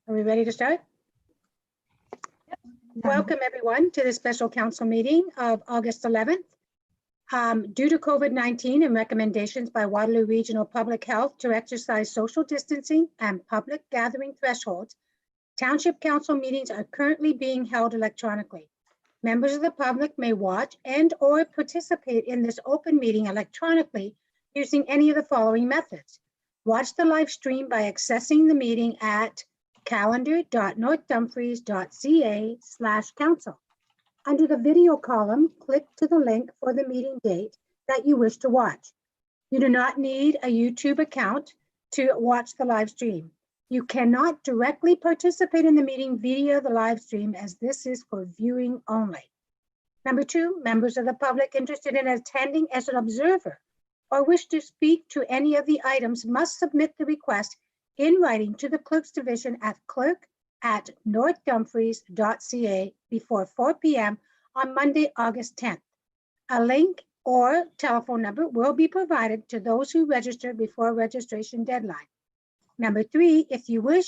Are we ready to start? Welcome everyone to the special council meeting of August 11th. Due to COVID-19 and recommendations by Waterloo Regional Public Health to exercise social distancing and public gathering thresholds, Township Council meetings are currently being held electronically. Members of the public may watch and/or participate in this open meeting electronically using any of the following methods. Watch the live stream by accessing the meeting at calendar.northdumfries.ca/council. Under the video column, click to the link for the meeting date that you wish to watch. You do not need a YouTube account to watch the live stream. You cannot directly participate in the meeting via the live stream, as this is for viewing only. Number 2, members of the public interested in attending as an observer or wish to speak to any of the items must submit the request in writing to the Clerk's Division at clerk@northdumfries.ca before 4 p.m. on Monday, August 10th. A link or telephone number will be provided to those who register before registration deadline. Number 3, if you would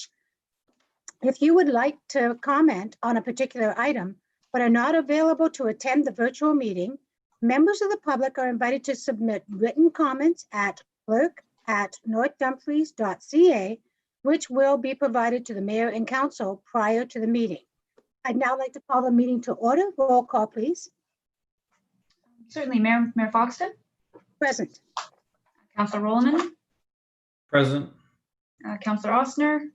like to comment on a particular item but are not available to attend the virtual meeting, members of the public are invited to submit written comments at clerk@northdumfries.ca, which will be provided to the mayor and council prior to the meeting. I'd now like to call the meeting to order. Roll call, please. Certainly, Mayor Foxton. Present. Councillor Rolman. Present. Councillor Osner.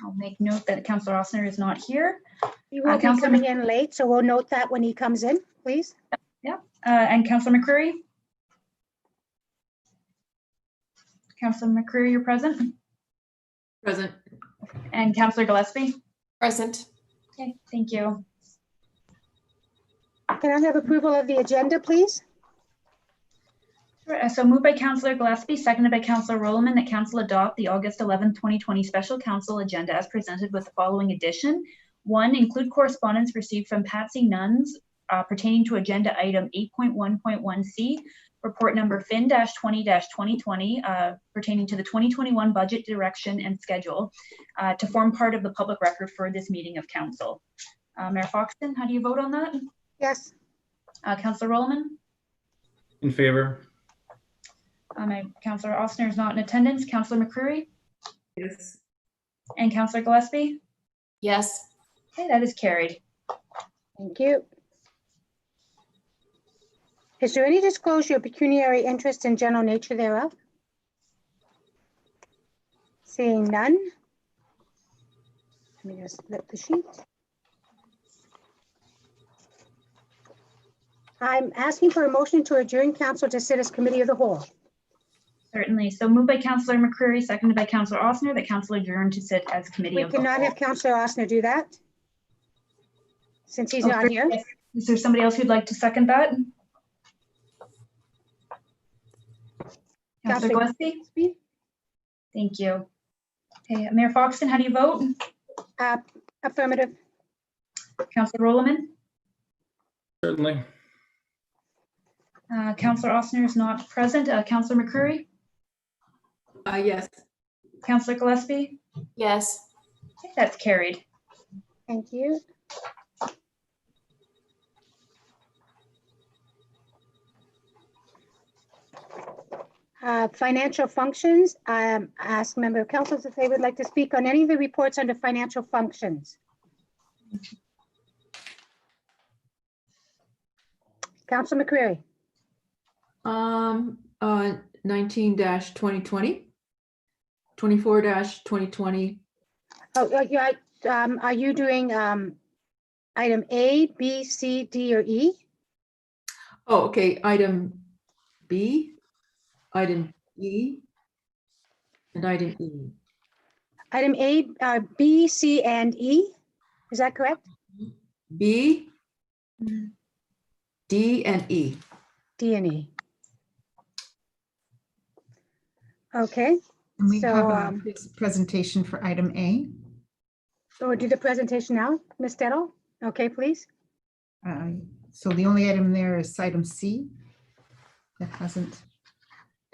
I'll make note that Councillor Osner is not here. He will be Councillor coming in late, so we'll note that when he comes in, please. And Councillor McCreary. Councillor McCreary, you're present. Present. And Councillor Gillespie. Present. Okay, thank you. Can I have approval of the agenda, please? Sure. So moved by Councillor Gillespie, seconded by Councillor Rolman, that Council adopt the August 11, 2020 Special Council agenda as presented with the following addition. 1, include correspondence received from Patsy Nuns pertaining to agenda item 8.1.1C, report number FIN-20-2020 pertaining to the 2021 budget direction and schedule to form part of the public record for this meeting of council. Mayor Foxton, how do you vote on that? Yes. Councillor Rolman? In favor. Councillor Osner is not in attendance. Councillor McCreary? Yes. And Councillor Gillespie? Yes. Okay, that is carried. Thank you. Is there any disclosure of pecuniary interest in general nature thereof? Seeing none. Let me just flip the sheet. I'm asking for a motion to adjourn council to sit as committee of the whole. Certainly. So moved by Councillor McCreary, seconded by Councillor Osner, that council adjourn to sit as committee We of the cannot whole. have Councillor Osner do that, since he's not here. Yes. Is there somebody else who'd like to second that? Councillor Gillespie? Thank you. Okay, Mayor Foxton, how do you vote? Affirmative. Councillor Rolman? Certainly. Councillor Osner is not present. Councillor McCreary? Yes. Councillor Gillespie? Yes. Okay, that's carried. Thank you. Financial functions. Ask member of council if they would like to speak on any of the reports under financial functions. Councilor McCreary. 19-2020, 24-2020. Oh, yeah. Are you doing item A, B, C, D, or E? Oh, okay. Item B, item E, and item E. Item A, B, C, and E. Is that correct? B, D, and E. D and E. Okay. And we So, have a presentation for item A. So we'll do the presentation now, Ms. Dettel. Okay, please. So the only item there is item C. That hasn't,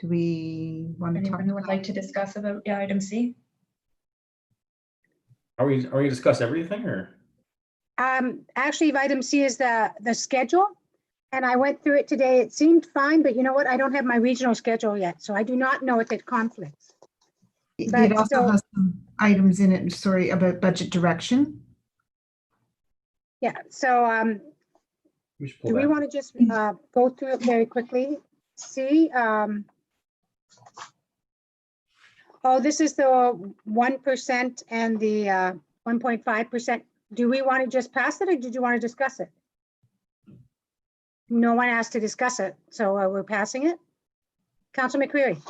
do we want to talk Anyone who would about? like to discuss about item C? Are we gonna discuss everything or? Actually, item C is the schedule. And I went through it today. It seemed fine, but you know what? I don't have my regional schedule yet, so I do not know if it conflicts. It But also still- has some items in it, sorry, about budget direction. Yeah, so We should pull do we that. want to just go through it very quickly? See, oh, this is the 1% and the 1.5%. Do we want to just pass it or did you want to discuss it? No one asked to discuss it, so we're passing it. Councilor McCreary.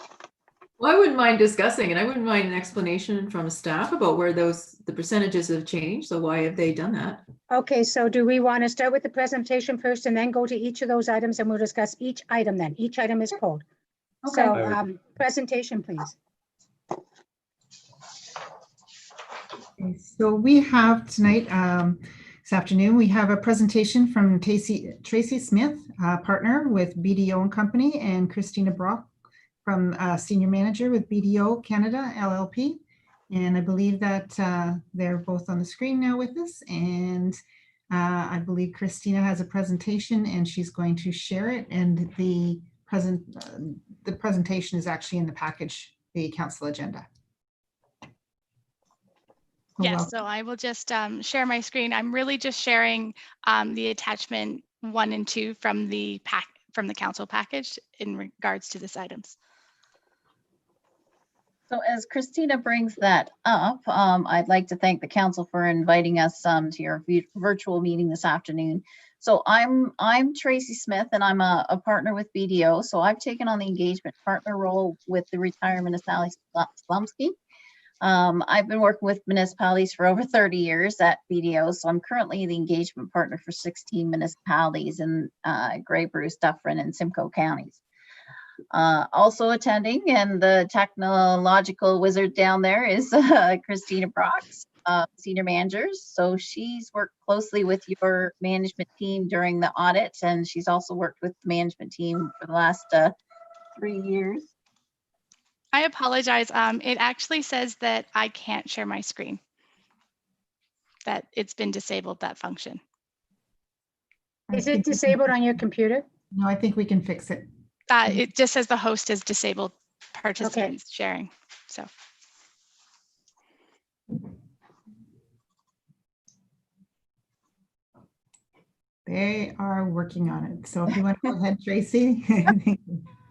Well, I wouldn't mind discussing it. I wouldn't mind an explanation from staff about where the percentages have changed. So why have they done that? Okay, so do we want to start with the presentation first and then go to each of those items and we'll discuss each item then? Each item is pulled. Okay. So presentation, please. Okay, so we have tonight, this afternoon, we have a presentation from Tracy Smith, partner with BDO and Company, and Christina Brock from Senior Manager with BDO Canada LLP. And I believe that they're both on the screen now with us. And I believe Christina has a presentation and she's going to share it. And the presentation is actually in the package, the council agenda. Oh, Yes, well. so I will just share my screen. I'm really just sharing the attachment 1 and 2 from the council package in regards to this items. So as Christina brings that up, I'd like to thank the council for inviting us to your virtual meeting this afternoon. So I'm Tracy Smith and I'm a partner with BDO. So I've taken on the engagement partner role with the retirement of Sally Slumsky. I've been working with municipalities for over 30 years at BDO. So I'm currently the engagement partner for 16 municipalities in Grey Bruce, Dufferin, and Simcoe counties. Also attending, and the technological wizard down there is Christina Brock, Senior Manager. So she's worked closely with your management team during the audit, and she's also worked with the management team for the last 3 years. I apologize. It actually says that I can't share my screen, that it's been disabled, that function. I Is think it we can- disabled on your computer? No, I think we can fix it. It just says the host has disabled participants sharing. So They are working on it. So if you want to go ahead, Tracy,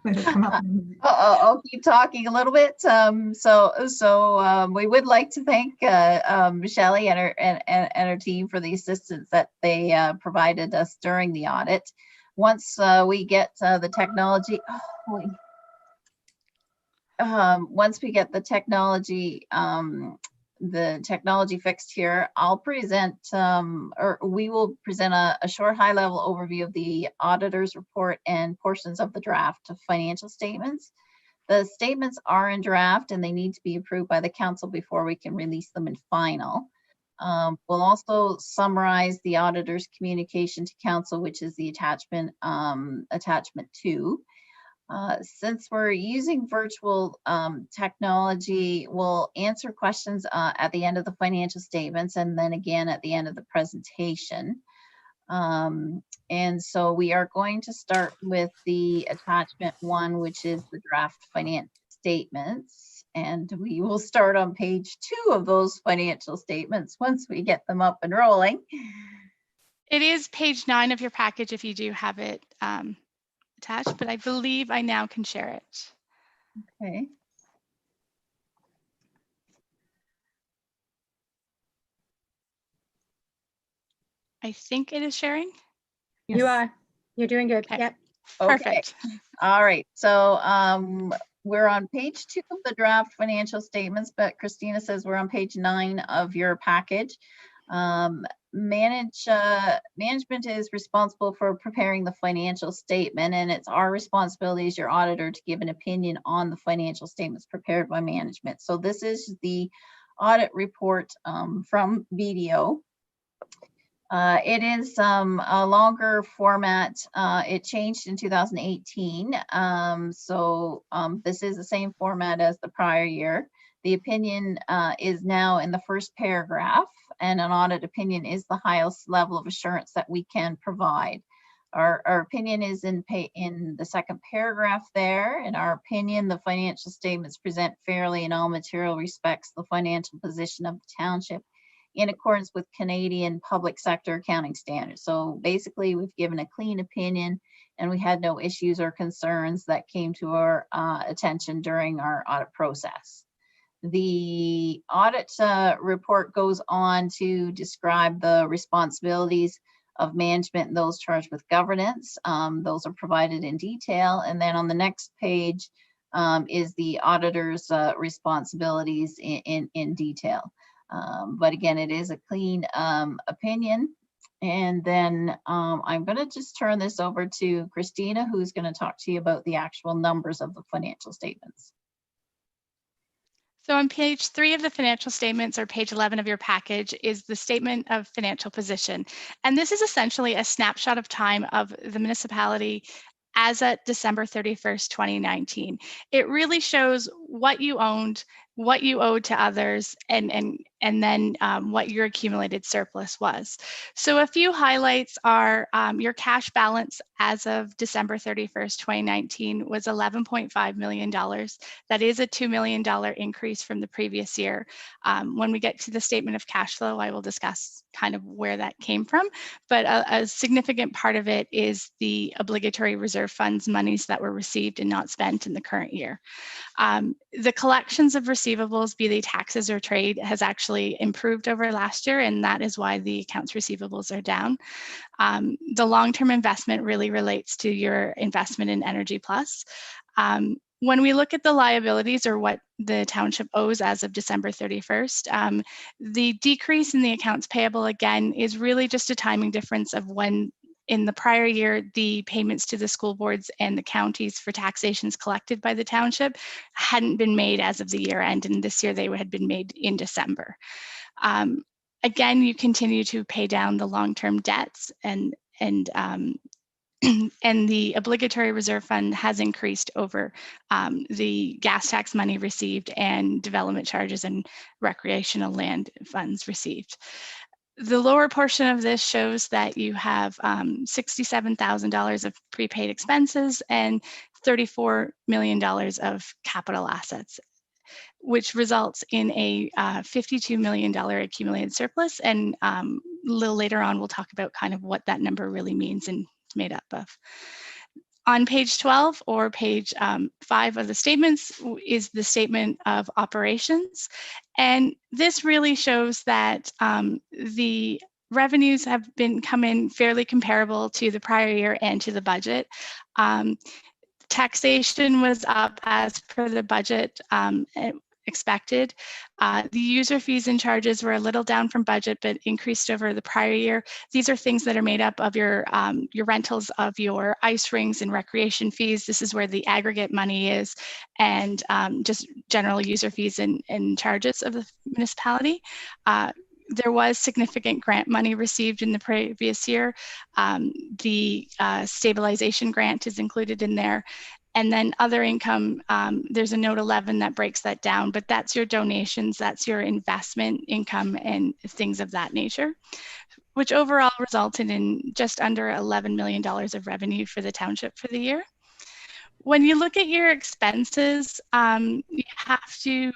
let it come up. I'll keep talking a little bit. So we would like to thank Shelley and her team for the assistance that they provided us during the audit. Once we get the technology, once we get the technology fixed here, I'll present, or we will present a short high-level overview of the auditor's report and portions of the draft of financial statements. The statements are in draft and they need to be approved by the council before we can release them in final. We'll also summarize the auditor's communication to council, which is the attachment 2. Since we're using virtual technology, we'll answer questions at the end of the financial statements and then again at the end of the presentation. And so we are going to start with the attachment 1, which is the draft financial statements. And we will start on page 2 of those financial statements once we get them up and rolling. it is page 9 of your package if you do have it attached, but I believe I now can share it. Okay. I think it is sharing. You Yes. are. You're doing good. Okay. Yep. Okay. Perfect. All right, so we're on page 2 of the draft financial statements, but Christina says we're on page 9 of your package. Management is responsible for preparing the financial statement, and it's our responsibility as your auditor to give an opinion on the financial statements prepared by management. So this is the audit report from BDO. It is a longer format. It changed in 2018. This is the same format as the prior year. The opinion is now in the first paragraph, and an audit opinion is the highest level of assurance that we can provide. Our opinion is in the second paragraph there. In our opinion, the financial statements present fairly in all material respects the financial position of the township in accordance with Canadian public sector accounting standards. So basically, we've given a clean opinion, and we had no issues or concerns that came to our attention during our audit process. The audit report goes on to describe the responsibilities of management and those charged with governance. Those are provided in detail. And then on the next page is the auditor's responsibilities in detail. But again, it is a clean opinion. And then I'm going to just turn this over to Christina, who's going to talk to you about the actual numbers of the financial statements. So on page 3 of the financial statements, or page 11 of your package, is the statement of financial position. And this is essentially a snapshot of time of the municipality as at December 31st, 2019. It really shows what you owned, what you owed to others, and then what your accumulated surplus was. So a few highlights are your cash balance as of December 31st, 2019 was $11.5 million. That is a $2 million increase from the previous year. When we get to the statement of cash flow, I will discuss kind of where that came from, but a significant part of it is the obligatory reserve funds monies that were received and not spent in the current year. The collections of receivables, be they taxes or trade, has actually improved over last year, and that is why the accounts receivables are down. The long-term investment really relates to your investment in Energy Plus. When we look at the liabilities, or what the township owes as of December 31st, the decrease in the accounts payable, again, is really just a timing difference of when in the prior year, the payments to the school boards and the counties for taxations collected by the township hadn't been made as of the year end, and this year they had been made in December. Again, you continue to pay down the long-term debts, and and the obligatory reserve fund has increased over the gas tax money received and development charges and recreational land funds received. The lower portion of this shows that you have $67,000 of prepaid expenses and $34 million of capital assets, which results in a $52 million accumulated surplus. And a little later on, we'll talk about kind of what that number really means and is made up of. On page 12, or page 5 of the statements, is the statement of operations. And this really shows that the revenues have come in fairly comparable to the prior year and to the budget. Taxation was up as per the budget expected. The user fees and charges were a little down from budget, but increased over the prior year. These are things that are made up of your rentals of your ice rings and recreation fees. This is where the aggregate money is, and just general user fees and charges of the municipality. There was significant grant money received in the previous year. The stabilization grant is included in there. And then other income, there's a note 11 that breaks that down, but that's your donations, that's your investment income and things of that nature, which overall resulted in just under $11 million of revenue for the township for the year. When you look at your expenses, you have to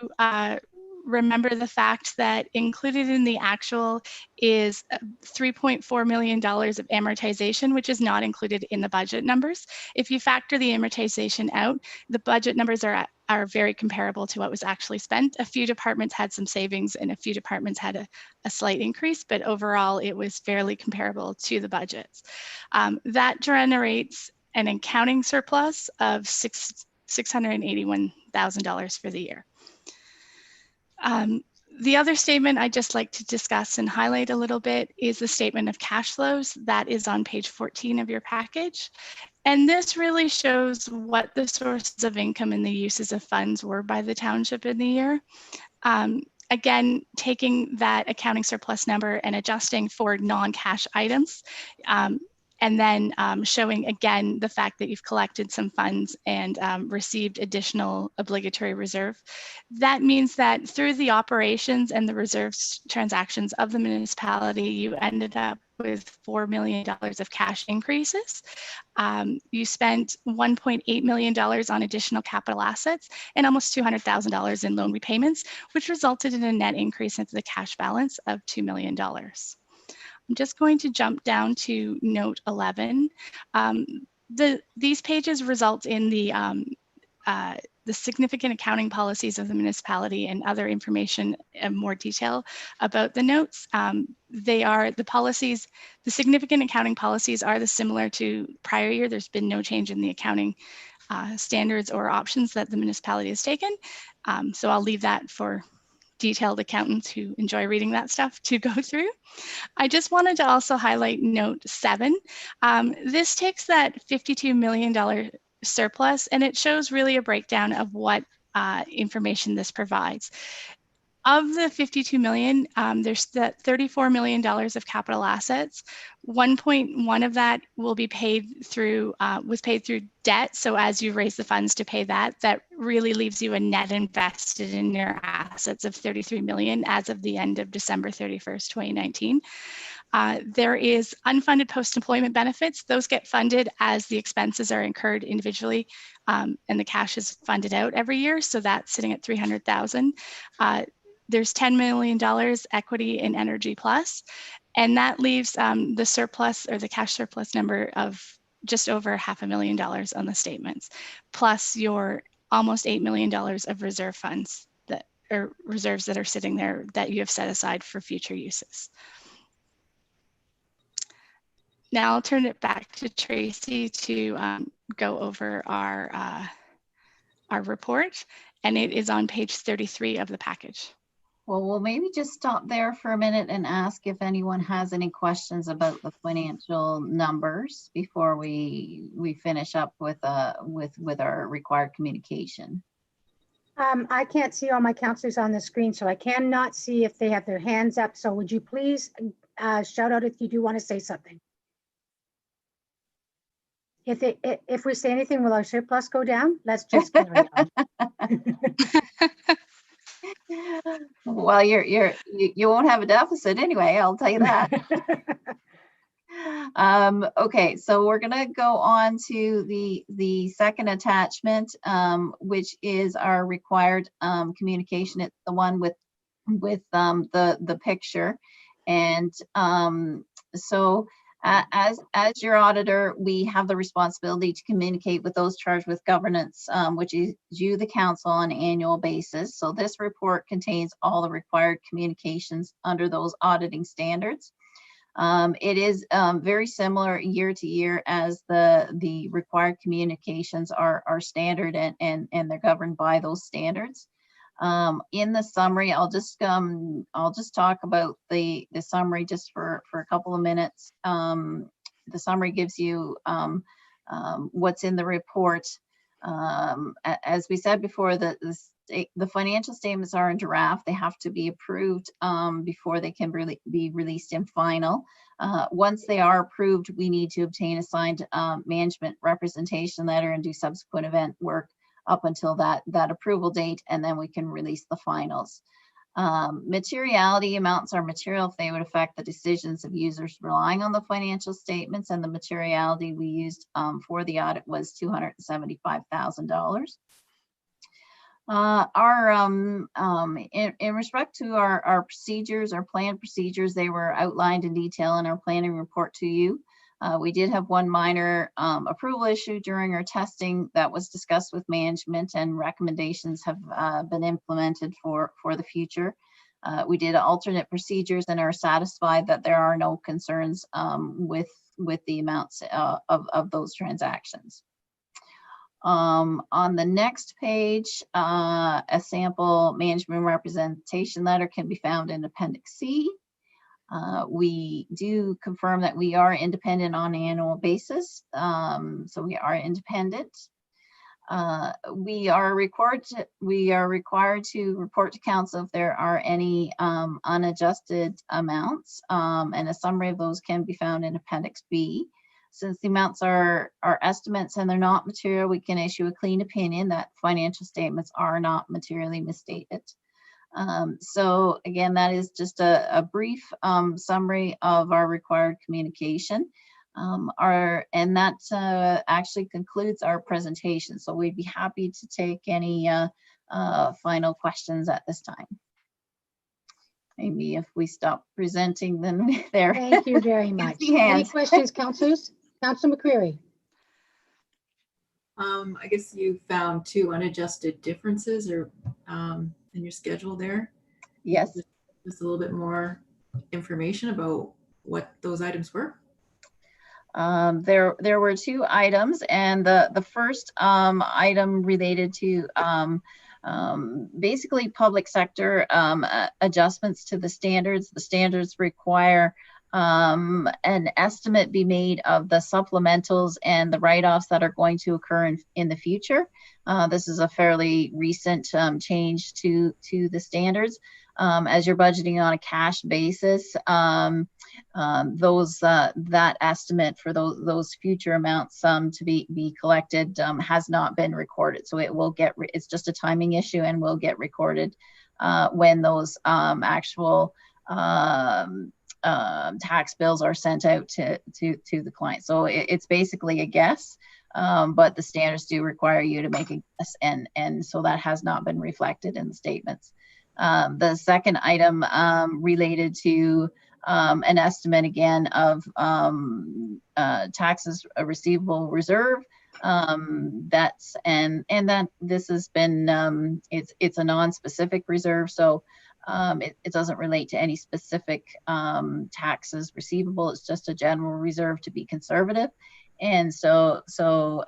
remember the fact that included in the actual is $3.4 million of amortization, which is not included in the budget numbers. If you factor the amortization out, the budget numbers are very comparable to what was actually spent. A few departments had some savings and a few departments had a slight increase, but overall it was fairly comparable to the budgets. That generates an accounting surplus of $681,000 for the year. The other statement I'd just like to discuss and highlight a little bit is the statement of cash flows. That is on page 14 of your package. And this really shows what the sources of income and the uses of funds were by the township in the year. Again, taking that accounting surplus number and adjusting for non-cash items, and then showing again the fact that you've collected some funds and received additional obligatory reserve. That means that through the operations and the reserves transactions of the municipality, you ended up with $4 million of cash increases. You spent $1.8 million on additional capital assets and almost $200,000 in loan repayments, which resulted in a net increase into the cash balance of $2 million. I'm just going to jump down to note 11. These pages result in the significant accounting policies of the municipality and other information in more detail about the notes. They are the policies, the significant accounting policies are the similar to prior year. There's been no change in the accounting standards or options that the municipality has taken. So I'll leave that for detailed accountants who enjoy reading that stuff to go through. I just wanted to also highlight note 7. This takes that $52 million surplus and it shows really a breakdown of what information this provides. Of the 52 million, there's that $34 million of capital assets. 1.1 of that will be paid through, was paid through debt. So as you raise the funds to pay that, that really leaves you a net invested in your assets of 33 million as of the end of December 31st, 2019. There is unfunded post-employment benefits. Those get funded as the expenses are incurred individually and the cash is funded out every year. So that's sitting at 300,000. There's $10 million equity in Energy Plus, and that leaves the surplus or the cash surplus number of just over $500,000 on the statements, plus your almost $8 million of reserve funds that or reserves that are sitting there that you have set aside for future uses. Now I'll turn it back to Tracy to go over our report, and it is on page 33 of the package. Well, we'll maybe just stop there for a minute and ask if anyone has any questions about the financial numbers before we finish up with our required communication. I can't see all my counselors on the screen, so I cannot see if they have their hands up. So would you please shout out if you do want to say something? If we say anything, will our surplus go down? Let's just carry on. Well, you won't have a deficit anyway, I'll tell you that. Okay, so we're gonna go on to the second attachment, which is our required communication. It's the one with the picture, and so as your auditor, we have the responsibility to communicate with those charged with governance, which is you, the council, on an annual basis. So this report contains all the required communications under those auditing standards. It is very similar year to year as the required communications are standard and they're governed by those standards. In the summary, I'll just talk about the summary just for a couple of minutes. The summary gives you what's in the report. As we said before, the financial statements are in draft. They have to be approved before they can really be released in final. Once they are approved, we need to obtain a signed management representation letter and do subsequent event work up until that approval date, and then we can release the finals. Materiality amounts are material if they would affect the decisions of users relying on the financial statements, and the materiality we used for the audit was $275,000. In respect to our procedures, our planned procedures, they were outlined in detail in our planning report to you. We did have one minor approval issue during our testing that was discussed with management, and recommendations have been implemented for the future. We did alternate procedures and are satisfied that there are no concerns with the amounts of those transactions. On the next page, a sample management representation letter can be found in Appendix C. We do confirm that we are independent on an annual basis, so we are independent. We are required to report to council if there are any unadjusted amounts, and a summary of those can be found in Appendix B. Since the amounts are estimates and they're not material, we can issue a clean opinion that financial statements are not materially misstated. So again, that is just a brief summary of our required communication. And that actually concludes our presentation. So we'd be happy to take any final questions at this time. Maybe if we stop presenting, then there. Thank you very much. Empty Any hands. questions, councilors? Councilor McCreary? I guess you found 2 unadjusted differences or in your schedule there. Yes. Just a little bit more information about what those items were. There were 2 items, and the first item related to basically public sector adjustments to the standards. The standards require an estimate be made of the supplementals and the write-offs that are going to occur in the future. This is a fairly recent change to the standards. As you're budgeting on a cash basis, that estimate for those future amounts to be collected has not been recorded. So it will it's just a timing issue and will get recorded when those actual tax bills are sent out to the client. So it's basically a guess, but the standards do require you to make a guess, and so that has not been reflected in the statements. The second item related to an estimate again of taxes receivable reserve. That's and that this has been it's a non-specific reserve, so it doesn't relate to any specific taxes receivable. It's just a general reserve to be conservative. And so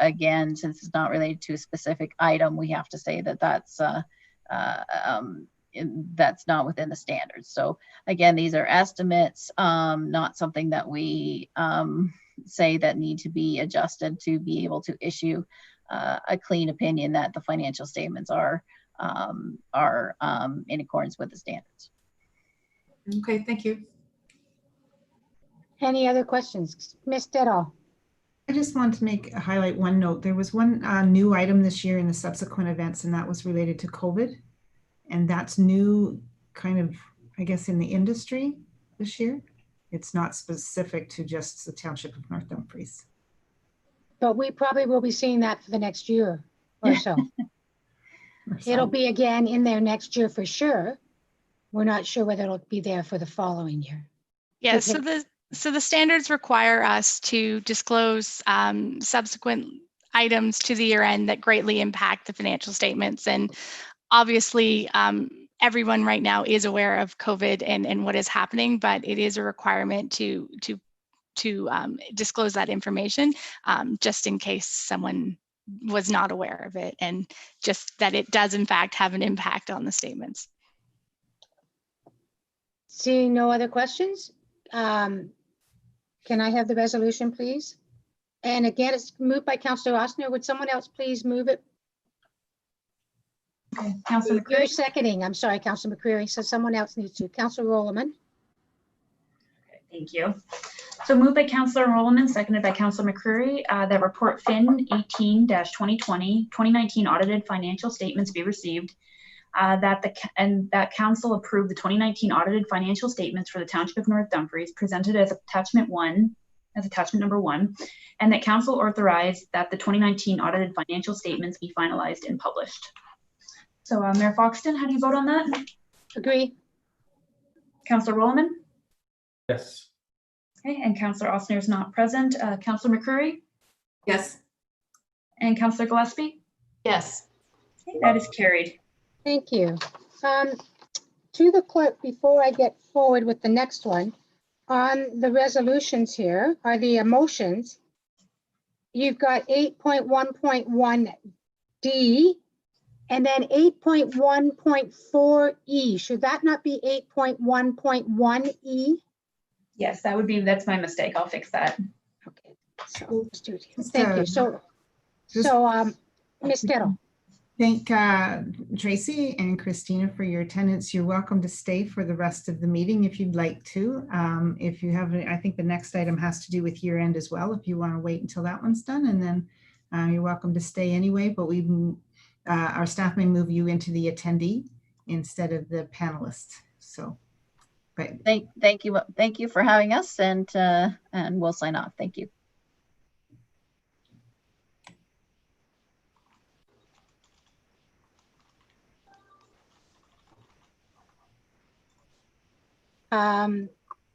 again, since it's not related to a specific item, we have to say that that's not within the standards. So again, these are estimates, not something that we say that need to be adjusted to be able to issue a clean opinion that the financial statements are in accordance with the standards. Okay, thank you. Any other questions? Ms. Detall? I just want to highlight one note. There was one new item this year in the subsequent events, and that was related to COVID. And that's new kind of, I guess, in the industry this year. It's not specific to just the Township of North Dumfries. But we probably will be seeing that for the next year or so. It'll be again in there next year for sure. We're not sure whether it'll be there for the following year. Yes, Okay. so the standards require us to disclose subsequent items to the year end that greatly impact the financial statements. And obviously, everyone right now is aware of COVID and what is happening, but it is a requirement to disclose that information just in case someone was not aware of it, and just that it does in fact have an impact on the statements. Seeing no other questions, can I have the resolution, please? And again, it's moved by Councillor Ossner. Would someone else please move it? Okay, Councilor You're McCreary. seconding. I'm sorry, Councillor McCreary. So someone else needs to. Councillor Rollerman. Thank you. So moved by Councillor Rollerman, seconded by Councillor McCreary, that report FIN 18-2020 2019 audited financial statements be received. That council approved the 2019 audited financial statements for the Township of North Dumfries presented as attachment number 1, and that council authorized that the 2019 audited financial statements be finalized and published. So Mayor Foxton, how do you vote on that? Agree. Councillor Rollerman? Yes. Okay, and Councillor Ossner is not present. Councillor McCreary Yes. and Councillor Gillespie? Yes. Okay, that is carried. Thank you. To the clerk, before I get forward with the next one, on the resolutions here are the motions. You've got 8.1.1D and then 8.1.4E. Should that not be 8.1.1E? Yes, that's my mistake. I'll fix that. Okay, so let's do it here. Just, Thank you. So Ms. Tittle. Thank Tracy and Christina for your attendance. You're welcome to stay for the rest of the meeting if you'd like to. If you have, I think the next item has to do with year end as well. If you want to wait until that one's done, and then you're welcome to stay anyway. But our staff may move you into the attendee instead of the panelist. So, but Thank you for having us, and we'll sign off. Thank you.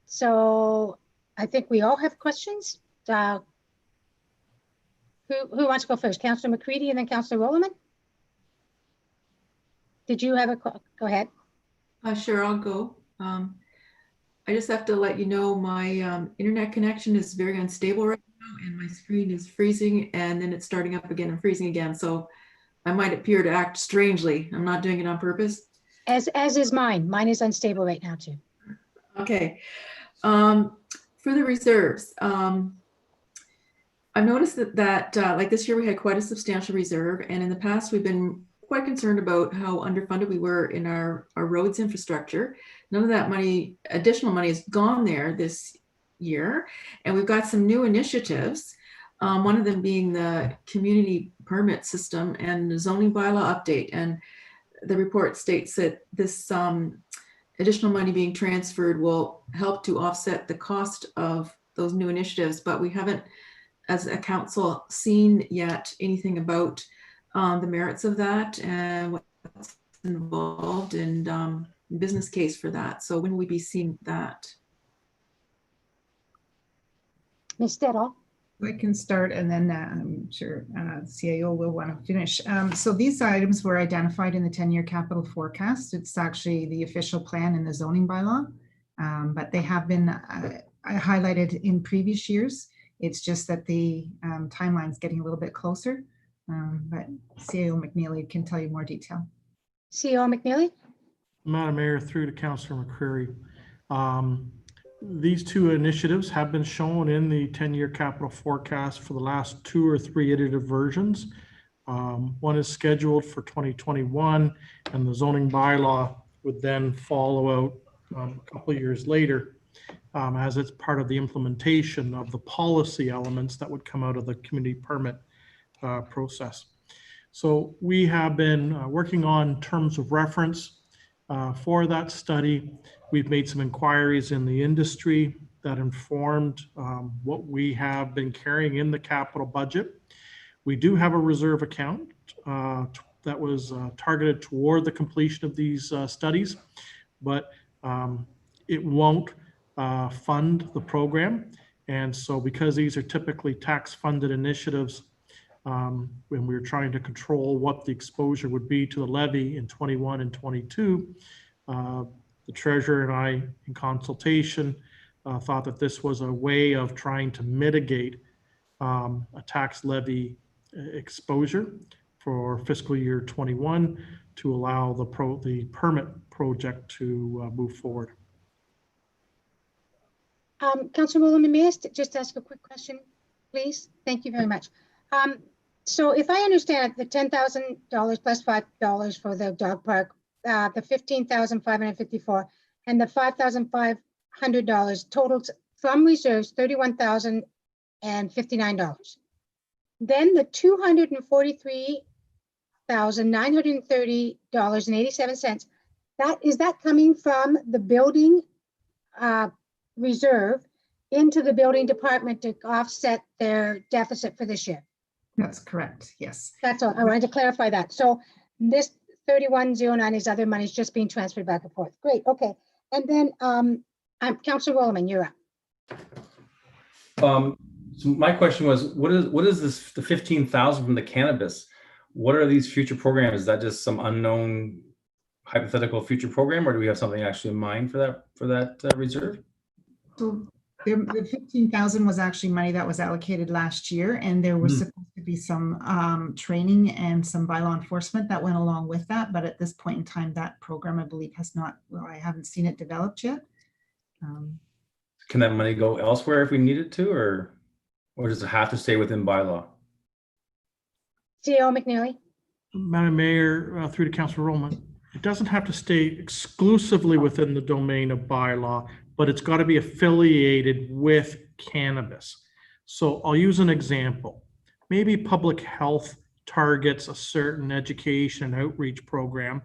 So I think we all have questions. Who wants to go first? Councillor McCready and then Councillor Rollerman? Did you have go ahead? Sure, I'll go. I just have to let you know my internet connection is very unstable right now, and my screen is freezing, and then it's starting up again and freezing again. So I might appear to act strangely. I'm not doing it on purpose. As is mine. Mine is unstable right now too. Okay. For the reserves, I've noticed that like this year we had quite a substantial reserve, and in the past we've been quite concerned about how underfunded we were in our roads infrastructure. None of that money, additional money, has gone there this year, and we've got some new initiatives. One of them being the community permit system and the zoning bylaw update. And the report states that this additional money being transferred will help to offset the cost of those new initiatives, but we haven't, as a council, seen yet anything about the merits of that and what's involved and business case for that. So when will we be seeing that? Ms. Tittle. I can start, and then I'm sure CIO will want to finish. So these items were identified in the 10-year capital forecast. It's actually the official plan in the zoning bylaw, but they have been highlighted in previous years. It's just that the timeline is getting a little bit closer, but CIO McNeely can tell you more detail. CEO McNeely. Madam Mayor, through to Councillor McCreary. These two initiatives have been shown in the 10-year capital forecast for the last 2 or 3 iterative versions. One is scheduled for 2021, and the zoning bylaw would then follow out a couple of years later, as it's part of the implementation of the policy elements that would come out of the community permit process. So we have been working on terms of reference for that study. We've made some inquiries in the industry that informed what we have been carrying in the capital budget. We do have a reserve account that was targeted toward the completion of these studies, but it won't fund the program. And so because these are typically tax-funded initiatives, when we were trying to control what the exposure would be to the levy in 21 and 22, the treasurer and I, in consultation, thought that this was a way of trying to mitigate a tax levy exposure for fiscal year 21 to allow the permit project to move forward. Councilor William, may I just ask a quick question, please? Thank you very much. So if I understand the $10,000 plus $5 for the dog park, the $15,554 and the $5,500 totals from reserves $31,059. Then the $243,930.87. Is that coming from the building reserve into the building department to offset their deficit for this year? That's correct. Yes. That's all. I wanted to clarify that. So this 3109 is other money is just being transferred back and forth. Great. Okay. And then Councilor Williman, you're up. So my question was, what is this, the 15,000 from the cannabis? What are these future programs? Is that just some unknown hypothetical future program, or do we have something actually in mind for that reserve? So the 15,000 was actually money that was allocated last year, and there was supposed to be some training and some bylaw enforcement that went along with that. But at this point in time, that program, I believe, has not, well, I haven't seen it developed yet. Can that money go elsewhere if we need it to, or does it have to stay within bylaw? CEO McNeely? Madam Mayor, through to Councilor Roman, it doesn't have to stay exclusively within the domain of bylaw, but it's got to be affiliated with cannabis. So I'll use an example. Maybe public health targets a certain education and outreach program,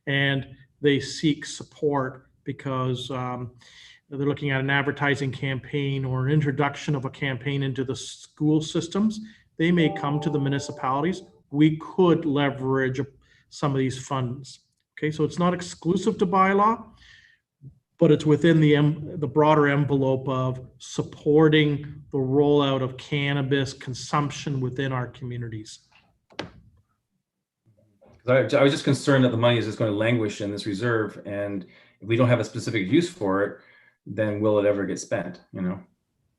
and they seek support because they're looking at an advertising campaign or an introduction of a campaign into the school systems. They may come to the municipalities. We could leverage some of these funds. Okay, so it's not exclusive to bylaw, but it's within the broader envelope of supporting the rollout of cannabis consumption within our communities. I was just concerned that the money is just going to languish in this reserve, and if we don't have a specific use for it, then will it ever get spent, you know?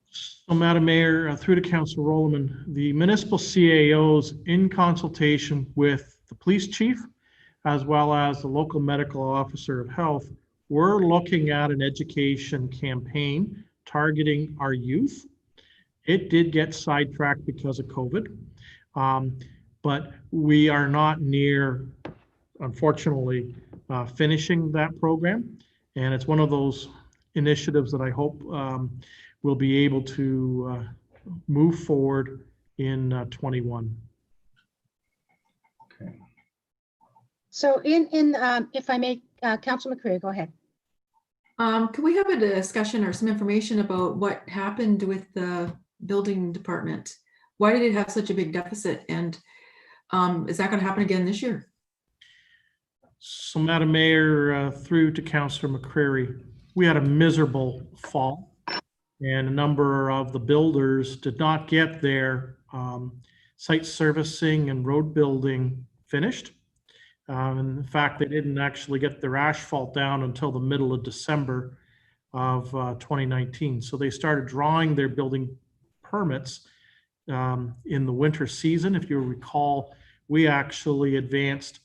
So, Madam Mayor, through to Councilor Rowland, the municipal CAOs, in consultation with the police chief, as well as the local medical officer of health, we're looking at an education campaign targeting our youth. It did get sidetracked because of COVID, but we are not near, unfortunately, finishing that program. And it's one of those initiatives that I hope we'll be able to move forward in 21. Okay. So if I may, Councilor McCreary, go ahead. Can we have a discussion or some information about what happened with the building department? Why did it have such a big deficit? And is that going to happen again this year? So, Madam Mayor, through to Councilor McCreary, we had a miserable fall, and a number of the builders did not get their site servicing and road building finished. In fact, they didn't actually get their asphalt down until the middle of December of 2019. So they started drawing their building permits in the winter season. If you recall, we actually advanced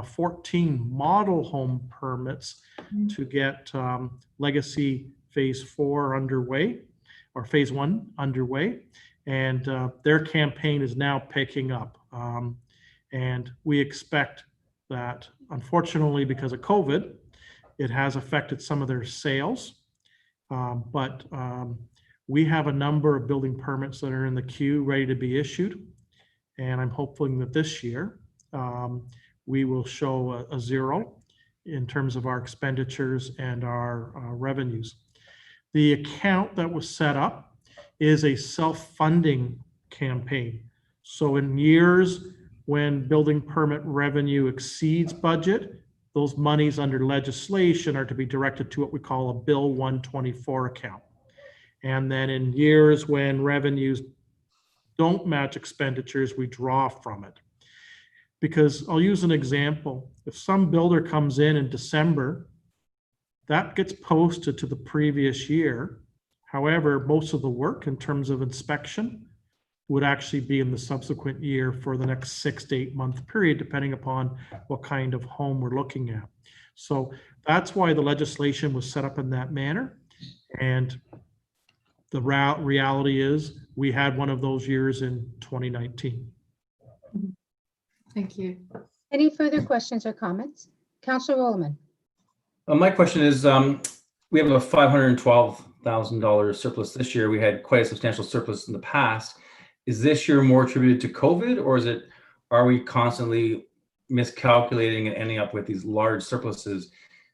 14 model home permits to get Legacy Phase 4 underway, or Phase 1 underway, and their campaign is now picking up. And we expect that, unfortunately, because of COVID, it has affected some of their sales, but we have a number of building permits that are in the queue ready to be issued, and I'm hoping that this year we will show a zero in terms of our expenditures and our revenues. The account that was set up is a self-funding campaign. So in years when building permit revenue exceeds budget, those monies under legislation are to be directed to what we call a Bill 124 account. And then in years when revenues don't match expenditures, we draw from it. Because I'll use an example. If some builder comes in December, that gets posted to the previous year. However, most of the work in terms of inspection would actually be in the subsequent year for the next 6 to 8 month period, depending upon what kind of home we're looking at. So that's why the legislation was set up in that manner. And the reality is we had one of those years in 2019. Thank you. Any further questions or comments? Councilor Rowland? My question is, we have a $512,000 surplus this year. We had quite a substantial surplus in the past. Is this year more attributed to COVID, or are we constantly miscalculating and ending up with these large surpluses?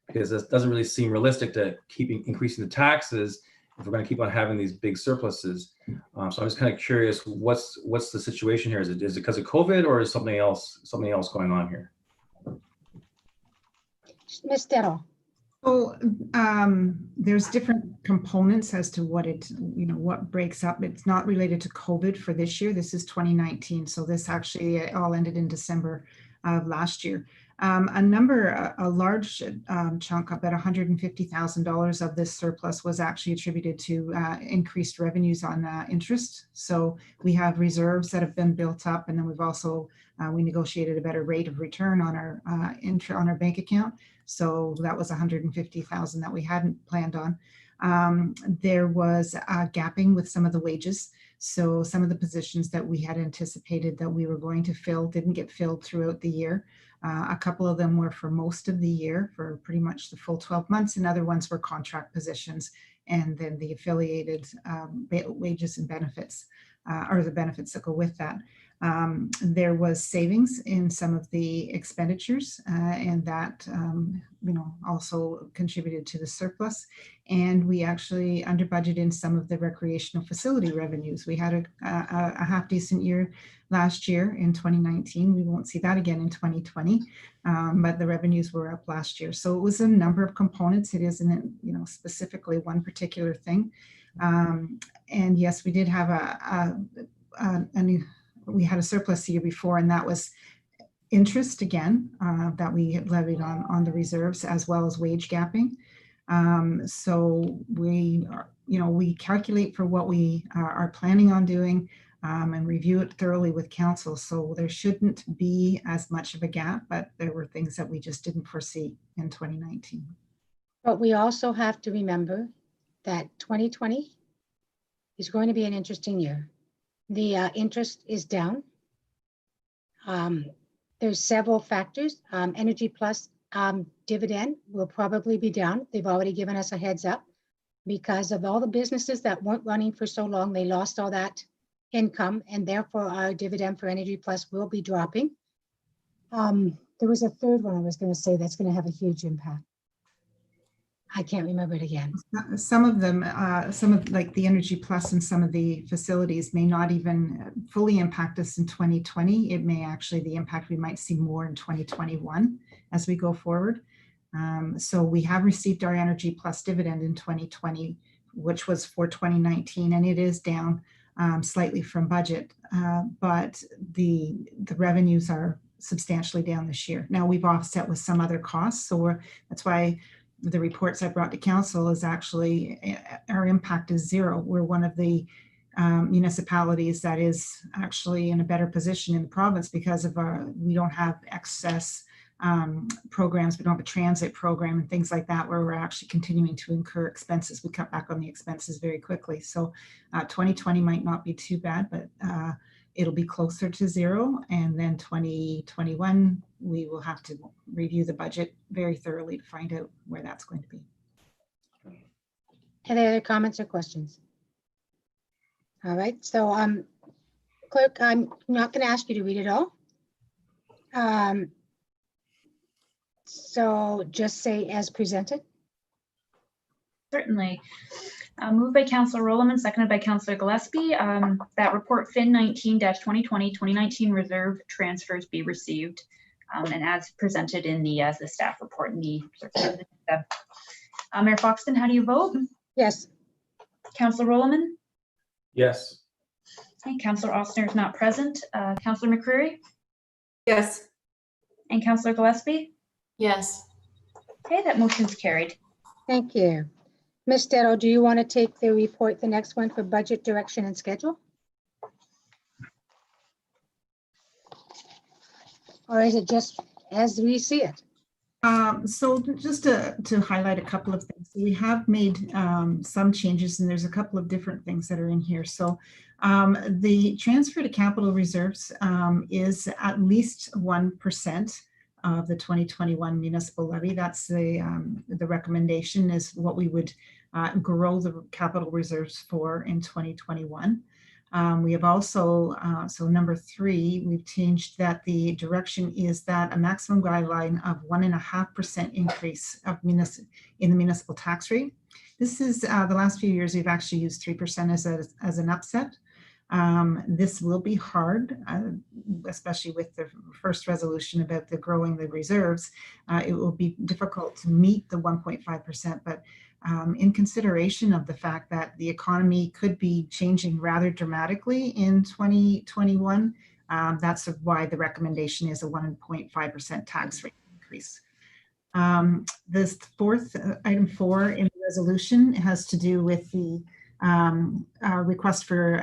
Because it doesn't really seem realistic to keep increasing the taxes if we're going to keep on having these big surpluses. So I'm just kind of curious, what's the situation here? Is it because of COVID, or is something else going on here? Ms. Terrell? So there's different components as to what breaks up. It's not related to COVID for this year. This is 2019. So this actually all ended in December of last year. A large chunk, about $150,000 of this surplus was actually attributed to increased revenues on interest. So we have reserves that have been built up, and then we've also we negotiated a better rate of return on our bank account. So that was 150,000 that we hadn't planned on. There was gapping with some of the wages. So some of the positions that we had anticipated that we were going to fill didn't get filled throughout the year. A couple of them were for most of the year, for pretty much the full 12 months, and other ones were contract positions, and then the affiliated wages and benefits, or the benefits that go with that. There was savings in some of the expenditures, and that also contributed to the surplus. And we actually under budgeted in some of the recreational facility revenues. We had a half decent year last year in 2019. We won't see that again in 2020, but the revenues were up last year. So it was a number of components. It isn't, specifically one particular thing. And yes, we did have we had a surplus the year before, and that was interest again that we had levied on the reserves, as well as wage gapping. So we calculate for what we are planning on doing and review it thoroughly with council. So there shouldn't be as much of a gap, but there were things that we just didn't foresee in 2019. But we also have to remember that 2020 is going to be an interesting year. The interest is down. There's several factors. Energy Plus dividend will probably be down. They've already given us a heads up because of all the businesses that weren't running for so long. They lost all that income, and therefore our dividend for Energy Plus will be dropping. There was a third one I was going to say that's going to have a huge impact. I can't remember it again. Some of them, like the Energy Plus and some of the facilities may not even fully impact us in 2020. It may actually, the impact we might see more in 2021 as we go forward. So we have received our Energy Plus dividend in 2020, which was for 2019, and it is down slightly from budget, but the revenues are substantially down this year. Now we've offset with some other costs, so that's why the reports I brought to council is actually our impact is zero. We're one of the municipalities that is actually in a better position in the province because of we don't have excess programs. We don't have a transit program and things like that where we're actually continuing to incur expenses. We cut back on the expenses very quickly. So 2020 might not be too bad, but it'll be closer to zero. And then 2021, we will have to review the budget very thoroughly to find out where that's going to be. Any other comments or questions? All right, so clerk, I'm not going to ask you to read it all. So just say as presented. Certainly. Moved by Councillor Rowland, seconded by Councillor Gillespie, that report FIN 19-2020-2019 reserve transfers be received, and as presented in the staff report in the Mayor Foxton, how do you vote? Yes. Councillor Rowland? Yes. Okay, Councillor Ossner is not present. Councillor McCreary? Yes. And Councillor Gillespie? Yes. Okay, that motion's carried. Thank you. Ms. Detto, do you want to take the report, the next one, for budget direction and schedule? Or is it just as we see it? So just to highlight a couple of things, we have made some changes, and there's a couple of different things that are in here. So the transfer to capital reserves is at least 1% of the 2021 municipal levy. That's the recommendation, is what we would grow the capital reserves for in 2021. We have also, so number 3, we've changed that the direction is that a maximum guideline of 1.5% increase of in the municipal tax rate. This is the last few years we've actually used 3% as an upset. This will be hard, especially with the first resolution about the growing the reserves. It will be difficult to meet the 1.5%, but in consideration of the fact that the economy could be changing rather dramatically in 2021, that's why the recommendation is a 1.5% tax rate increase. This item 4 in the resolution has to do with the request for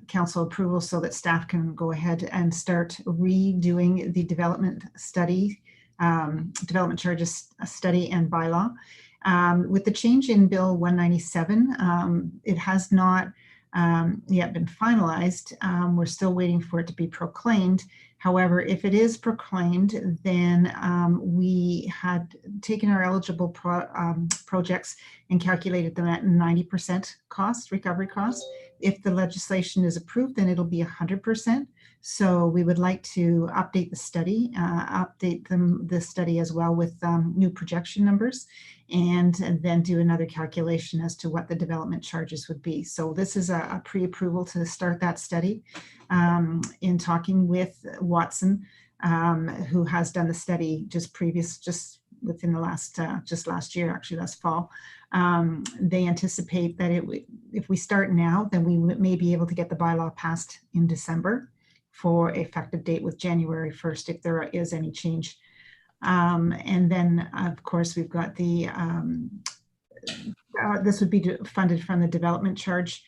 council approval so that staff can go ahead and start redoing the development study development charges study and bylaw. With the change in Bill 197, it has not yet been finalized. We're still waiting for it to be proclaimed. However, if it is proclaimed, then we had taken our eligible projects and calculated them at 90% cost, recovery cost. If the legislation is approved, then it'll be 100%. So we would like to update the study, the study as well with new projection numbers, and then do another calculation as to what the development charges would be. So this is a pre-approval to start that study. In talking with Watson, who has done the study just within the last, just last year, actually last fall. They anticipate that if we start now, then we may be able to get the bylaw passed in December for effective date with January 1st, if there is any change. And then, of course, we've got the, this would be funded from the development charge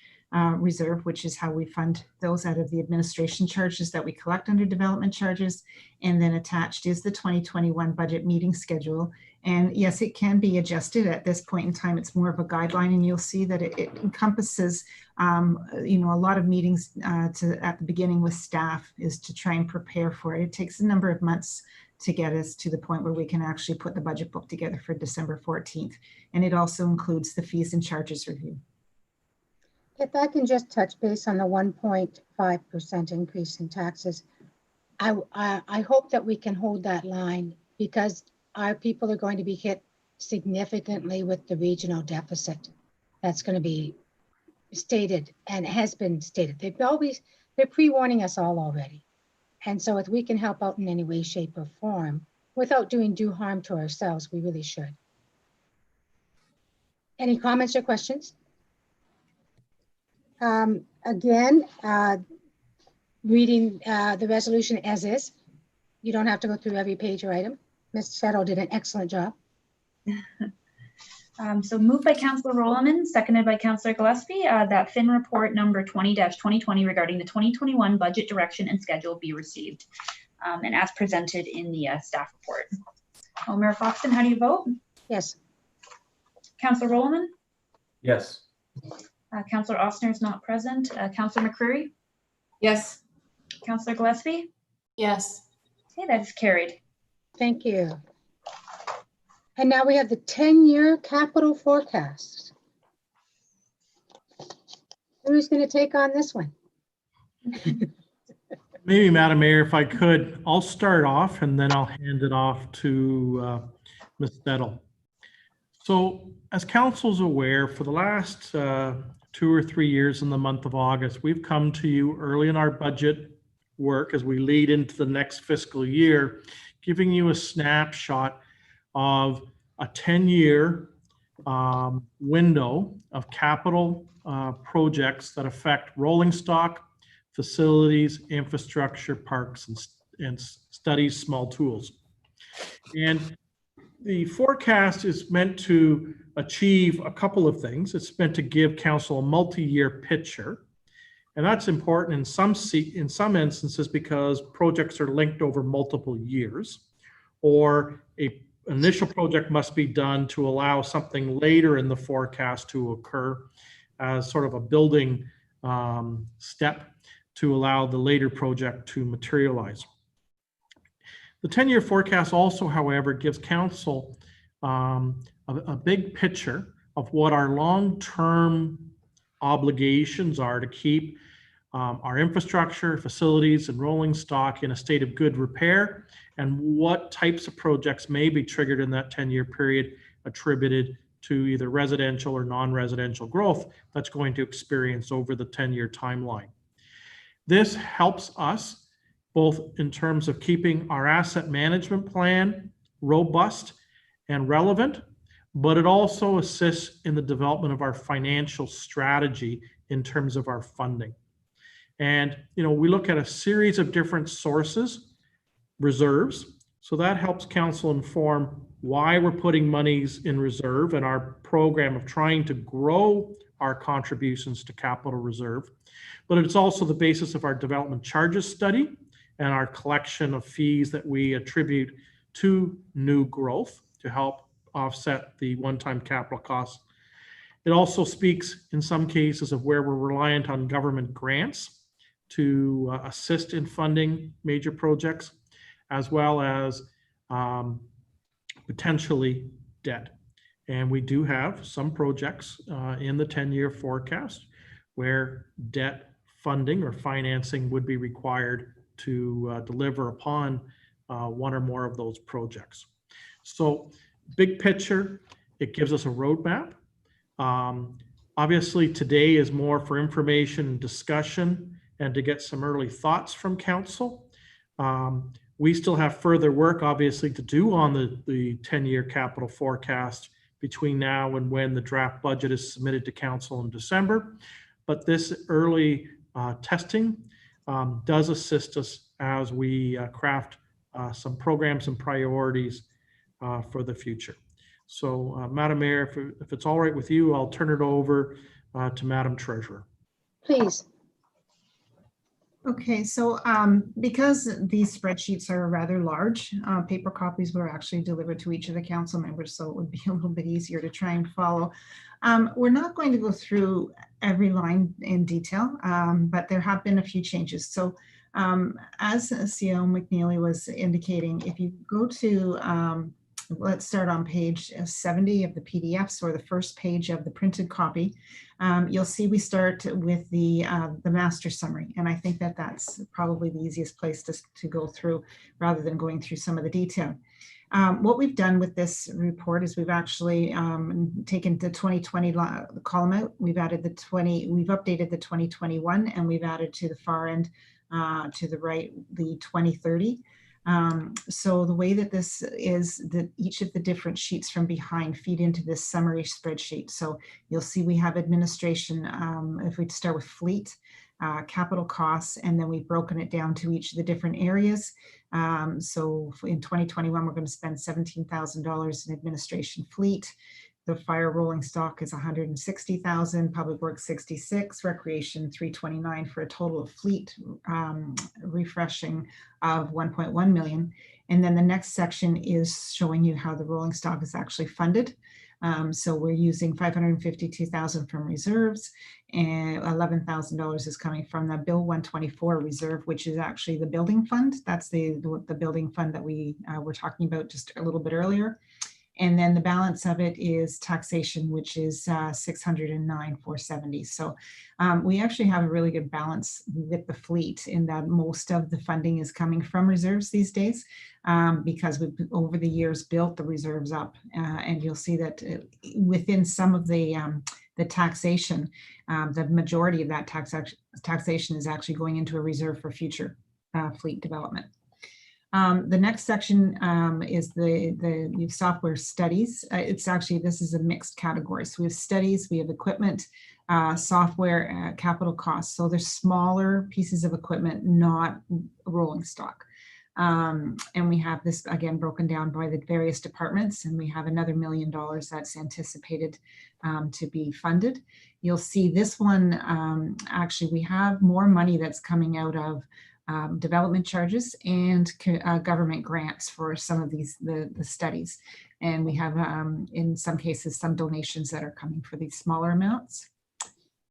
reserve, which is how we fund those out of the administration charges that we collect under development charges. And then attached is the 2021 budget meeting schedule. And yes, it can be adjusted at this point in time. It's more of a guideline, and you'll see that it encompasses, you know, a lot of meetings at the beginning with staff is to try and prepare for it. It takes a number of months to get us to the point where we can actually put the budget book together for December 14th. And it also includes the fees and charges review. If I can just touch base on the 1.5% increase in taxes, I hope that we can hold that line, because our people are going to be hit significantly with the regional deficit. That's going to be stated and has been stated. They're pre-warning us all already. And so if we can help out in any way, shape, or form without doing due harm to ourselves, we really should. Any comments or questions? Again, reading the resolution as is. You don't have to go through every page or item. Ms. Settle did an excellent job. So moved by Councillor Rolliman, seconded by Councillor Gillespie, that FIN report number 20-2020 regarding the 2021 budget direction and schedule be received, and as presented in the staff report. Mayor Foxton, how do you vote? Yes. Councillor Rolliman? Yes. Councillor Ostner is not present. Councillor McCreary? Yes. Councillor Gillespie? Yes. Okay, that is carried. Thank you. And now we have the 10-year capital forecast. Who's going to take on this one? Maybe, Madam Mayor, if I could, I'll start off and then I'll hand it off to Ms. Settle. So as council's aware, for the last 2 or 3 years in the month of August, we've come to you early in our budget work as we lead into the next fiscal year, giving you a snapshot of a 10-year window of capital projects that affect rolling stock, facilities, infrastructure, parks, and studies, small tools. And the forecast is meant to achieve a couple of things. It's meant to give council a multi-year picture. And that's important in some instances because projects are linked over multiple years, or an initial project must be done to allow something later in the forecast to occur as sort of a building step to allow the later project to materialize. The 10-year forecast also, however, gives council a big picture of what our long-term obligations are to keep our infrastructure, facilities, and rolling stock in a state of good repair, and what types of projects may be triggered in that 10-year period attributed to either residential or non-residential growth that's going to experience over the 10-year timeline. This helps us both in terms of keeping our asset management plan robust and relevant, but it also assists in the development of our financial strategy in terms of our funding. And, you know, we look at a series of different sources, reserves, so that helps council inform why we're putting monies in reserve and our program of trying to grow our contributions to capital reserve. But it's also the basis of our development charges study and our collection of fees that we attribute to new growth to help offset the one-time capital costs. It also speaks in some cases of where we're reliant on government grants to assist in funding major projects, as well as potentially debt. And we do have some projects in the 10-year forecast where debt funding or financing would be required to deliver upon one or more of those projects. So big picture, it gives us a roadmap. Obviously, today is more for information and discussion and to get some early thoughts from council. We still have further work, obviously, to do on the 10-year capital forecast between now and when the draft budget is submitted to council in December. But this early testing does assist us as we craft some programs and priorities for the future. So, Madam Mayor, if it's all right with you, I'll turn it over to Madam Treasurer. Please. Okay, so because these spreadsheets are rather large, paper copies were actually delivered to each of the council members, so it would be a little bit easier to try and follow. We're not going to go through every line in detail, but there have been a few changes. So as CEO McNeely was indicating, if you go to, let's start on page 70 of the PDFs, or the first page of the printed copy, you'll see we start with the master summary. And I think that that's probably the easiest place to go through rather than going through some of the detail. What we've done with this report is we've actually taken the 2020 column out. We've added we've updated the 2021, and we've added to the far end to the right, the 2030. So the way that this is that each of the different sheets from behind feed into this summary spreadsheet. So you'll see we have administration, if we start with fleet, capital costs, and then we've broken it down to each of the different areas. So in 2021, we're going to spend $17,000 in administration fleet. The fire rolling stock is 160,000, public works 66, recreation 329, for a total of fleet refreshing of 1.1 million. And then the next section is showing you how the rolling stock is actually funded. So we're using 552,000 from reserves, and $11,000 is coming from the Bill 124 reserve, which is actually the building fund. That's the building fund that we were talking about just a little bit earlier. And then the balance of it is taxation, which is 609,470. So we actually have a really good balance with the fleet in that most of the funding is coming from reserves these days, because we've over the years built the reserves up. And you'll see that within some of the taxation, the majority of that taxation is actually going into a reserve for future fleet development. The next section is the software studies. It's actually, this is a mixed category. So we have studies, we have equipment, software, capital costs. So there's smaller pieces of equipment, not rolling stock. And we have this again broken down by the various departments, and we have another $1 million that's anticipated to be funded. You'll see this one, actually we have more money that's coming out of development charges and government grants for some of these the studies, and we have in some cases some donations that are coming for these smaller amounts.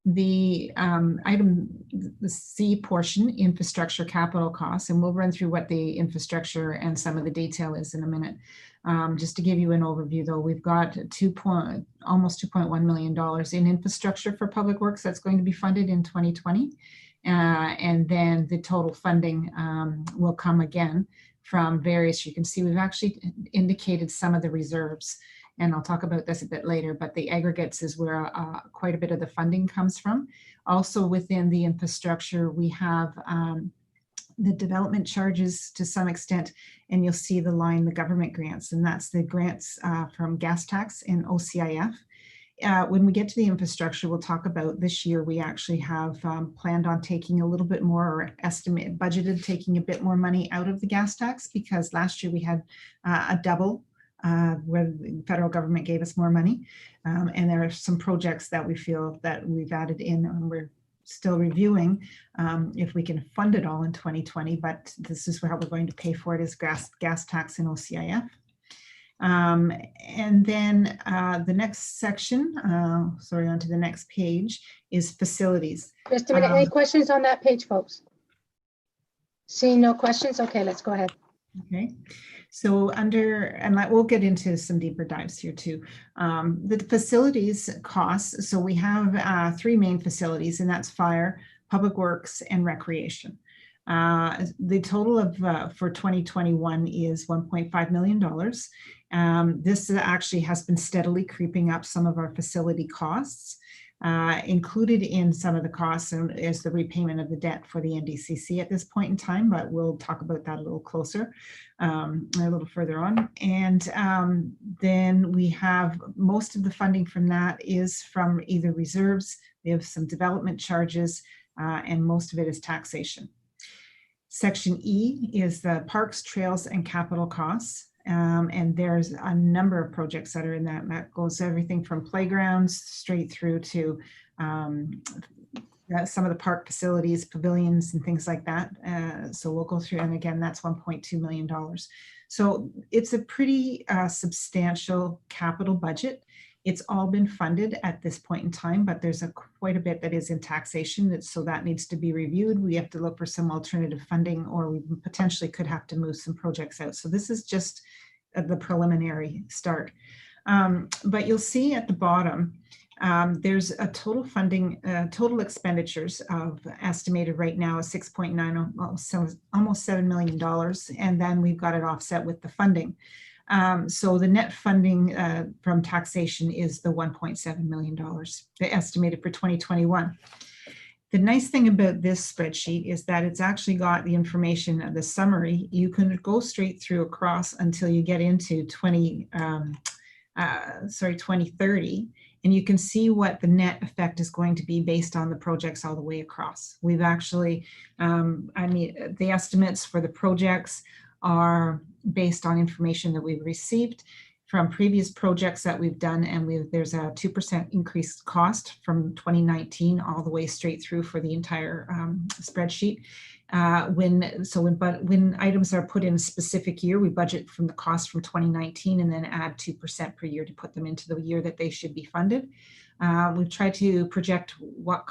The item, the C portion, infrastructure capital costs, and we'll run through what the infrastructure and some of the detail is in a minute. Just to give you an overview, though, we've got almost $2.1 million in infrastructure for public works that's going to be funded in 2020. And then the total funding will come again from various, you can see we've actually indicated some of the reserves, and I'll talk about this a bit later, but the aggregates is where quite a bit of the funding comes from. Also within the infrastructure, we have the development charges to some extent, and you'll see the line, the government grants, and that's the grants from gas tax and OCIF. When we get to the infrastructure, we'll talk about this year. We actually have planned on taking a little bit more, or budgeted taking a bit more money out of the gas tax, because last year we had a double where the federal government gave us more money. And there are some projects that we feel that we've added in, and we're still reviewing if we can fund it all in 2020, but this is how we're going to pay for it, is gas tax and OCIF. And then the next section, sorry, on to the next page, is facilities. Just a minute, any questions on that page, folks? Seeing no questions, okay, let's go ahead. Okay, so under, and we'll get into some deeper dives here too. The facilities costs, so we have 3 main facilities, and that's fire, public works, and recreation. The total of for 2021 is $1.5 million. This actually has been steadily creeping up some of our facility costs. Included in some of the costs is the repayment of the debt for the NDCC at this point in time, but we'll talk about that a little closer, a little further on. And then we have most of the funding from that is from either reserves, we have some development charges, and most of it is taxation. Section E is the parks, trails, and capital costs. And there's a number of projects that are in that. That goes everything from playgrounds straight through to some of the park facilities, pavilions, and things like that. So we'll go through, and again, that's $1.2 million. So it's a pretty substantial capital budget. It's all been funded at this point in time, but there's quite a bit that is in taxation, so that needs to be reviewed. We have to look for some alternative funding, or we potentially could have to move some projects out. So this is just the preliminary start. But you'll see at the bottom, there's a total funding, total expenditures of estimated right now is 6.9, so almost $7 million. And then we've got it offset with the funding. So the net funding from taxation is the $1.7 million, estimated for 2021. The nice thing about this spreadsheet is that it's actually got the information of the summary. You can go straight through across until you get into 2030, and you can see what the net effect is going to be based on the projects all the way across. We've actually, the estimates for the projects are based on information that we've received from previous projects that we've done, and there's a 2% increased cost from 2019 all the way straight through for the entire spreadsheet. When items are put in a specific year, we budget from the cost from 2019 and then add 2% per year to put them into the year that they should be funded. We've tried to project what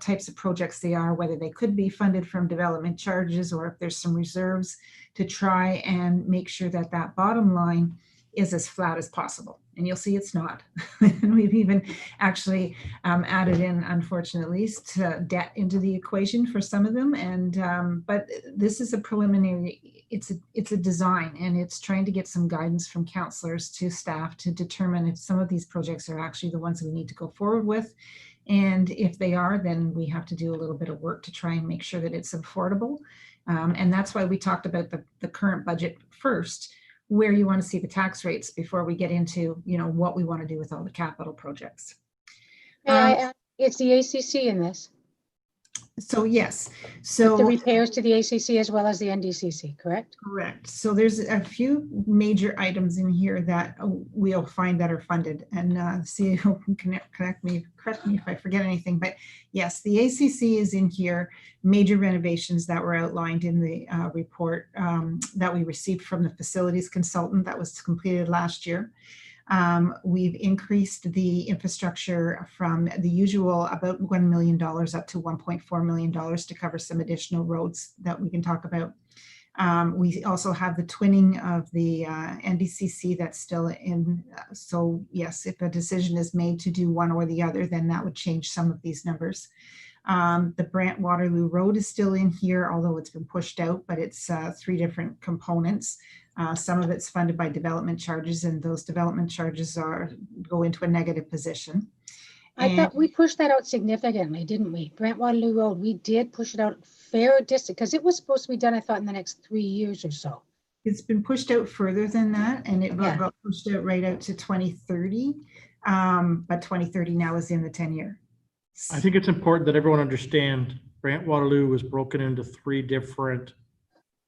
types of projects they are, whether they could be funded from development charges or if there's some reserves, to try and make sure that that bottom line is as flat as possible. And you'll see it's not. And we've even actually added in, unfortunately, debt into the equation for some of them. And but this is a preliminary, it's a design, and it's trying to get some guidance from councillors to staff to determine if some of these projects are actually the ones that we need to go forward with. And if they are, then we have to do a little bit of work to try and make sure that it's affordable. And that's why we talked about the current budget first, where you want to see the tax rates before we get into, what we want to do with all the capital projects. It's the ACC in this. So yes, so the repairs to the ACC as well as the NDCC, correct? Correct. So there's a few major items in here that we'll find that are funded, and see who can correct me if I forget anything. But yes, the ACC is in here. Major renovations that were outlined in the report that we received from the facilities consultant that was completed last year. We've increased the infrastructure from the usual about $1 million up to $1.4 million to cover some additional roads that we can talk about. We also have the twinning of the NDCC that's still in. So yes, if a decision is made to do one or the other, then that would change some of these numbers. The Brant Waterloo Road is still in here, although it's been pushed out, but it's 3 different components. Some of it's funded by development charges, and those development charges go into a negative position. I thought we pushed that out significantly, didn't we? Brant Waterloo Road, we did push it out a fair distance because it was supposed to be done, I thought, in the next 3 years or so. It's been pushed out further than that, and it got pushed out right out to 2030. But 2030 now is in the 10-year. I think it's important that everyone understand Brant Waterloo was broken into 3 different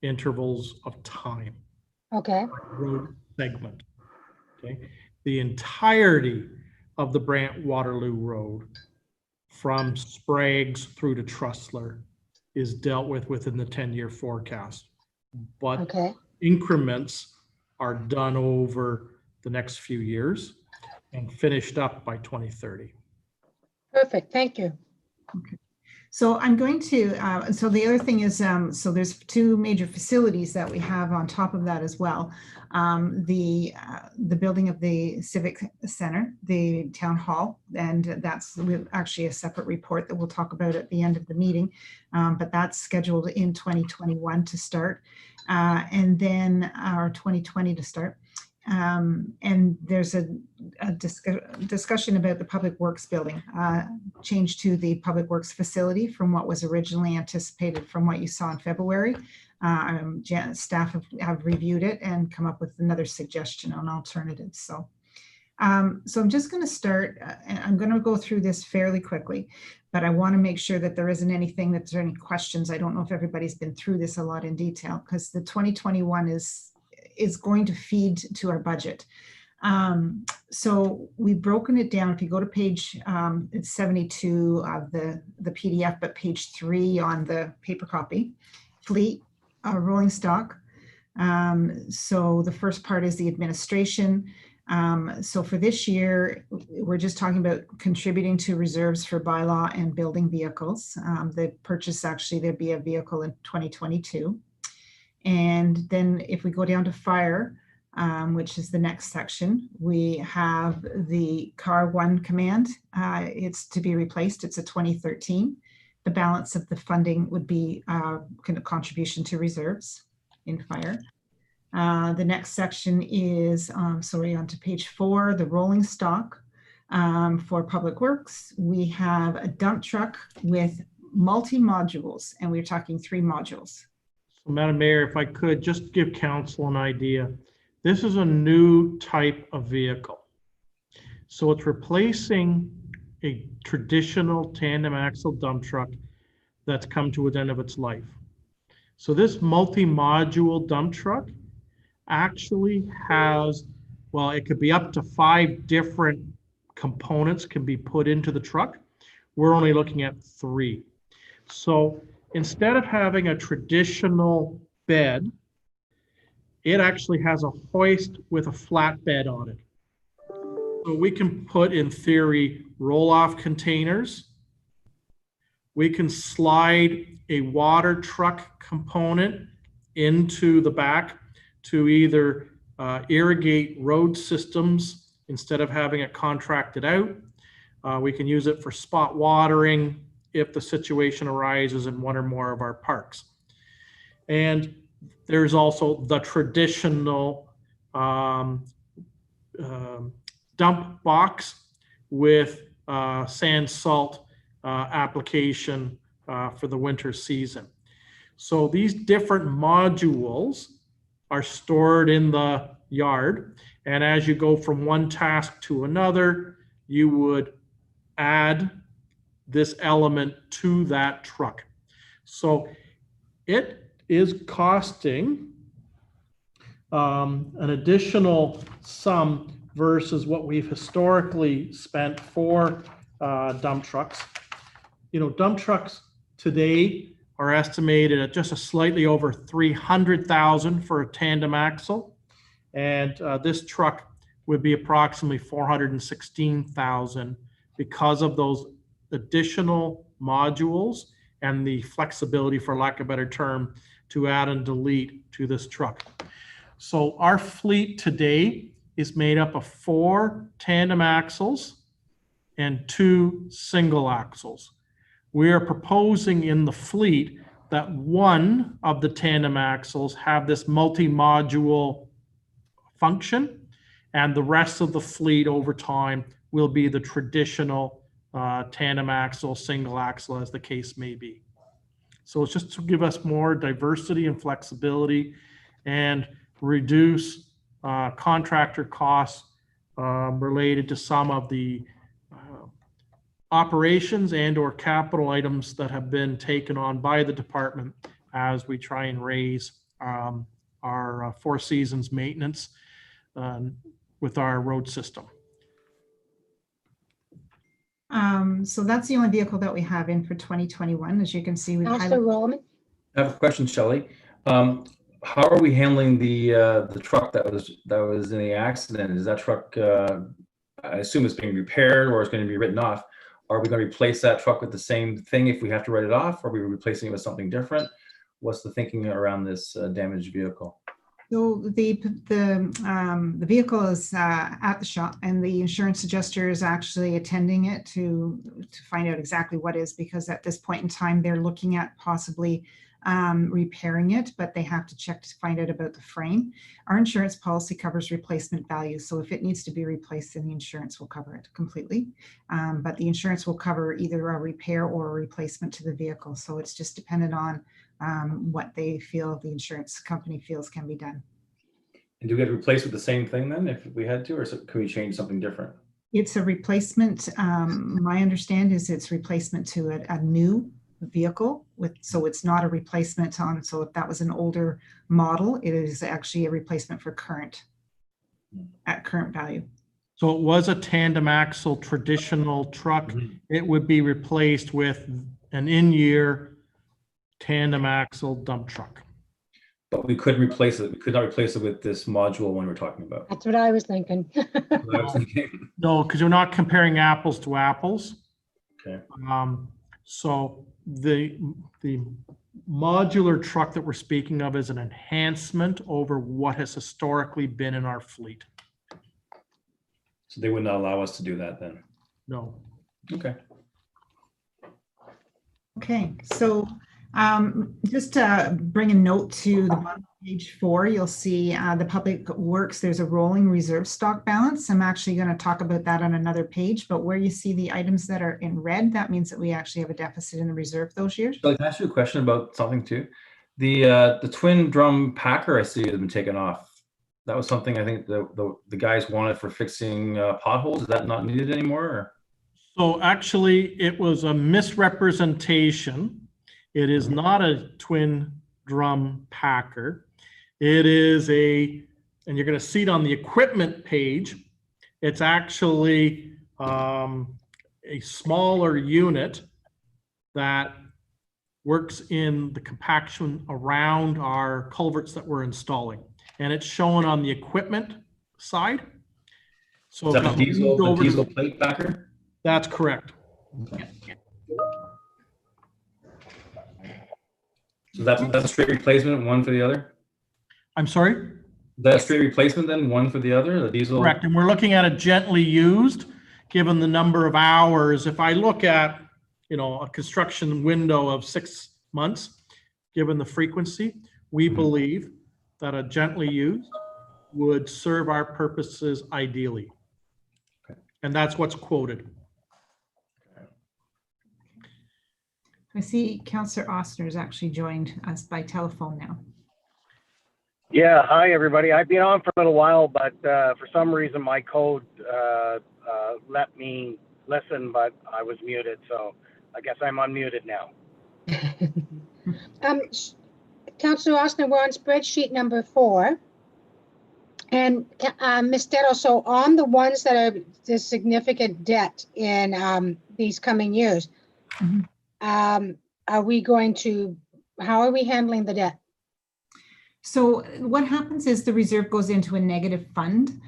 intervals of time. Okay. Road segment. Okay. The entirety of the Brant Waterloo Road from Sprague's through to Trustler is dealt with within the 10-year forecast. But Okay. increments are done over the next few years and finished up by 2030. Perfect. Thank you. So I'm going to, so the other thing is, so there's two major facilities that we have on top of that as well. The building of the Civic Center, the Town Hall, and that's actually a separate report that we'll talk about at the end of the meeting, but that's scheduled in 2021 to start, and then our 2020 to start. And there's a discussion about the Public Works building, change to the Public Works facility from what was originally anticipated from what you saw in February. Staff have reviewed it and come up with another suggestion on alternatives. So I'm just going to start, I'm going to go through this fairly quickly, but I want to make sure that there isn't anything, that there's any questions. I don't know if everybody's been through this a lot in detail, because the 2021 is going to feed to our budget. So we've broken it down. If you go to page, it's 72 of the PDF, but page 3 on the paper copy, fleet, rolling stock. So the first part is the administration. So for this year, we're just talking about contributing to reserves for bylaw and building vehicles. The purchase, actually, there'd be a vehicle in 2022. And then if we go down to fire, which is the next section, we have the Car 1 command. It's to be replaced. It's a 2013. The balance of the funding would be kind of contribution to reserves in fire. The next section is, sorry, on to page 4, the rolling stock for Public Works. We have a dump truck with multi-modules, and we're talking 3 modules. So, Madam Mayor, if I could just give council an idea. This is a new type of vehicle. So it's replacing a traditional tandem axle dump truck that's come to an end of its life. So this multi-module dump truck actually has, well, it could be up to 5 different components can be put into the truck. We're only looking at 3. So instead of having a traditional bed, it actually has a hoist with a flat bed on it. So we can put, in theory, roll-off containers. We can slide a water truck component into the back to either irrigate road systems instead of having it contracted out. We can use it for spot watering if the situation arises in one or more of our parks. And there's also the traditional dump box with sand salt application for the winter season. So these different modules are stored in the yard. And as you go from one task to another, you would add this element to that truck. So it is costing an additional sum versus what we've historically spent for dump trucks. You know, dump trucks today are estimated at just a slightly over $300,000 for a tandem axle, and this truck would be approximately $416,000 because of those additional modules and the flexibility, for lack of a better term, to add and delete to this truck. So our fleet today is made up of 4 tandem axles and 2 single axles. We are proposing in the fleet that one of the tandem axles have this multi-module function, and the rest of the fleet over time will be the traditional tandem axle, single axle, as the case may be. So it's just to give us more diversity and flexibility and reduce contractor costs related to some of the operations and or capital items that have been taken on by the department as we try and raise our Four Seasons maintenance with our road system. So that's the only vehicle that we have in for 2021. As you can see, we've Councillor highlighted. Roman, I have a question, Shelley. How are we handling the truck that was in the accident? Is that truck, I assume it's being repaired or it's going to be written off? Are we going to replace that truck with the same thing if we have to write it off? Or are we replacing it with something different? What's the thinking around this damaged vehicle? So the vehicle is at the shop, and the insurance adjuster is actually attending it to find out exactly what is, because at this point in time, they're looking at possibly repairing it, but they have to check to find out about the frame. Our insurance policy covers replacement value. So if it needs to be replaced, then the insurance will cover it completely. But the insurance will cover either a repair or a replacement to the vehicle. So it's just dependent on what they feel the insurance company feels can be done. And do we get replaced with the same thing then if we had to, or can we change something different? It's a replacement. My understanding is it's replacement to a new vehicle so it's not a replacement on. So if that was an older model, it is actually a replacement for current value. So it was a tandem axle traditional truck. It would be replaced with an in-year tandem axle dump truck. But we could replace it. We could not replace it with this module one we're talking about. that's what I was thinking. I was thinking. No, because we're not comparing apples to apples. Okay. So the modular truck that we're speaking of is an enhancement over what has historically been in our fleet. So they would not allow us to do that then. No. Okay. Okay, so just to bring a note to the bottom of page 4, you'll see the Public Works, there's a rolling reserve stock balance. I'm actually going to talk about that on another page, but where you see the items that are in red, that means that we actually have a deficit in the reserve those years. Can I ask you a question about something too? The twin drum packer I see has been taken off. That was something I think the guys wanted for fixing potholes. Is that not needed anymore? Or? So actually, it was a misrepresentation. It is not a twin drum packer. It is and you're going to see it on the equipment page. It's actually a smaller unit that works in the compaction around our culverts that we're installing. And it's shown on the equipment side. So Is that if the you move over to- diesel plate packer? That's correct. So that's a straight replacement, one for the other? I'm sorry? That a straight replacement then, one for the other, the diesel? Correct, and we're looking at a gently used, given the number of hours. If I look at, a construction window of 6 months, given the frequency, we believe that a gently used would serve our purposes ideally. Okay. And that's what's quoted. I see Councillor Ostner has actually joined us by telephone now. Yeah, hi everybody. I've been on for a little while, but for some reason my code let me listen, but I was muted, so I guess I'm unmuted now. Councillor Ostner, we're on spreadsheet number 4. And Ms. Detto, so on the ones that are the significant debt in these coming years, are we how are we handling the debt? So what happens is the reserve goes into a negative fund.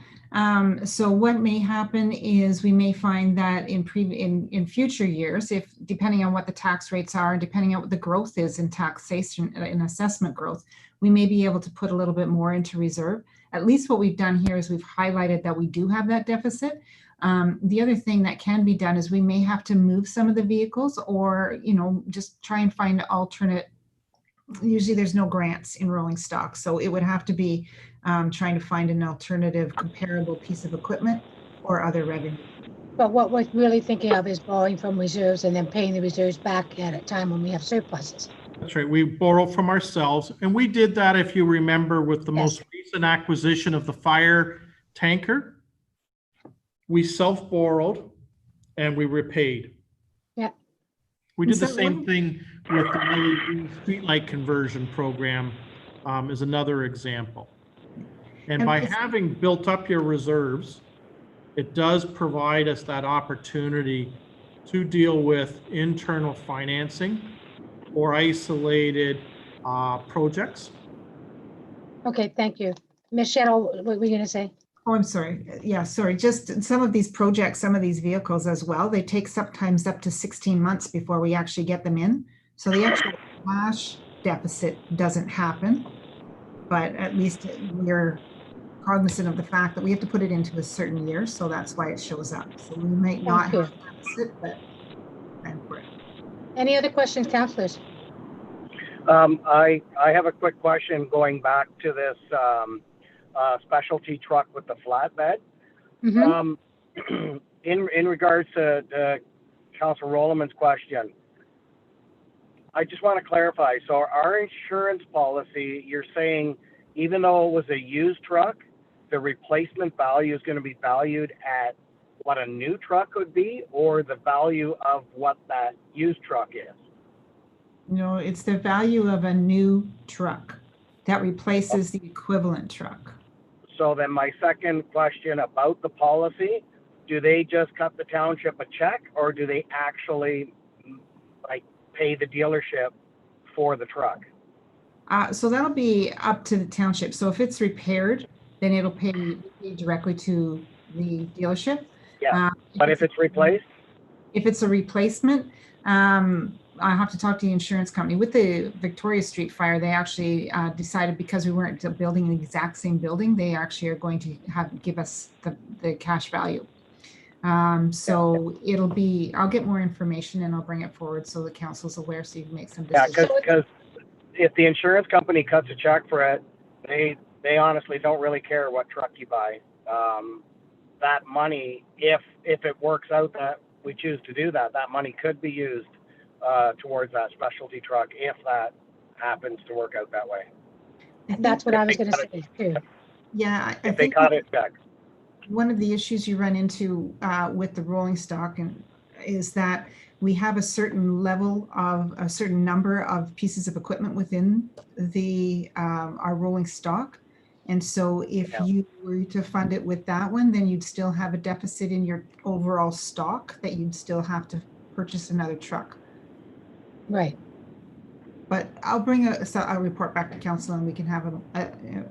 So what may happen is we may find that in future years, if depending on what the tax rates are, and depending on what the growth is in taxation and assessment growth, we may be able to put a little bit more into reserve. At least what we've done here is we've highlighted that we do have that deficit. The other thing that can be done is we may have to move some of the vehicles, or just try and find alternate. Usually there's no grants in rolling stock, so it would have to be trying to find an alternative comparable piece of equipment or other revenue. But what we're really thinking of is borrowing from reserves and then paying the reserves back at a time when we have surpluses. That's right. We borrow from ourselves, and we did that, if you remember, with the Yes. most recent acquisition of the fire tanker. We self-borrowed and we repaid. Yeah. We did Is the that same right? thing with the LED streetlight conversion program, is another example. And And by is- having built up your reserves, it does provide us that opportunity to deal with internal financing or isolated projects. Okay, thank you. Michelle, what were you going to say? Oh, I'm sorry. Yeah, sorry. Just some of these projects, some of these vehicles as well, they take sometimes up to 16 months before we actually get them in. So the actual cash deficit doesn't happen, but at least we're cognizant of the fact that we have to put it into a certain year. So that's why it shows up. So we might not Thank you. have a deficit, but I'm for it. Any other questions, councillors? I have a quick question going back to this specialty truck with the flatbed. Mhm. In regards to Councilor Roloman's question, I just want to clarify. So our insurance policy, you're saying even though it was a used truck, the replacement value is going to be valued at what a new truck would be, or the value of what that used truck is? No, it's the value of a new truck that replaces the equivalent truck. So then my second question about the policy, do they just cut the township a check, or do they actually like pay the dealership for the truck? So that'll be up to the township. So if it's repaired, then it'll pay directly to the dealership. Yeah, but if it's replaced? If it's a replacement, I have to talk to the insurance company. With the Victoria Street fire, they actually decided because we weren't building the exact same building, they actually are going to give us the cash value. So it'll be, I'll get more information and I'll bring it forward so the council's aware so you can make some decisions. Yeah, because if the insurance company cuts a check for it, they honestly don't really care what truck you buy. That money, if it works out that we choose to do that, that money could be used towards that specialty truck if that happens to work out that way. That's what I was going to say too. Yeah, I If they think cut it check. one of the issues you run into with the rolling stock is that we have a certain level of a certain number of pieces of equipment within the our rolling stock. And so if you were to fund it with that one, then you'd still have a deficit in your overall stock that you'd still have to purchase another truck. Right. But I'll bring a report back to council and we can have a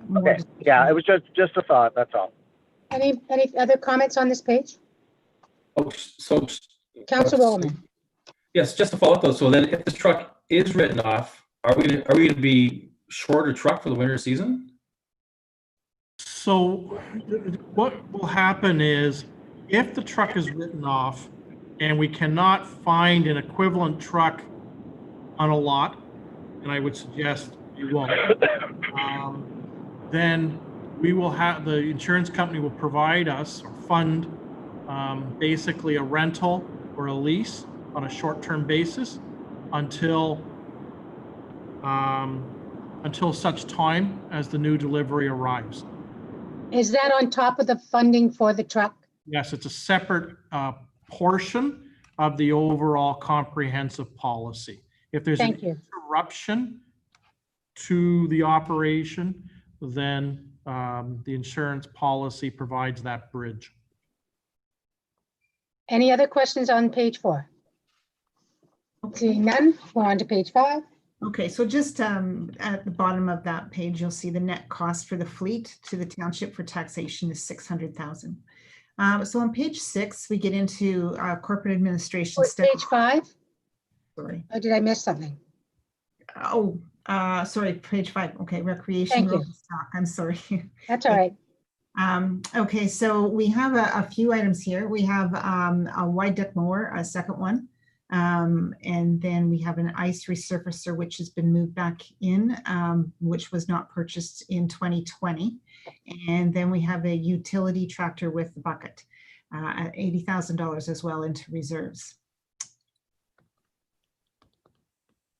more Okay. discussion. Yeah, it was just a thought. That's all. Any other comments on this page? Oh, so. Councilor Roloman. Yes, just to follow up though. So then if this truck is written off, are we going to be short a truck for the winter season? So what will happen is if the truck is written off and we cannot find an equivalent truck on a lot, and I would suggest you won't, then we will have, the insurance company will provide us or fund basically a rental or a lease on a short-term basis until such time as the new delivery arrives. Is that on top of the funding for the truck? Yes, it's a separate portion of the overall comprehensive policy. If there's an interruption to the operation, then the insurance policy provides that bridge. Any other questions on page 4? Seeing none, we're on to page 5. Okay, so just at the bottom of that page, you'll see the net cost for the fleet to the township for taxation is $600,000. So on page 6, we get into corporate administration. Page 5? Sorry. Or did I miss something? Oh, sorry, page 5. Okay, recreation rolling stock. I'm sorry. That's all right. Okay, so we have a few items here. We have a wide deck mower, a second one. And then we have an ice resurfacer, which has been moved back in, which was not purchased in 2020. And then we have a utility tractor with the bucket at $80,000 as well into reserves.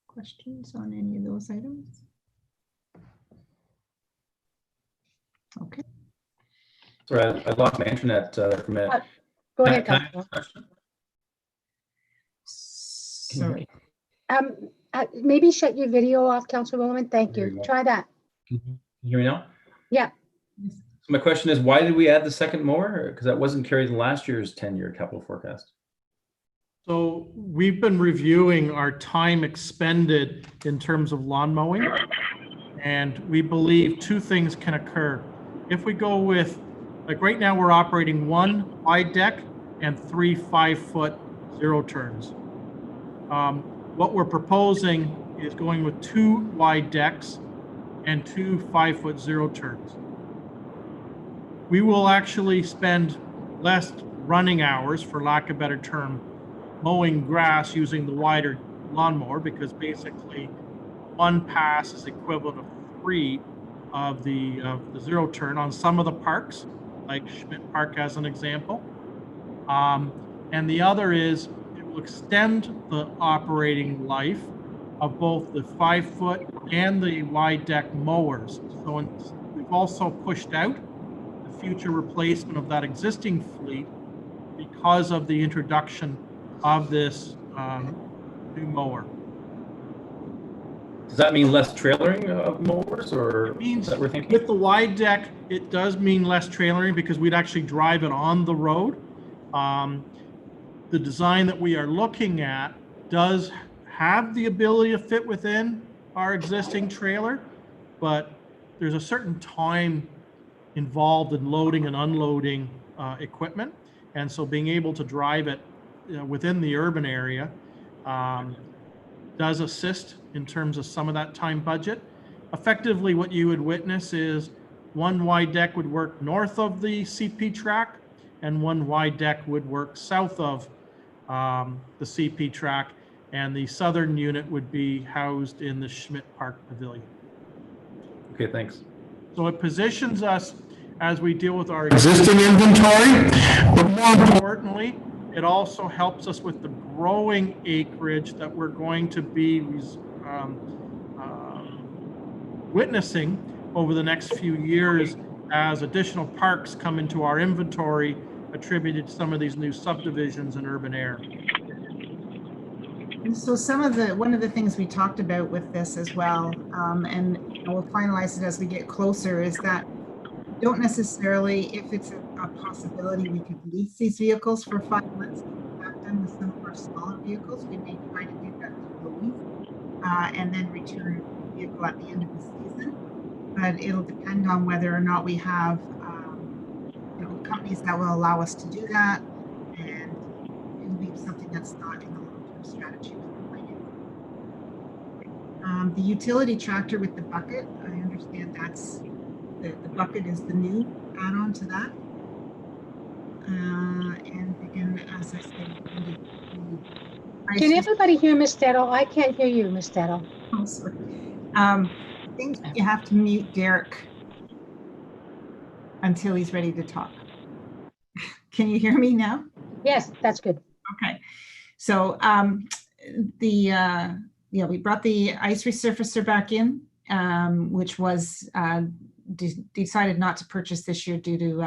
Questions on any of those items? Okay. Sorry, I lost my internet for a minute. Go ahead, Can I ask Councilor. a question? Sorry. Maybe shut your video off, Councilor Roloman. Thank There you. you go. Try that. Can you hear me now? Yeah. So my question is, why did we add the second mower? Because that wasn't carried in last year's 10-year capital forecast. So we've been reviewing our time expended in terms of lawn mowing, and we believe two things can occur. If we go with, like right now, we're operating 1 wide deck and 3 5-foot zero turns. What we're proposing is going with 2 wide decks and 2 5-foot zero turns. We will actually spend less running hours, for lack of a better term, mowing grass using the wider lawnmower, because basically 1 pass is equivalent of 3 of the zero turn on some of the parks, like Schmidt Park as an example. And the other is it will extend the operating life of both the 5-foot and the wide deck mowers. So we've also pushed out the future replacement of that existing fleet because of the introduction of this new mower. Does that mean less trailering of mowers, or It means that we're thinking? with the wide deck, it does mean less trailering because we'd actually drive it on the road. The design that we are looking at does have the ability to fit within our existing trailer, but there's a certain time involved in loading and unloading equipment. And so being able to drive it within the urban area does assist in terms of some of that time budget. Effectively, what you would witness is 1 wide deck would work north of the CP track, and 1 wide deck would work south of the CP track, and the southern unit would be housed in the Schmidt Park Pavilion. Okay, thanks. So it positions us as we deal with our existing inventory, but more importantly, it also helps us with the growing acreage that we're going to be witnessing over the next few years as additional parks come into our inventory attributed to some of these new subdivisions in urban air. And so one of the things we talked about with this as well, and we'll finalize it as we get closer, is that don't necessarily, if it's a possibility, we could lease these vehicles for 5 months. We have done with some of our smaller vehicles. We may try to do that slowly, and then return the vehicle at the end of the season. But it'll depend on whether or not we have companies that will allow us to do that, and it'll be something that's not in the long-term strategy. The utility tractor with the bucket, I understand that's the bucket is the new add-on to that. And again, as I said, Can everybody hear Ms. Dettle? I can't hear you, Ms. Dettle. Oh, sorry. I think you have to mute Derek until he's ready to talk. Can you hear me now? Yes, that's good. Okay. So we brought the ice resurfacer back in, which was decided not to purchase this year due to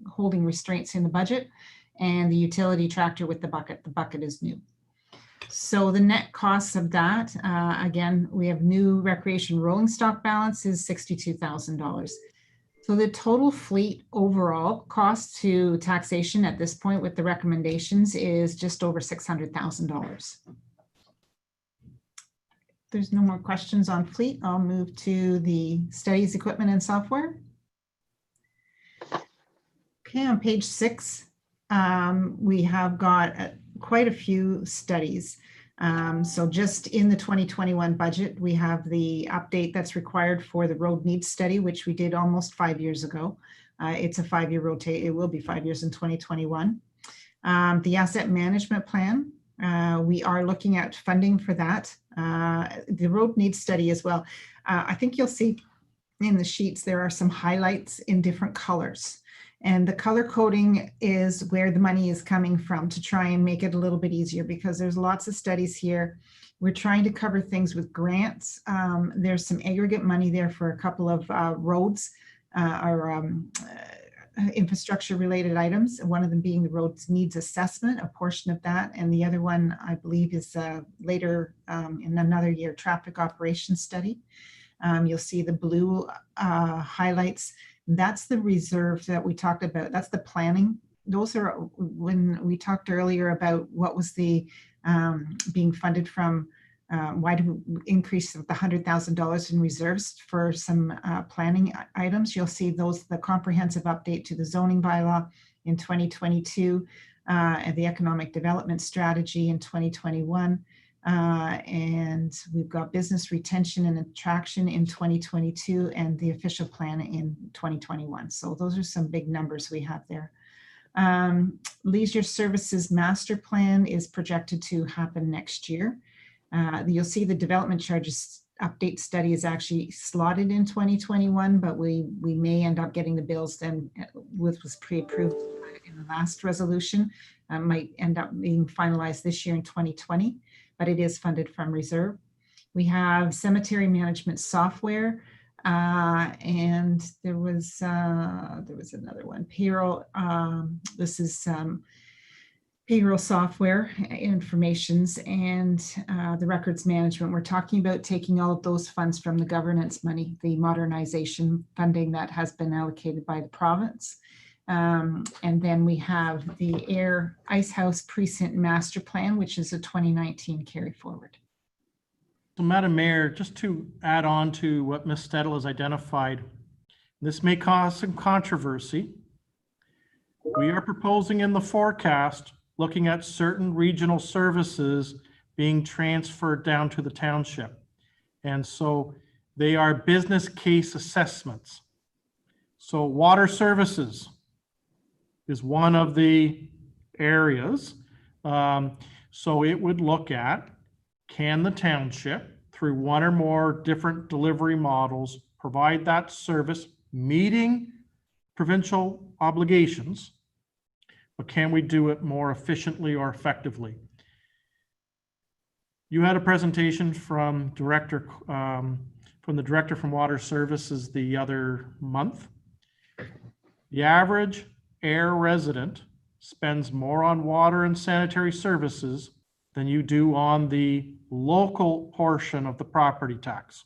holding restraints in the budget, and the utility tractor with the bucket is new. So the net costs of that, again, we have new recreation rolling stock balance is $62,000. So the total fleet overall cost to taxation at this point with the recommendations is just over $600,000. There's no more questions on fleet. I'll move to the studies, equipment, and software. Okay, on page 6, we have got quite a few studies. So just in the 2021 budget, we have the update that's required for the road needs study, which we did almost 5 years ago. It's a 5-year rotate. It will be 5 years in 2021. The asset management plan, we are looking at funding for that. The road needs study as well. I think you'll see in the sheets, there are some highlights in different colors. And the color coding is where the money is coming from to try and make it a little bit easier, because there's lots of studies here. We're trying to cover things with grants. There's some aggregate money there for a couple of roads or infrastructure related items. One of them being the roads needs assessment, a portion of that. And the other one, I believe, is later in another year, traffic operations study. You'll see the blue highlights. That's the reserve that we talked about. That's the planning those are when we talked earlier about what was the being funded from. Why do we increase the $100,000 in reserves for some planning items? You'll see those, the comprehensive update to the zoning bylaw in 2022 and the economic development strategy in 2021. And we've got business retention and attraction in 2022 and the official plan in 2021. So those are some big numbers we have there. Leisure services master plan is projected to happen next year. You'll see the development charges update study is actually slotted in 2021, but we may end up getting the bills then was pre-approved in the last resolution. Might end up being finalized this year in 2020, but it is funded from reserve. We have cemetery management software, and there was another one, payroll. This is payroll software informations and the records management. We're talking about taking all of those funds from the governance money, the modernization funding that has been allocated by the province. And then we have the Ice House Precinct Master Plan, which is a 2019 carry forward. So Madam Mayor, just to add on to what Ms. Stedel has identified, this may cause some controversy. We are proposing in the forecast looking at certain regional services being transferred down to the township. And so they are business case assessments. So water services is one of the areas. So it would look at, can the township, through one or more different delivery models, provide that service meeting provincial obligations, but can we do it more efficiently or effectively? You had a presentation from the director from Water Services the other month. The average Ayr resident spends more on water and sanitary services than you do on the local portion of the property tax.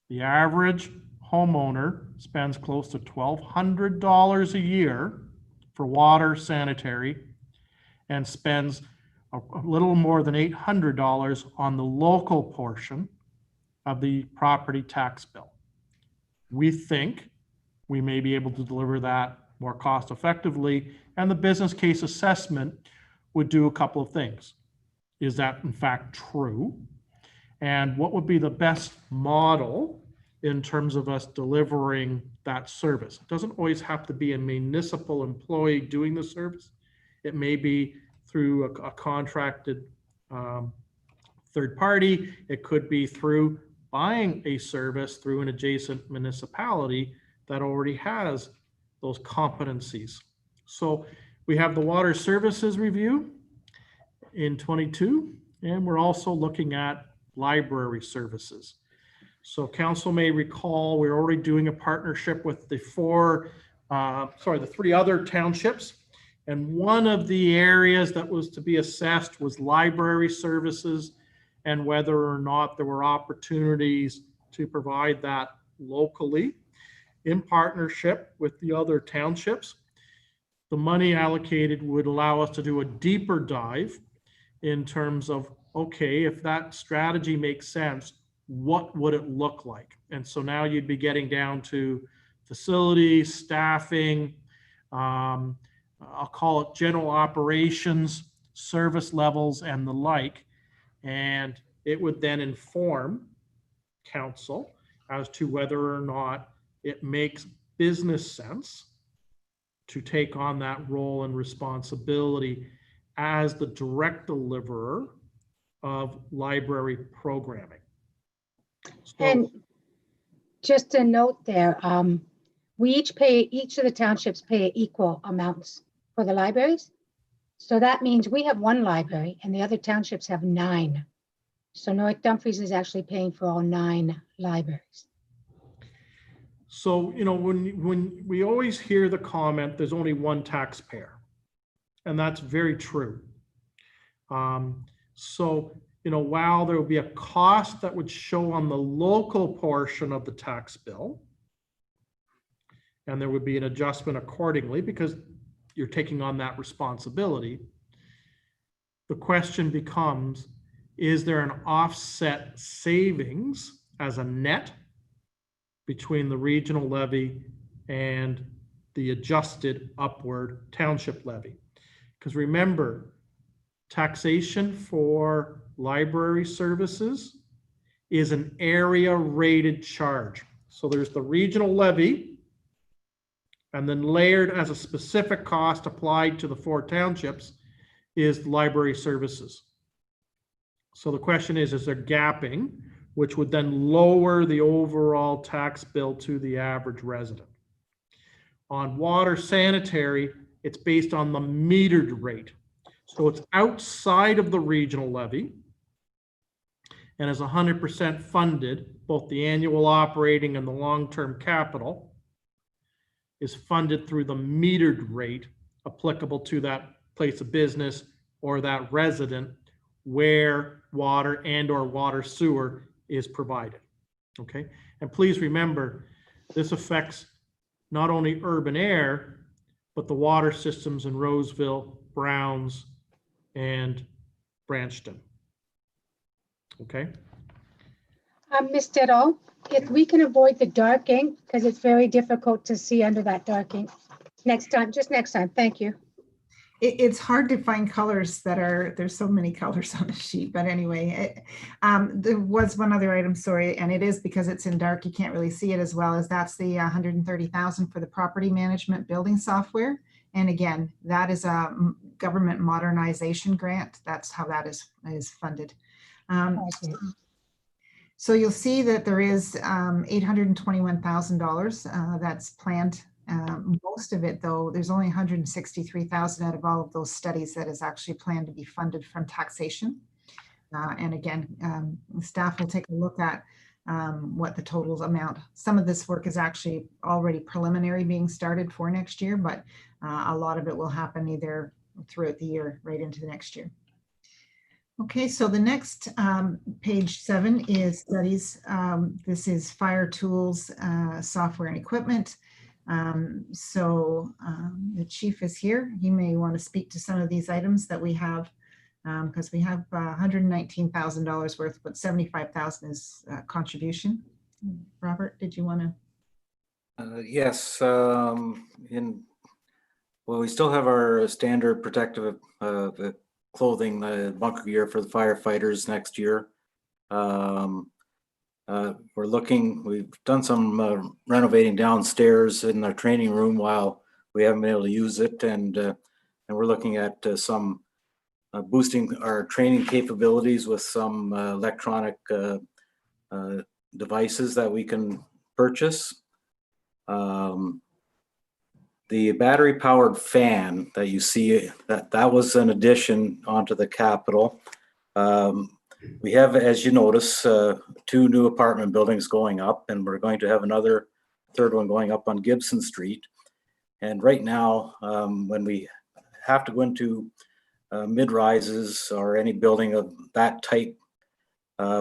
The average homeowner spends close to $1,200 a year for water, sanitary, and spends a little more than $800 on the local portion of the property tax bill. We think we may be able to deliver that more cost effectively, and the business case assessment would do a couple of things. Is that in fact true? And what would be the best model in terms of us delivering that service? It doesn't always have to be a municipal employee doing the service. It may be through a contracted third party. It could be through buying a service through an adjacent municipality that already has those competencies. So we have the water services review in 22, and we're also looking at library services. So council may recall, we're already doing a partnership with the three other townships. And one of the areas that was to be assessed was library services and whether or not there were opportunities to provide that locally in partnership with the other townships. The money allocated would allow us to do a deeper dive in terms of, okay, if that strategy makes sense, what would it look like? And so now you'd be getting down to facilities, staffing, I'll call it general operations, service levels, and the like. And it would then inform council as to whether or not it makes business sense to take on that role and responsibility as the direct deliverer of library programming. So, And just a note there, each of the townships pay equal amounts for the libraries. So that means we have one library and the other townships have 9. So North Dumfries is actually paying for all 9 libraries. So, you know, when we always hear the comment, there's only one taxpayer, and that's very true. So, you know, while there would be a cost that would show on the local portion of the tax bill, and there would be an adjustment accordingly, because you're taking on that responsibility. The question becomes, is there an offset savings as a net between the regional levy and the adjusted upward township levy? Because remember, taxation for library services is an area rated charge. So there's the regional levy, and then layered as a specific cost applied to the 4 townships is library services. So the question is there gapping, which would then lower the overall tax bill to the average resident? On water sanitary, it's based on the metered rate. So it's outside of the regional levy and is 100% funded, both the annual operating and the long-term capital is funded through the metered rate applicable to that place of business or that resident where water and or water sewer is provided, okay? And please remember, this affects not only urban air, but the water systems in Roseville, Browns, and Branston, okay? Ms. Ditto, if we can avoid the dark ink, because it's very difficult to see under that dark ink. Next time, just next time, thank you. It's hard to find colors that are, there's so many colors on the sheet, but anyway, there was one other item, sorry, and it is because it's in dark, you can't really see it as well, as that's the 130,000 for the property management building software. And again, that is a government modernization grant. That's how that is funded. So you'll see that there is $821,000 that's planned. Most of it, though, there's only 163,000 out of all of those studies that is actually planned to be funded from taxation. And again, staff will take a look at what the total amount. Some of this work is actually already preliminary being started for next year, but a lot of it will happen either throughout the year right into the next year. Okay, so the next page 7 is studies. This is fire tools, software and equipment. The chief is here. He may want to speak to some of these items that we have, because we have $119,000 worth, but $75,000 is contribution. Robert, did you want to? Yes. Well, we still have our standard protective clothing, bunker gear for the firefighters next year. We've done some renovating downstairs in our training room while we haven't been able to use it. And we're looking at some boosting our training capabilities with some electronic devices that we can purchase. The battery powered fan that you see, that was an addition onto the capital. We have, as you notice, 2 new apartment buildings going up, and we're going to have another 3rd one going up on Gibson Street. And right now, when we have to go into mid-rises or any building of that type,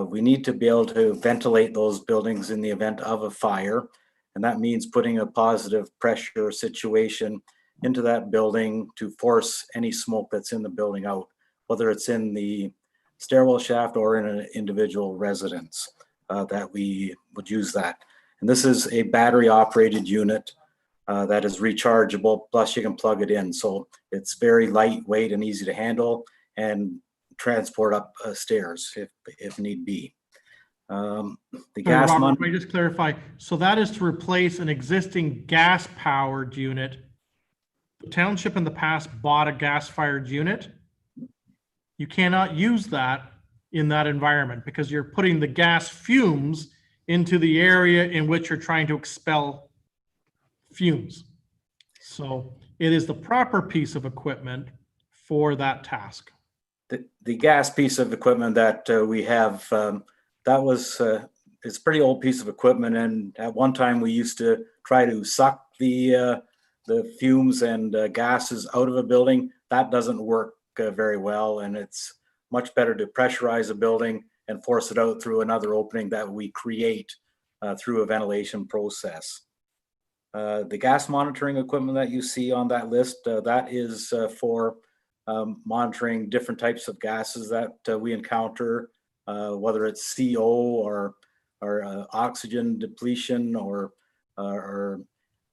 we need to be able to ventilate those buildings in the event of a fire. And that means putting a positive pressure situation into that building to force any smoke that's in the building out, whether it's in the stairwell shaft or in an individual residence, that we would use that. And this is a battery operated unit that is rechargeable, plus you can plug it in. So it's very lightweight and easy to handle and transport up stairs if need be. The gas Robert, money. let me just clarify. So that is to replace an existing gas powered unit. The township in the past bought a gas fired unit. You cannot use that in that environment because you're putting the gas fumes into the area in which you're trying to expel fumes. So it is the proper piece of equipment for that task. The gas piece of equipment that we have, it's a pretty old piece of equipment. And at one time we used to try to suck the fumes and gases out of a building. That doesn't work very well, and it's much better to pressurize a building and force it out through another opening that we create through a ventilation process. The gas monitoring equipment that you see on that list, that is for monitoring different types of gases that we encounter, whether it's CO or oxygen depletion or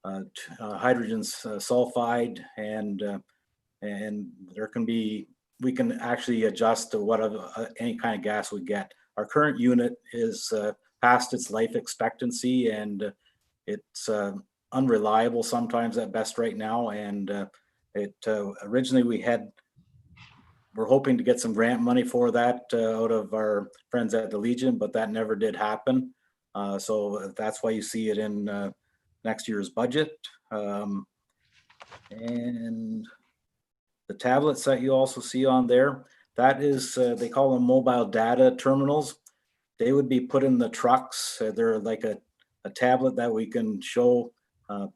hydrogen sulfide, and there can be, we can actually adjust to whatever any kind of gas we get. Our current unit is past its life expectancy, and it's unreliable sometimes at best right now. And originally we're hoping to get some grant money for that out of our friends at the Legion, but that never did happen. So that's why you see it in next year's budget. And the tablets that you also see on there, that is, they call them mobile data terminals. They would be put in the trucks. They're like a tablet that we can show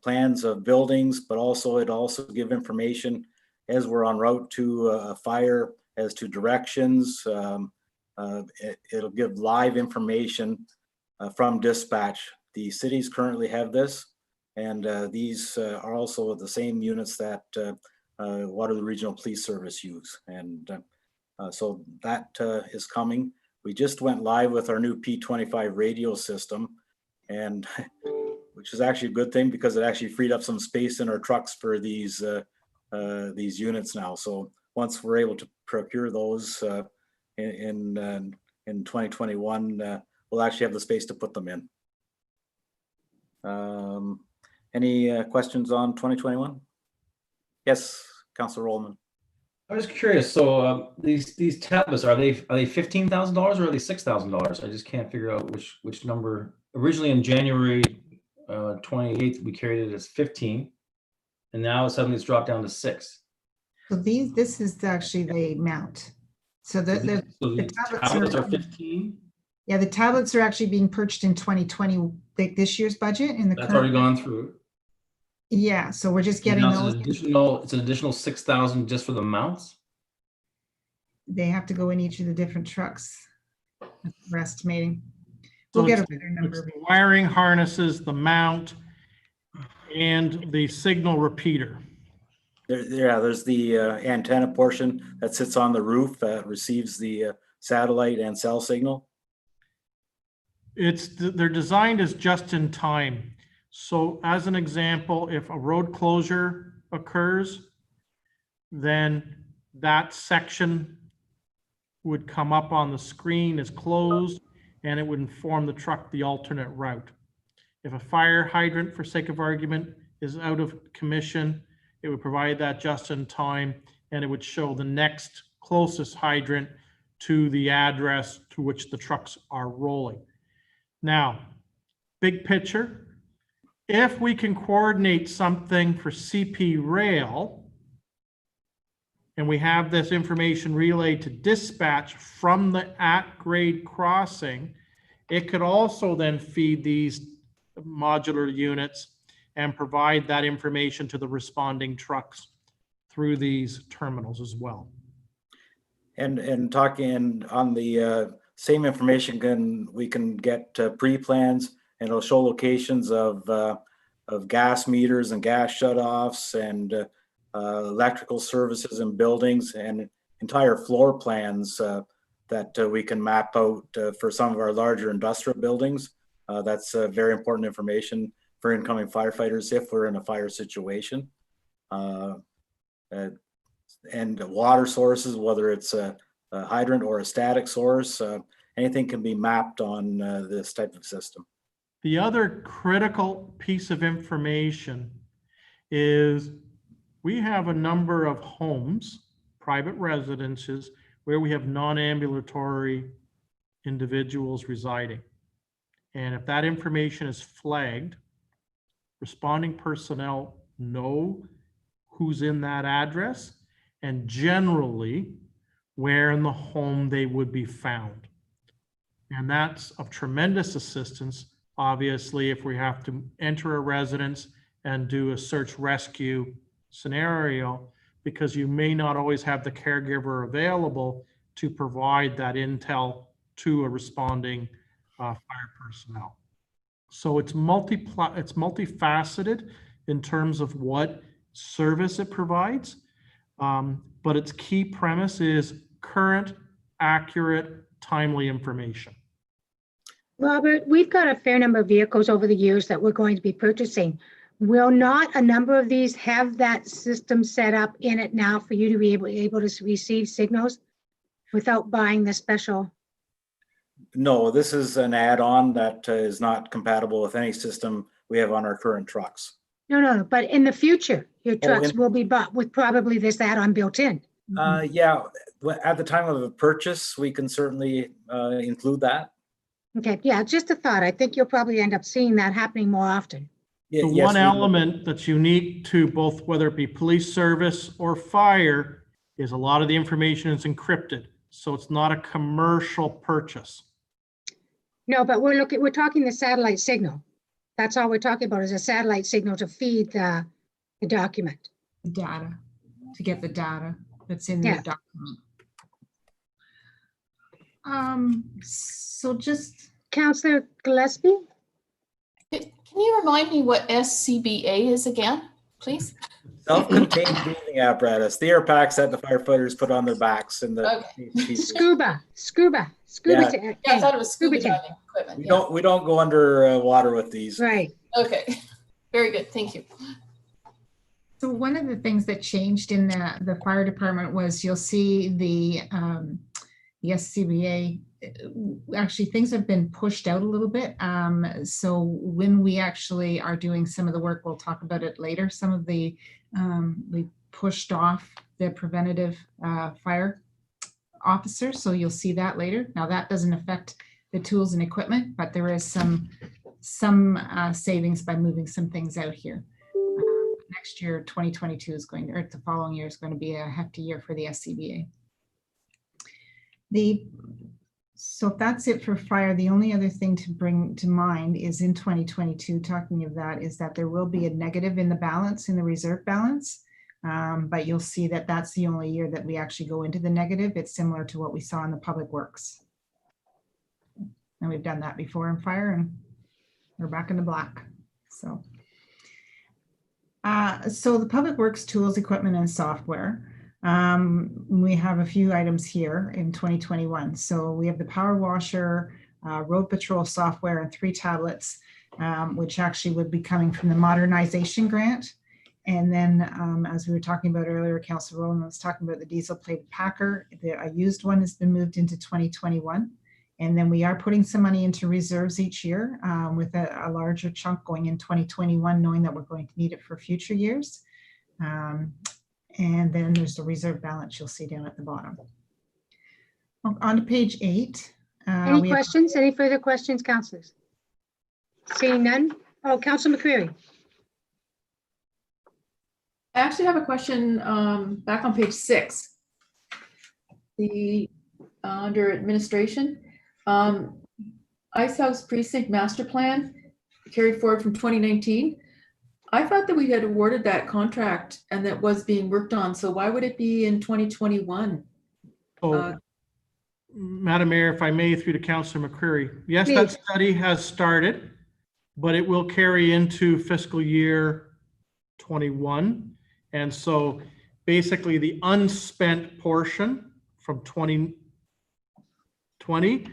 plans of buildings, but also it also give information as we're en route to a fire as to directions. It'll give live information from dispatch. The cities currently have this, and these are also the same units that Waterloo Regional Police Service use. And so that is coming. We just went live with our new P25 radio system, and which is actually a good thing because it actually freed up some space in our trucks for these units now. So once we're able to procure those in 2021, we'll actually have the space to put them in. Any questions on 2021? Yes, Councilor Rollman. I was curious. So these tablets, are they $15,000 or are they $6,000? I just can't figure out which number. Originally in January 28th, we carried it as 15, and now suddenly it's dropped down to 6. So this is actually the amount. So the tablets are 15. Yeah, the tablets are actually being purchased in 2020, like this year's budget. In the That's already gone through. Yeah, so we're just getting Now those. it's an additional 6,000 just for the mounts. They have to go in each of the different trucks. We're estimating. So We'll get a it's- better it's number. the wiring harnesses, the mount, and the signal repeater. There's the antenna portion that sits on the roof that receives the satellite and cell signal. They're designed as just in time. So as an example, if a road closure occurs, then that section would come up on the screen as closed, and it would inform the truck the alternate route. If a fire hydrant, for sake of argument, is out of commission, it would provide that just in time, and it would show the next closest hydrant to the address to which the trucks are rolling. Now, big picture, if we can coordinate something for CP Rail, and we have this information relayed to dispatch from the at-grade crossing, it could also then feed these modular units and provide that information to the responding trucks through these terminals as well. And talking on the same information, we can get pre-plans, and it'll show locations of gas meters and gas shutoffs and electrical services in buildings and entire floor plans that we can map out for some of our larger industrial buildings. That's very important information for incoming firefighters if we're in a fire situation. And water sources, whether it's a hydrant or a static source, anything can be mapped on this type of system. The other critical piece of information is we have a number of homes, private residences, where we have non-ambulatory individuals residing. And if that information is flagged, responding personnel know who's in that address and generally where in the home they would be found. And that's of tremendous assistance, obviously, if we have to enter a residence and do a search rescue scenario, because you may not always have the caregiver available to provide that intel to a responding fire personnel. So it's multifaceted in terms of what service it provides. But its key premise is current, accurate, timely information. Robert, we've got a fair number of vehicles over the years that we're going to be purchasing. Will not a number of these have that system set up in it now for you to be able to receive signals without buying the special? No, this is an add-on that is not compatible with any system we have on our current trucks. No, but in the future, your Oh, trucks will be bought with probably this add-on built in. Yeah, at the time of a purchase, we can certainly include that. Okay, yeah, just a thought. I think you'll probably end up seeing that happening more often. The Yes, one we do. element that's unique to both, whether it be police service or fire, is a lot of the information is encrypted. So it's not a commercial purchase. No, but we're talking the satellite signal. That's all we're talking about is a satellite signal to feed the document. The data, to get the data that's in the Yeah. document. So just, Councillor Gillespie? Can you remind me what SCBA is again, please? Self-contained breathing apparatus, the air packs that the firefighters put on their backs in the. Scuba Yeah. tank. Yeah, I thought it was scuba tank. diving equipment. We Yeah. don't go under water with these. Right. Okay, very good, thank you. so one of the things that changed in the fire department was you'll see the SCBA, actually things have been pushed out a little bit. So when we actually are doing some of the work, we'll talk about it later. Some of the, we pushed off the preventative fire officer. So you'll see that later. Now that doesn't affect the tools and equipment, but there is some savings by moving some things out here. Next year, 2022 is going, or the following year is going to be a hefty year for the SCBA. So if that's it for fire, the only other thing to bring to mind is in 2022, talking of that, is that there will be a negative in the balance, in the reserve balance. But you'll see that that's the only year that we actually go into the negative. It's similar to what we saw in the public works. And we've done that before in fire and we're back in the black. So the public works tools, equipment and software. We have a few items here in 2021. So we have the power washer, road patrol software and 3 tablets, which actually would be coming from the modernization grant. And then as we were talking about earlier, Councilor Rowland was talking about the diesel plated packer. A used one has been moved into 2021. And then we are putting some money into reserves each year with a larger chunk going in 2021, knowing that we're going to need it for future years. And then there's the reserve balance you'll see down at the bottom. On to page 8. Any questions? Any further questions, councillors? Seeing none? Oh, Councillor McCreary. I actually have a question back on page 6. Under administration, Ice House Precinct Master Plan carried forward from 2019. I thought that we had awarded that contract and that was being worked on. So why would it be in 2021? So, Madam Mayor, if I may, through to Councillor McCreary. Yes, that study has started, but it will carry into fiscal year 21. And so basically the unspent portion from 2020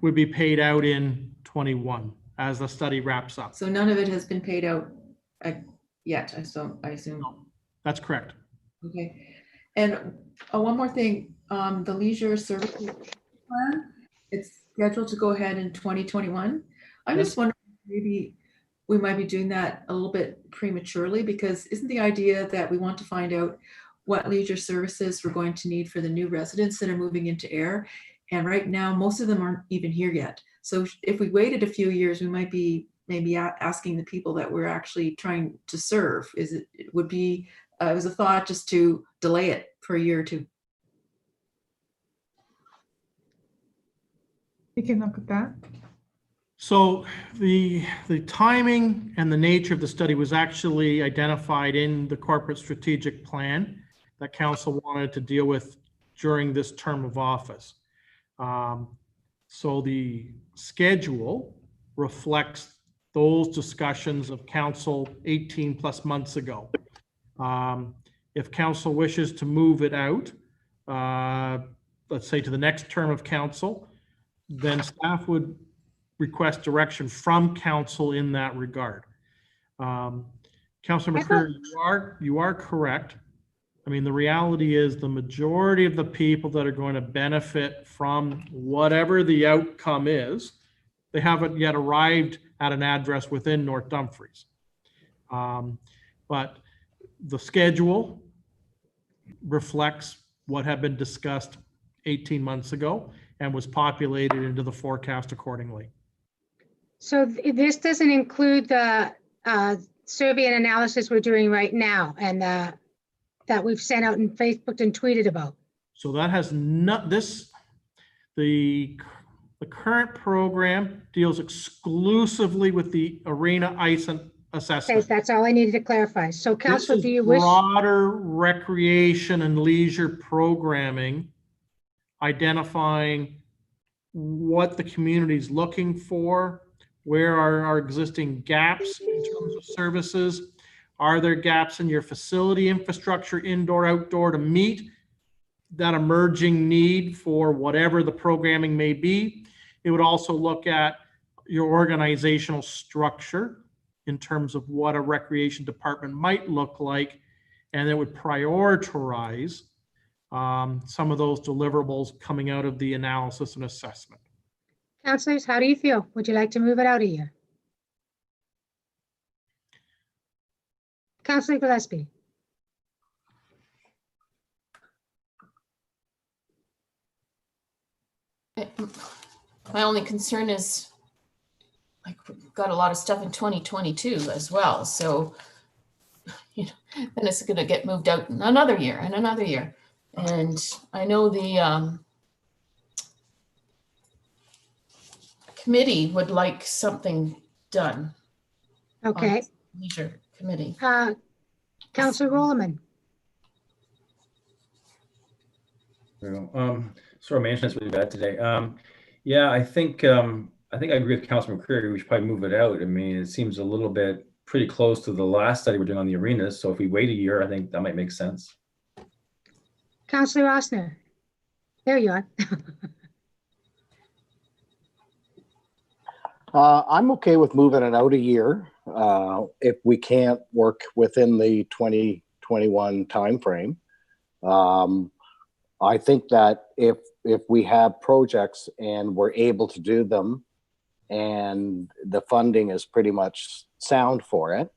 would be paid out in 21 as the study wraps up. So none of it has been paid out yet, I assume. No, that's correct. Okay. And one more thing, the leisure services plan, it's scheduled to go ahead in 2021. I'm just wondering, maybe we might be doing that a little bit prematurely, because isn't the idea that we want to find out what leisure services we're going to need for the new residents that are moving into AIR? And right now, most of them aren't even here yet. So if we waited a few years, we might be maybe asking the people that we're actually trying to serve. It was a thought just to delay it for a year or two. We can look at that. So the timing and the nature of the study was actually identified in the corporate strategic plan that council wanted to deal with during this term of office. So the schedule reflects those discussions of council 18 plus months ago. If council wishes to move it out, let's say to the next term of council, then staff would request direction from council in that regard. Councilor McCreary, you are correct. I mean, the reality is the majority of the people that are going to benefit from whatever the outcome is, they haven't yet arrived at an address within North Dumfries. But the schedule reflects what had been discussed 18 months ago and was populated into the forecast accordingly. So this doesn't include the survey and analysis we're doing right now and that we've sent out and Facebooked and tweeted about. So that has not, the current program deals exclusively with the arena ice and Okay, assessment. that's all I needed to clarify. So This Council, is do you wish? broader recreation and leisure programming, identifying what the community is looking for, where are our existing gaps in terms of services? Are there gaps in your facility infrastructure, indoor, outdoor, to meet that emerging need for whatever the programming may be? It would also look at your organizational structure in terms of what a recreation department might look like, and it would prioritize some of those deliverables coming out of the analysis and assessment. Councilors, how do you feel? Would you like to move it out a year? Councilor Gillespie. My only concern is, like, we've got a lot of stuff in 2022 as well. So, you know, then it's going to get moved out in another year and another year. And I know the committee would like something done. Okay. Leisure committee. Councilor Rollman. Sorry, my internet's really bad today. Yeah, I think I agree with Councilor McCreary. We should probably move it out. I mean, it seems a little bit pretty close to the last study we're doing on the arenas. So if we wait a year, I think that might make sense. Councilor Osner. There you are. I'm okay with moving it out a year if we can't work within the 2021 timeframe. I think that if we have projects and we're able to do them and the funding is pretty much sound for it,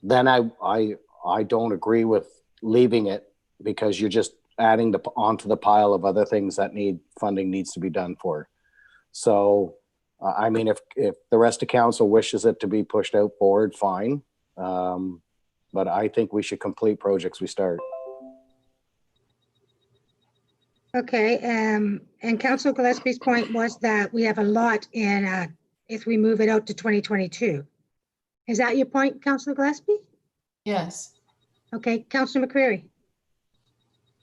then I don't agree with leaving it, because you're just adding onto the pile of other things that funding needs to be done for. So, I mean, if the rest of council wishes it to be pushed out forward, fine. But I think we should complete projects we start. Okay, and Councilor Gillespie's point was that we have a lot in if we move it out to 2022. Is that your point, Councilor Gillespie? Yes. Okay, Councilor McCreary.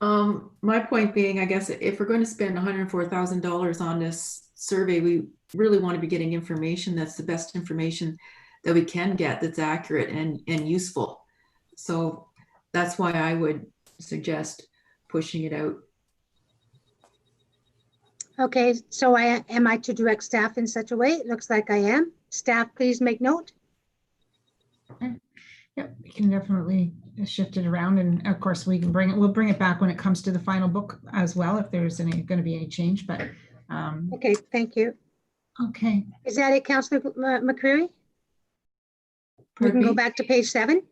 My point being, I guess, if we're going to spend $104,000 on this survey, we really want to be getting information that's the best information that we can get, that's accurate and useful. So that's why I would suggest pushing it out. Okay, so am I to direct staff in such a way? It looks like I am. Staff, please make note. Yep, we can definitely shift it around, and of course we can we'll bring it back when it comes to the final book as well, if there's going to be any change. But okay, thank you. Okay, is that it, Councilor McCreary? We Pardon can go me? back to page 7.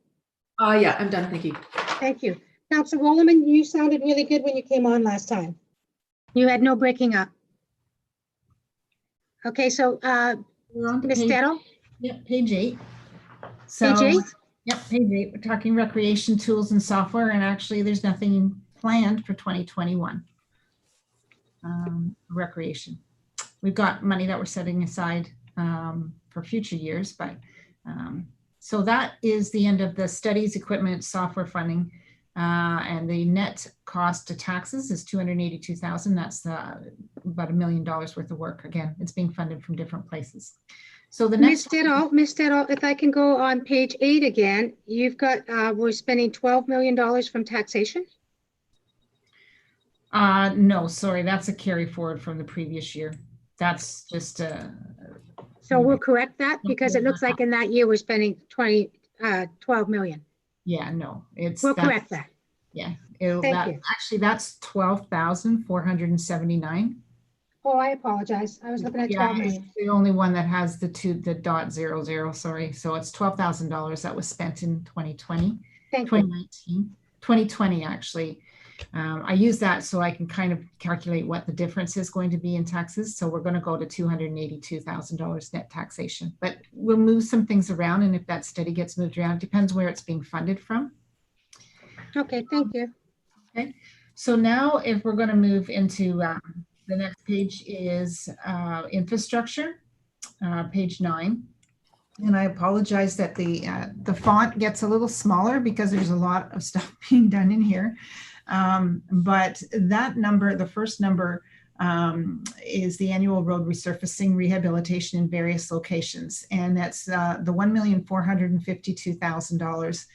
Yeah, I'm done. Thank you. Thank you. Councilor Rollman, you sounded really good when you came on last time. You had no breaking up. Okay, so we're on to Ms. page, Dettle, yep, page 8. So, page 8? Yep, page 8. We're talking recreation tools and software, and actually there's nothing planned for 2021. Recreation. We've got money that we're setting aside for future years, but so that is the end of the studies, equipment, software funding. And the net cost to taxes is 282,000. That's about $1 million worth of work. Again, it's being funded from different places. So the next. Ms. Stedall, if I can go on page 8 again, you've got, we're spending $12 million from taxation? No, sorry, that's a carry forward from the previous year. That's just So we'll correct that because it looks like in that year we're spending 12 million. yeah, no, We'll correct that. Yeah, Thank you. actually that's 12,479. Oh, I apologize. I was looking at 12 Yeah, it's million. the only one that has the .00, sorry. So it's $12,000 that was spent in 2020, Thank you. 2019, 2020 actually. I use that so I can kind of calculate what the difference is going to be in taxes. So we're going to go to $282,000 net taxation, but we'll move some things around. And if that study gets moved around, it depends where it's being funded from. Okay, thank you. Okay, so now if we're going to move into the next page is infrastructure, page 9. And I apologize that the font gets a little smaller because there's a lot of stuff being done in here. But that number, the first number, is the annual road resurfacing rehabilitation in various locations. And that's the $1,452,000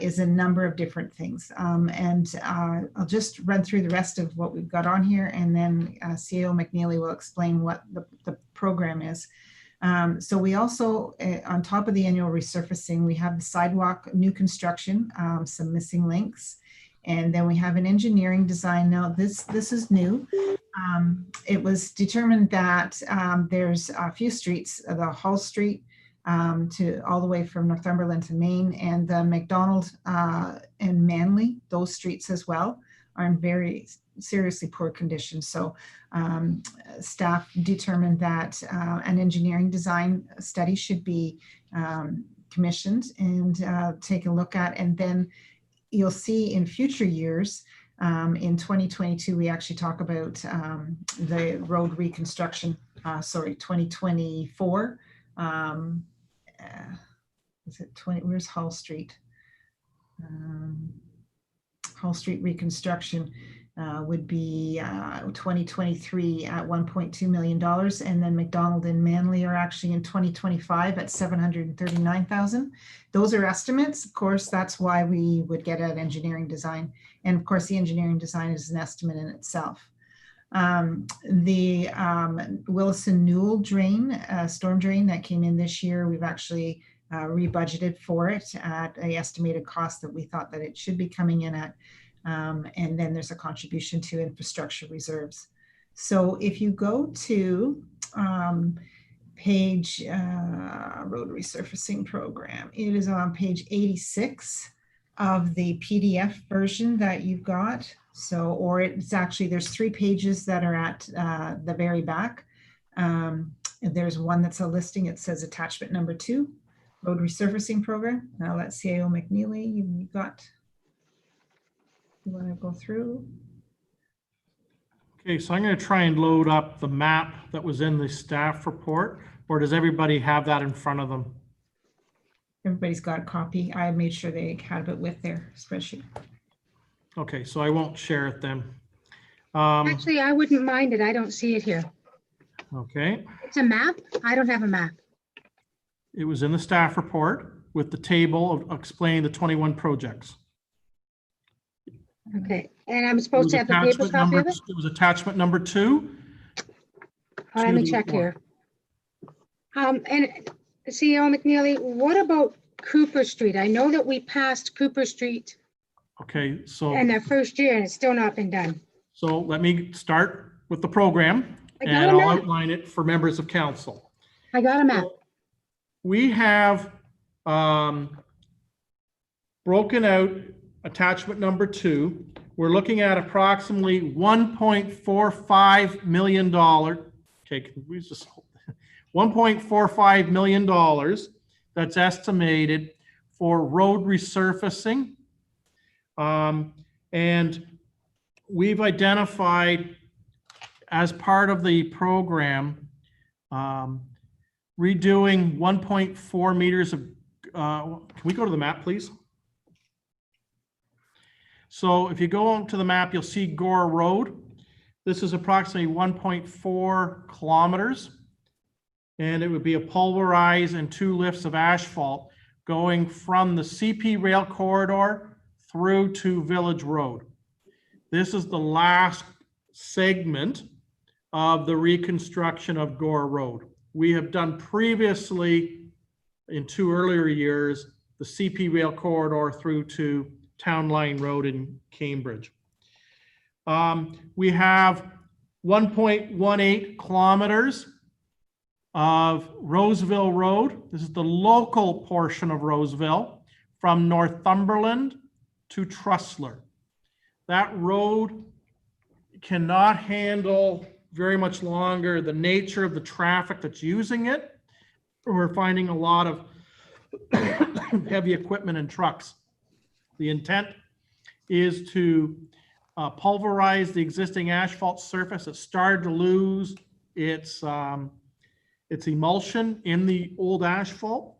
is a number of different things. I'll just run through the rest of what we've got on here, and then CAO McNeely will explain what the program is. So we also, on top of the annual resurfacing, we have the sidewalk new construction, some missing links. And then we have an engineering design. Now this is new. It was determined that there's a few streets, the Hull Street to all the way from Northumberland to Maine, and the McDonald and Manly, those streets as well, are in very seriously poor condition. So staff determined that an engineering design study should be commissioned and take a look at. And then you'll see in future years, in 2022, we actually talk about the road reconstruction, 2024. Is it 20, where's Hull Street? Hull Street reconstruction would be 2023 at $1.2 million. And then McDonald and Manly are actually in 2025 at $739,000. Those are estimates. Of course, that's why we would get an engineering design. And of course, the engineering design is an estimate in itself. The Willison Newell drain, storm drain that came in this year, we've actually rebudgeted for it at an estimated cost that we thought that it should be coming in at. And then there's a contribution to infrastructure reserves. So if you go to page road resurfacing program, it is on page 86 of the PDF version that you've got. So, or it's actually, there's 3 pages that are at the very back. There's one that's a listing. It says attachment number 2, road resurfacing program. Now let's CAO McNeely, you've got. You want to go through? Okay, so I'm going to try and load up the map that was in the staff report, or does everybody have that in front of them? Everybody's got a copy. I made sure they had it with their spreadsheet. Okay, so I won't share it then. Actually, I wouldn't mind it. I don't see it here. Okay, It's a map. I don't have a map. it was in the staff report with the table of explaining the 21 projects. Okay, and I'm supposed to have the paper Attachment copy of number- it? It was attachment number 2. Let me to the check report. here. And CEO McNeely, what about Cooper Street? I know that we passed Cooper Street Okay, so. in their first year and it's still not been done. So let me start with the program I got and a I'll map. outline it for members of council. I got a map. We have broken out attachment number 2. We're looking at approximately $1.45 million. Okay, can we just $1.45 million that's estimated for road resurfacing. And we've identified as part of the program redoing 1.4 meters of, can we go to the map, please? So if you go onto the map, you'll see Gore Road. This is approximately 1.4 kilometers. And it would be a pulverized and 2 lifts of asphalt going from the CP rail corridor through to Village Road. This is the last segment of the reconstruction of Gore Road. We have done previously in 2 earlier years, the CP rail corridor through to Town Line Road in Cambridge. We have 1.18 kilometers of Roseville Road. This is the local portion of Roseville from Northumberland to Trustler. That road cannot handle very much longer the nature of the traffic that's using it. We're finding a lot of heavy equipment and trucks. The intent is to pulverize the existing asphalt surface. It started to lose its emulsion in the old asphalt,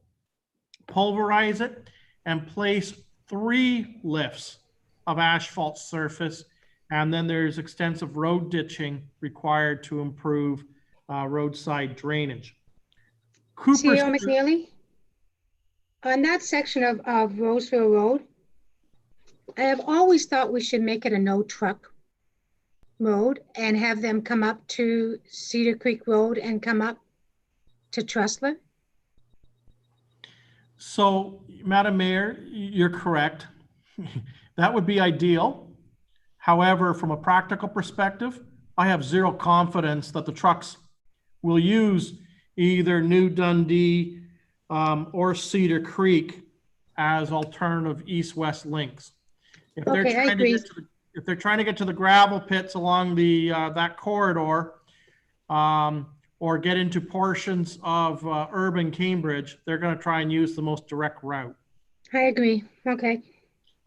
pulverize it, and place 3 lifts of asphalt surface. And then there's extensive road ditching required to improve roadside drainage. CEO McNeely, on that section of Roseville Road, I have always thought we should make it a no truck road and have them come up to Cedar Creek Road and come up to Trustler. So, Madam Mayor, you're correct. That would be ideal. However, from a practical perspective, I have zero confidence that the trucks will use either New Dundee or Cedar Creek as alternative east-west links. If they're Okay, I trying to agree. get to the, if they're trying to get to the gravel pits along the that corridor, or get into portions of urban Cambridge, they're going to try and use the most direct route. I agree. Okay.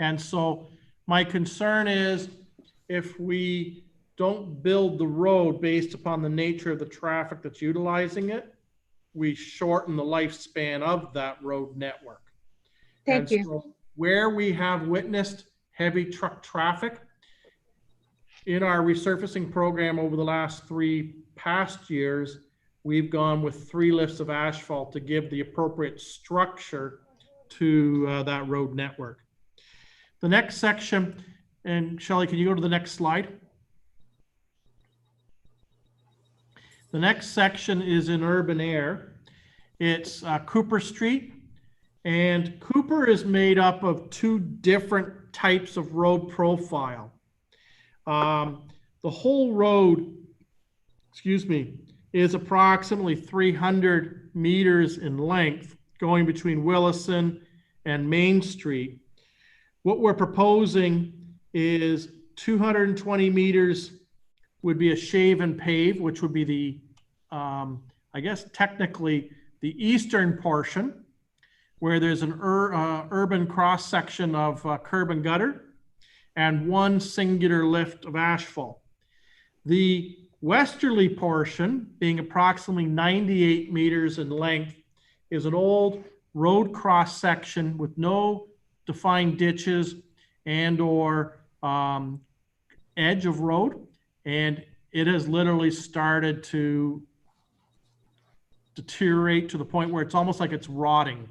And so my concern is if we don't build the road based upon the nature of the traffic that's utilizing it, we shorten the lifespan of that road network. Thank you. So where we have witnessed heavy truck traffic in our resurfacing program over the last 3 past years, we've gone with 3 lifts of asphalt to give the appropriate structure to that road network. The next section, and Shelley, can you go to the next slide? The next section is in urban air. It's Cooper Street, and Cooper is made up of 2 different types of road profile. The whole road, is approximately 300 meters in length, going between Willison and Main Street. What we're proposing is 220 meters would be a shave and pave, which would be the, I guess technically the eastern portion, where there's an urban cross section of curb and gutter and 1 singular lift of asphalt. The westerly portion, being approximately 98 meters in length, is an old road cross section with no defined ditches and or edge of road, and it has literally started to deteriorate to the point where it's almost like it's rotting.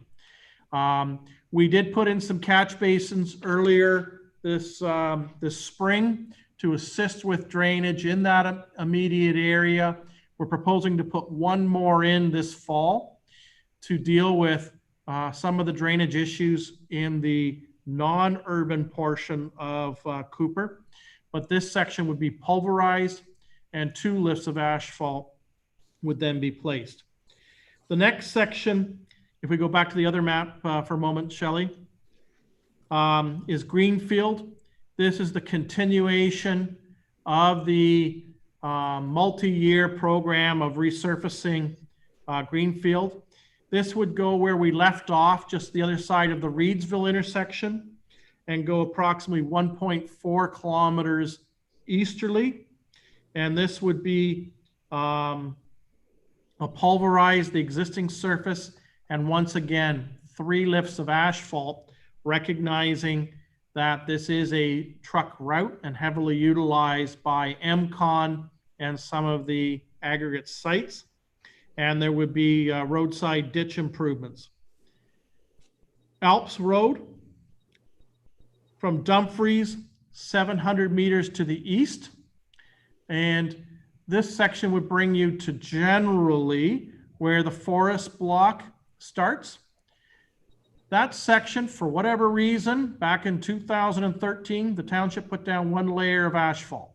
We did put in some catch basins earlier this spring to assist with drainage in that immediate area. We're proposing to put 1 more in this fall to deal with some of the drainage issues in the non-urban portion of Cooper. But this section would be pulverized and 2 lifts of asphalt would then be placed. The next section, if we go back to the other map for a moment, Shelley, is Greenfield. This is the continuation of the multi-year program of resurfacing Greenfield. This would go where we left off, just the other side of the Reedsville intersection, and go approximately 1.4 kilometers easterly. And this would be pulverize the existing surface, and once again, 3 lifts of asphalt, recognizing that this is a truck route and heavily utilized by MCON and some of the aggregate sites. And there would be roadside ditch improvements. Alps Road from Dumfries, 700 meters to the east. And this section would bring you to generally where the forest block starts. That section, for whatever reason, back in 2013, the township put down one layer of asphalt.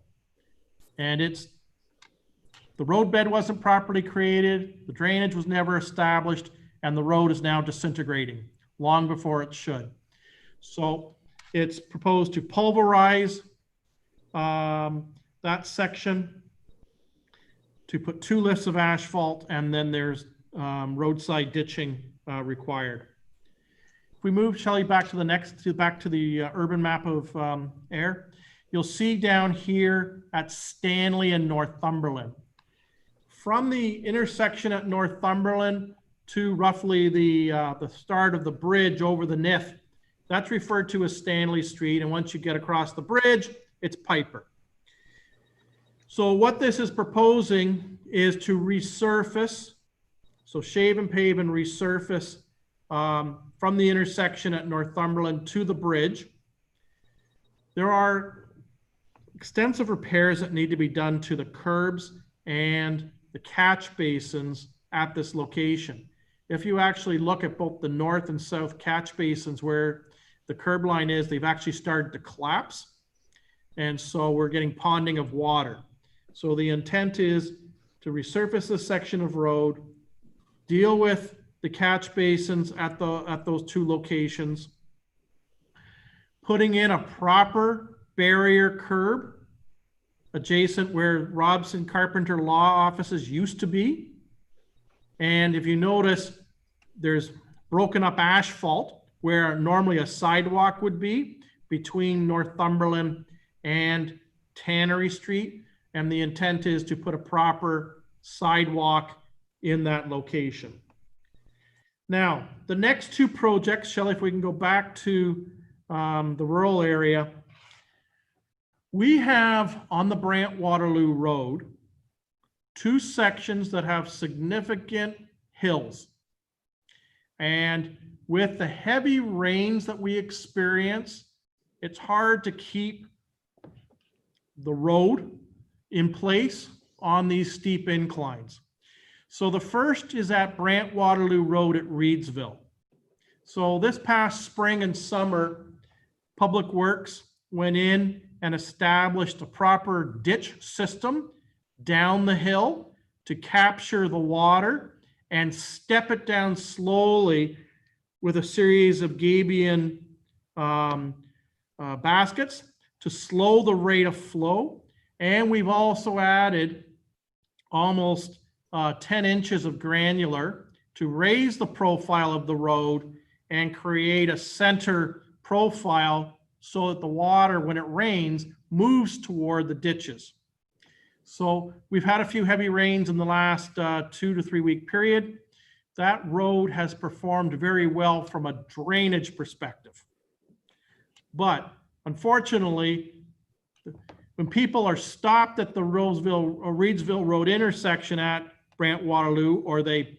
And the roadbed wasn't properly created, the drainage was never established, and the road is now disintegrating long before it should. So it's proposed to pulverize that section, to put 2 lifts of asphalt, and then there's roadside ditching required. If we move, Shelley, back to the urban map of Ayr, you'll see down here at Stanley and Northumberland. From the intersection at Northumberland to roughly the start of the bridge over the Nith, that's referred to as Stanley Street. And once you get across the bridge, it's Piper. So what this is proposing is to resurface, so shave and pave and resurface from the intersection at Northumberland to the bridge. There are extensive repairs that need to be done to the curbs and the catch basins at this location. If you actually look at both the north and south catch basins where the curb line is, they've actually started to collapse. And so we're getting ponding of water. So the intent is to resurface this section of road, deal with the catch basins at those 2 locations, putting in a proper barrier curb adjacent where Robson Carpenter Law offices used to be. And if you notice, there's broken up asphalt where normally a sidewalk would be between Northumberland and Tannery Street. And the intent is to put a proper sidewalk in that location. Now, the next 2 projects, Shelley, if we can go back to the rural area, we have on the Brant Waterloo Road 2 sections that have significant hills. And with the heavy rains that we experience, it's hard to keep the road in place on these steep inclines. So the first is at Brant Waterloo Road at Reedsville. So this past spring and summer, Public Works went in and established a proper ditch system down the hill to capture the water and step it down slowly with a series of gabion baskets to slow the rate of flow. And we've also added almost 10 inches of granular to raise the profile of the road and create a center profile so that the water, when it rains, moves toward the ditches. So we've had a few heavy rains in the last 2 to 3 week period. That road has performed very well from a drainage perspective. But unfortunately, when people are stopped at the Reedsville Road intersection at Brant Waterloo, or they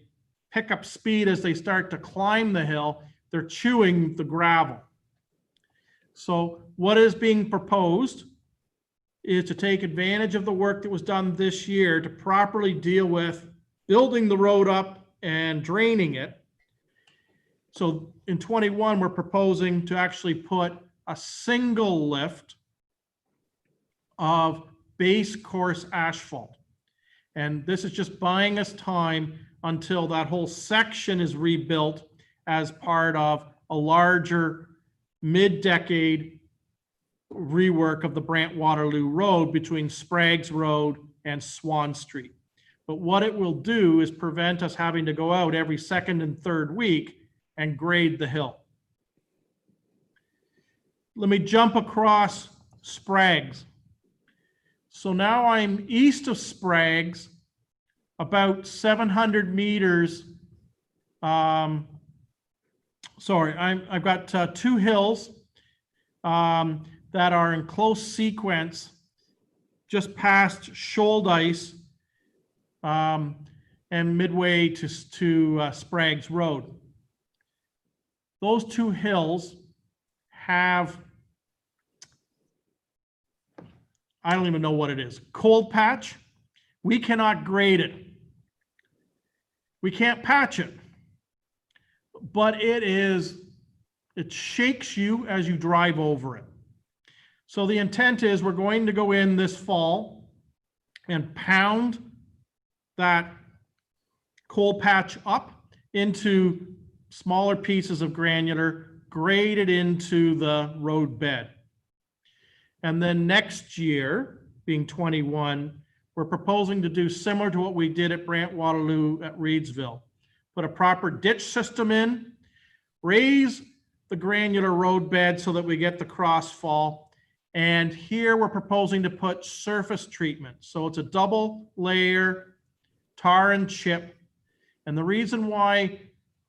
pick up speed as they start to climb the hill, they're chewing the gravel. So what is being proposed is to take advantage of the work that was done this year to properly deal with building the road up and draining it. So in 21, we're proposing to actually put a single lift of base course asphalt. And this is just buying us time until that whole section is rebuilt as part of a larger mid-decade rework of the Brant Waterloo Road between Spraggs Road and Swan Street. But what it will do is prevent us having to go out every second and third week and grade the hill. Let me jump across Spraggs. So now I'm east of Spraggs, about 700 meters. I've got 2 hills. that are in close sequence just past Shoaldice and midway to Sprague's Road. Those two hills have, I don't even know what it is, cold patch. We cannot grade it. We can't patch it, but it shakes you as you drive over it. So the intent is we're going to go in this fall and pound that cold patch up into smaller pieces of granular, grade it into the road bed. And then next year, being 21, we're proposing to do similar to what we did at Brant Waterloo at Reedsville. Put a proper ditch system in, raise the granular road bed so that we get the crossfall. And here we're proposing to put surface treatment. So it's a double layer tar and chip. And the reason why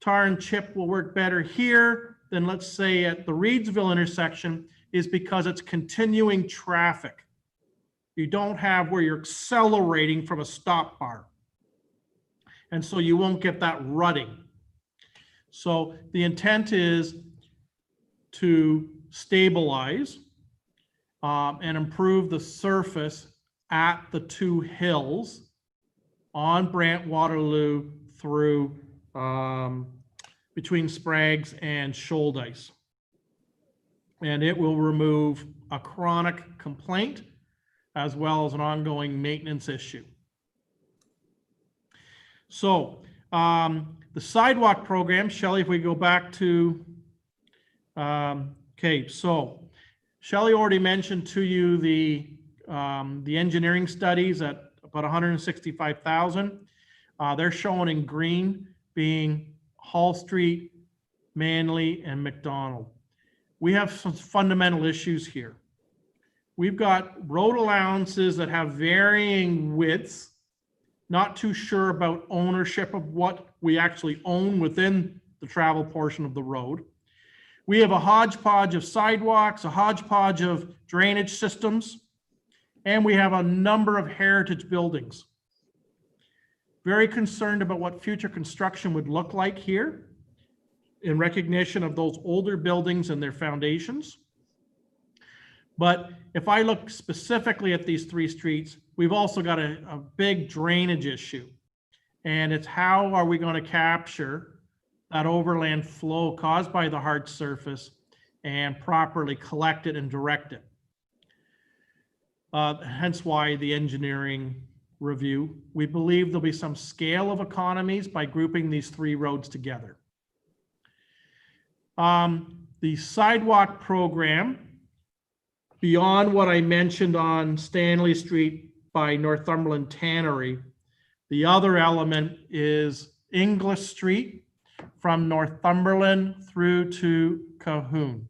tar and chip will work better here than, let's say, at the Reedsville intersection is because it's continuing traffic. You don't have where you're accelerating from a stop bar. And so you won't get that rutting. So the intent is to stabilize and improve the surface at the two hills on Brant Waterloo through between Sprague's and Shoaldice. And it will remove a chronic complaint as well as an ongoing maintenance issue. So the sidewalk program, Shelley, if we go back to, okay, so Shelley already mentioned to you the engineering studies at about 165,000. They're shown in green being Hall Street, Manley, and McDonald. We have some fundamental issues here. We've got road allowances that have varying widths, not too sure about ownership of what we actually own within the travel portion of the road. We have a hodgepodge of sidewalks, a hodgepodge of drainage systems, and we have a number of heritage buildings. Very concerned about what future construction would look like here in recognition of those older buildings and their foundations. But if I look specifically at these three streets, we've also got a big drainage issue. And it's how are we going to capture that overland flow caused by the hard surface and properly collect it and direct it. Hence why the engineering review. We believe there'll be some scale of economies by grouping these three roads together. The sidewalk program, beyond what I mentioned on Stanley Street by Northumberland Tannery, the other element is Inglis Street from Northumberland through to Cahoon.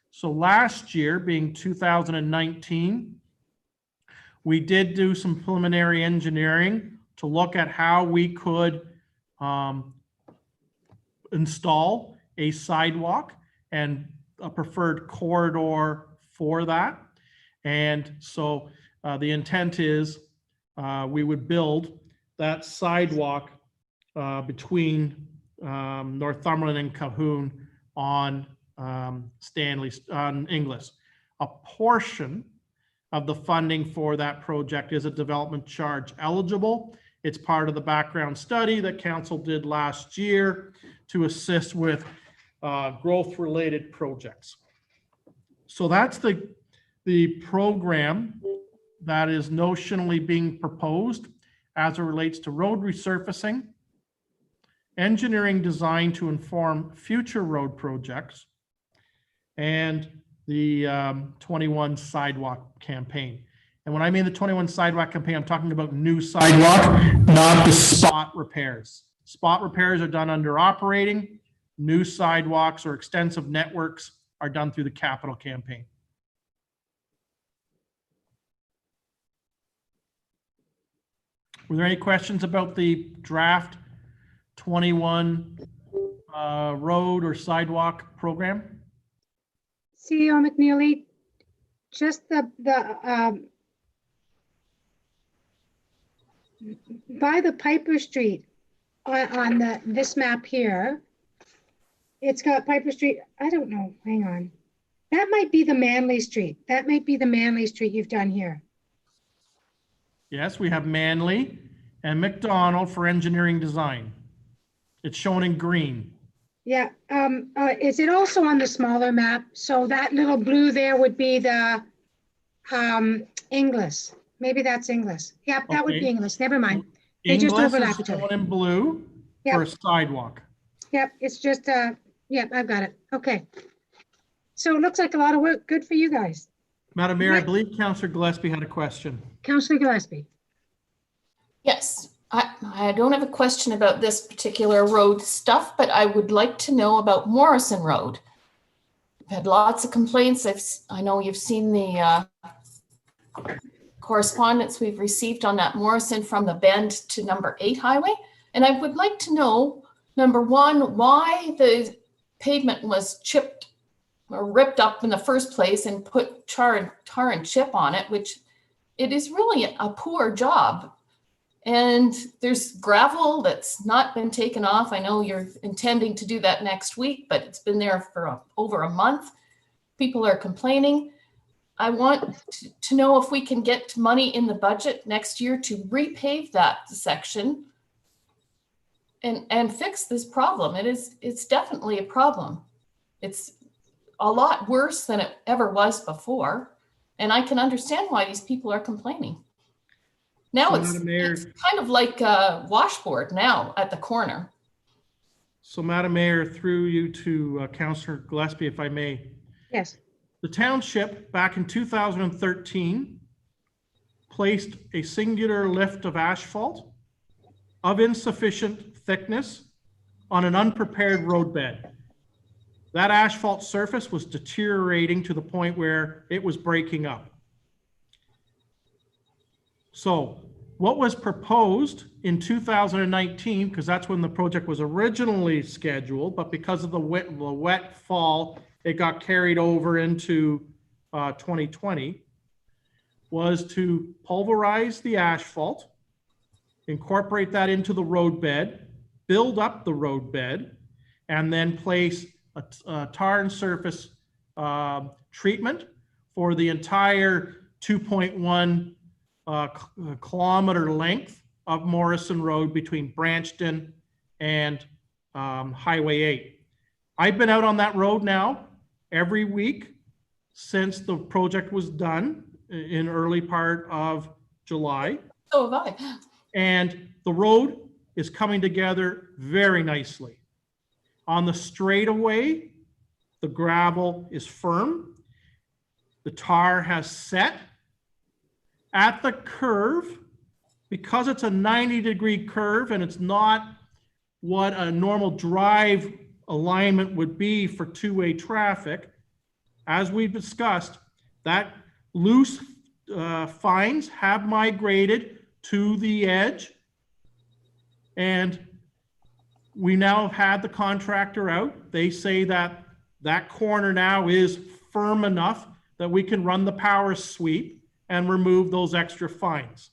So last year, being 2019, we did do some preliminary engineering to look at how we could install a sidewalk and a preferred corridor for that. And so the intent is we would build that sidewalk between Northumberland and Cahoon on Inglis. A portion of the funding for that project is a development charge eligible. It's part of the background study that council did last year to assist with growth-related projects. So that's the program that is notionally being proposed as it relates to road resurfacing, engineering design to inform future road projects, and the 21 sidewalk campaign. And when I mean the 21 sidewalk campaign, I'm talking about new sidewalk, not the spot repairs. Spot repairs are done under operating. New sidewalks or extensive networks are done through the capital campaign. Were there any questions about the draft 21 road or sidewalk program? CEO McNeely, just by the Piper Street on this map here, it's got Piper Street. I don't know. Hang on. That might be the Manley Street. That might be the Manley Street you've done here. Yes, we have Manley and McDonald for engineering design. It's shown in green. Yeah. Is it also on the smaller map? So that little blue there would be the Inglis. Maybe that's Inglis. Yep, that would be Okay. Inglis. Never mind. They just Inglis overlap is each other. shown in blue for a sidewalk. Yep, it's just, yep, I've got it. Okay. So it looks like a lot of work. Good for you guys. Madam Mayor, I Right. believe Councillor Gillespie had a question. Councillor Gillespie. Yes, I don't have a question about this particular road stuff, but I would like to know about Morrison Road. I've had lots of complaints. I know you've seen the correspondence we've received on that Morrison from the Bend to number 8 highway. And I would like to know, number one, why the pavement was chipped or ripped up in the first place and put tar and chip on it, which it is really a poor job. And there's gravel that's not been taken off. I know you're intending to do that next week, but it's been there for over a month. People are complaining. I want to know if we can get money in the budget next year to repave that section and fix this problem. It's definitely a problem. It's a lot worse than it ever was before. And I can understand why these people are complaining. Now So, it's Madam Mayor- kind of like a washboard now at the corner. So Madam Mayor, through you to Councillor Gillespie, if I may. Yes. The township back in 2013 placed a singular lift of asphalt of insufficient thickness on an unprepared roadbed. That asphalt surface was deteriorating to the point where it was breaking up. So what was proposed in 2019, because that's when the project was originally scheduled, but because of the wet fall, it got carried over into 2020, was to pulverize the asphalt, incorporate that into the roadbed, build up the roadbed, and then place a tar and surface treatment for the entire 2.1 kilometer length of Morrison Road between Branchton and Highway 8. I've been out on that road now every week since the project was done in early part of July. So have I. And the road is coming together very nicely. On the straightaway, the gravel is firm. The tar has set. At the curve, because it's a 90-degree curve and it's not what a normal drive alignment would be for two-way traffic, as we've discussed, that loose fines have migrated to the edge. And we now have had the contractor out. They say that that corner now is firm enough that we can run the power sweep and remove those extra fines.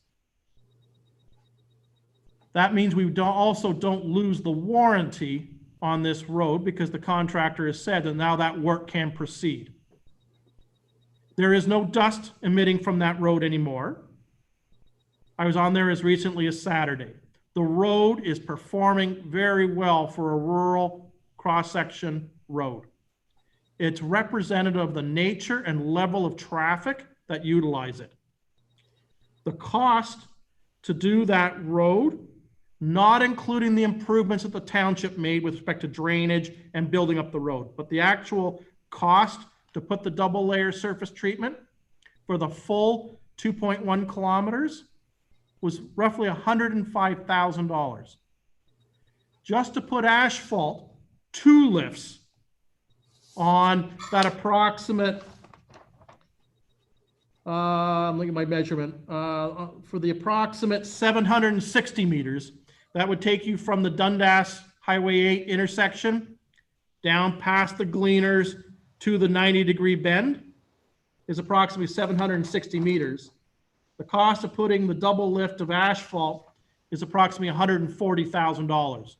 That means we also don't lose the warranty on this road because the contractor has said that now that work can proceed. There is no dust emitting from that road anymore. I was on there as recently as Saturday. The road is performing very well for a rural cross-section road. It's representative of the nature and level of traffic that utilize it. The cost to do that road, not including the improvements that the township made with respect to drainage and building up the road, but the actual cost to put the double layer surface treatment for the full 2.1 kilometers was roughly $105,000. Just to put asphalt, 2 lifts on that approximate, I'm looking at my measurement, for the approximate 760 meters, that would take you from the Dundas Highway 8 intersection down past the Gleaners to the 90-degree bend is approximately 760 meters. The cost of putting the double lift of asphalt is approximately $140,000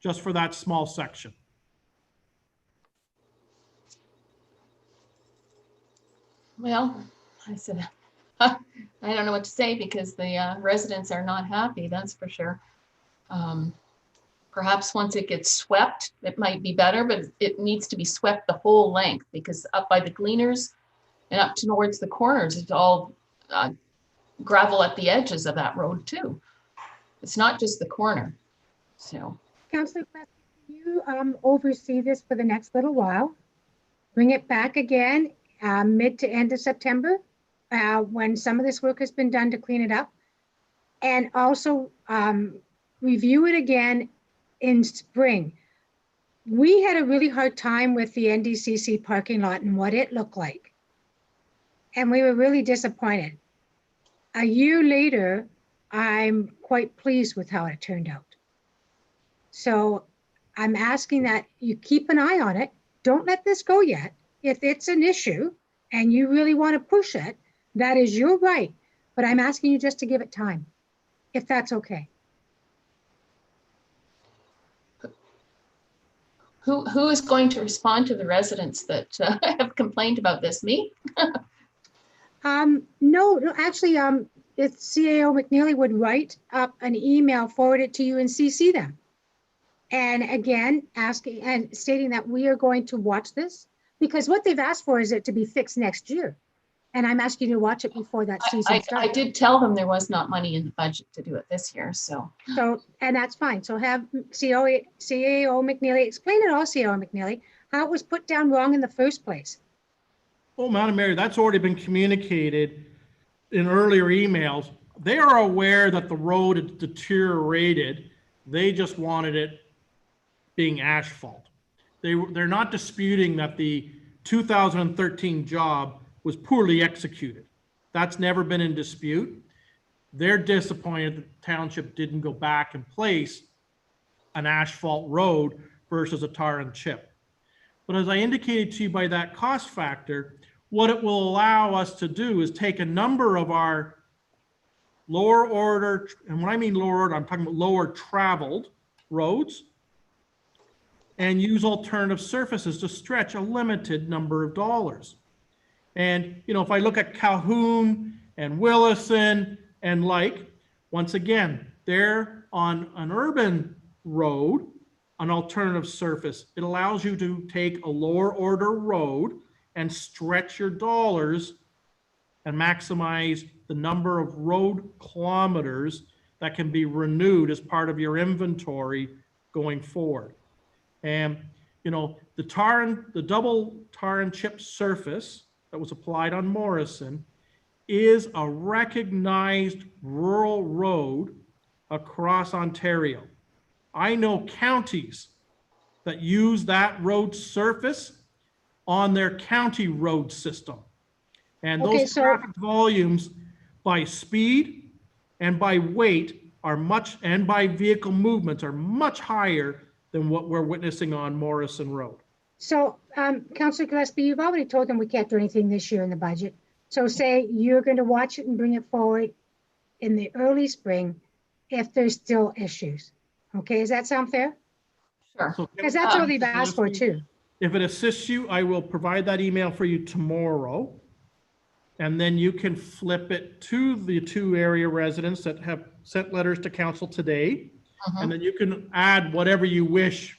just for that small section. Well, I said, I don't know what to say because the residents are not happy, that's for sure. Perhaps once it gets swept, it might be better, but it needs to be swept the whole length because up by the Gleaners and up towards the corners, it's all gravel at the edges of that road too. It's not just the corner, so. Councillor Cressy, can you oversee this for the next little while? Bring it back again mid to end of September when some of this work has been done to clean it up. And also review it again in spring. We had a really hard time with the NDCC parking lot and what it looked like. And we were really disappointed. A year later, I'm quite pleased with how it turned out. So I'm asking that you keep an eye on it. Don't let this go yet. If it's an issue and you really want to push it, that is your right. But I'm asking you just to give it time, if that's okay. Who is going to respond to the residents that have complained about this? Me? No, actually, it's CAO McNeely would write up an email, forward it to you and CC them. And again, asking and stating that we are going to watch this because what they've asked for is it to be fixed next year. And I'm asking you to watch it before that season starts. I did tell them there was not money in the budget to do it this year, so. And that's fine. So have CAO McNeely, explain it all, CAO McNeely, how it was put down wrong in the first place. Oh, Madam Mayor, that's already been communicated in earlier emails. They are aware that the road had deteriorated. They just wanted it being asphalt. They're not disputing that the 2013 job was poorly executed. That's never been in dispute. They're disappointed that the township didn't go back and place an asphalt road versus a tar and chip. But as I indicated to you by that cost factor, what it will allow us to do is take a number of our lower order, and when I mean lower order, I'm talking about lower traveled roads, and use alternative surfaces to stretch a limited number of dollars. And, you know, if I look at Calhoun and Willison and once again, they're on an urban road, an alternative surface. It allows you to take a lower order road and stretch your dollars and maximize the number of road kilometers that can be renewed as part of your inventory going forward. And, you know, the double tar and chip surface that was applied on Morrison is a recognized rural road across Ontario. I know counties that use that road surface on their county road system. And those traffic volumes by speed and by weight are and by vehicle movements are much higher than what we're witnessing on Morrison Road. So, Councillor Gillespie, you've already told them we can't do anything this year in the budget. So say you're going to watch it and bring it forward in the early spring if there's still issues. Okay, does that sound fair? Sure. Because that's all they've asked for too. If it assists you, I will provide that email for you tomorrow. And then you can flip it to the 2 area residents that have sent letters to council today. And then you can add whatever you wish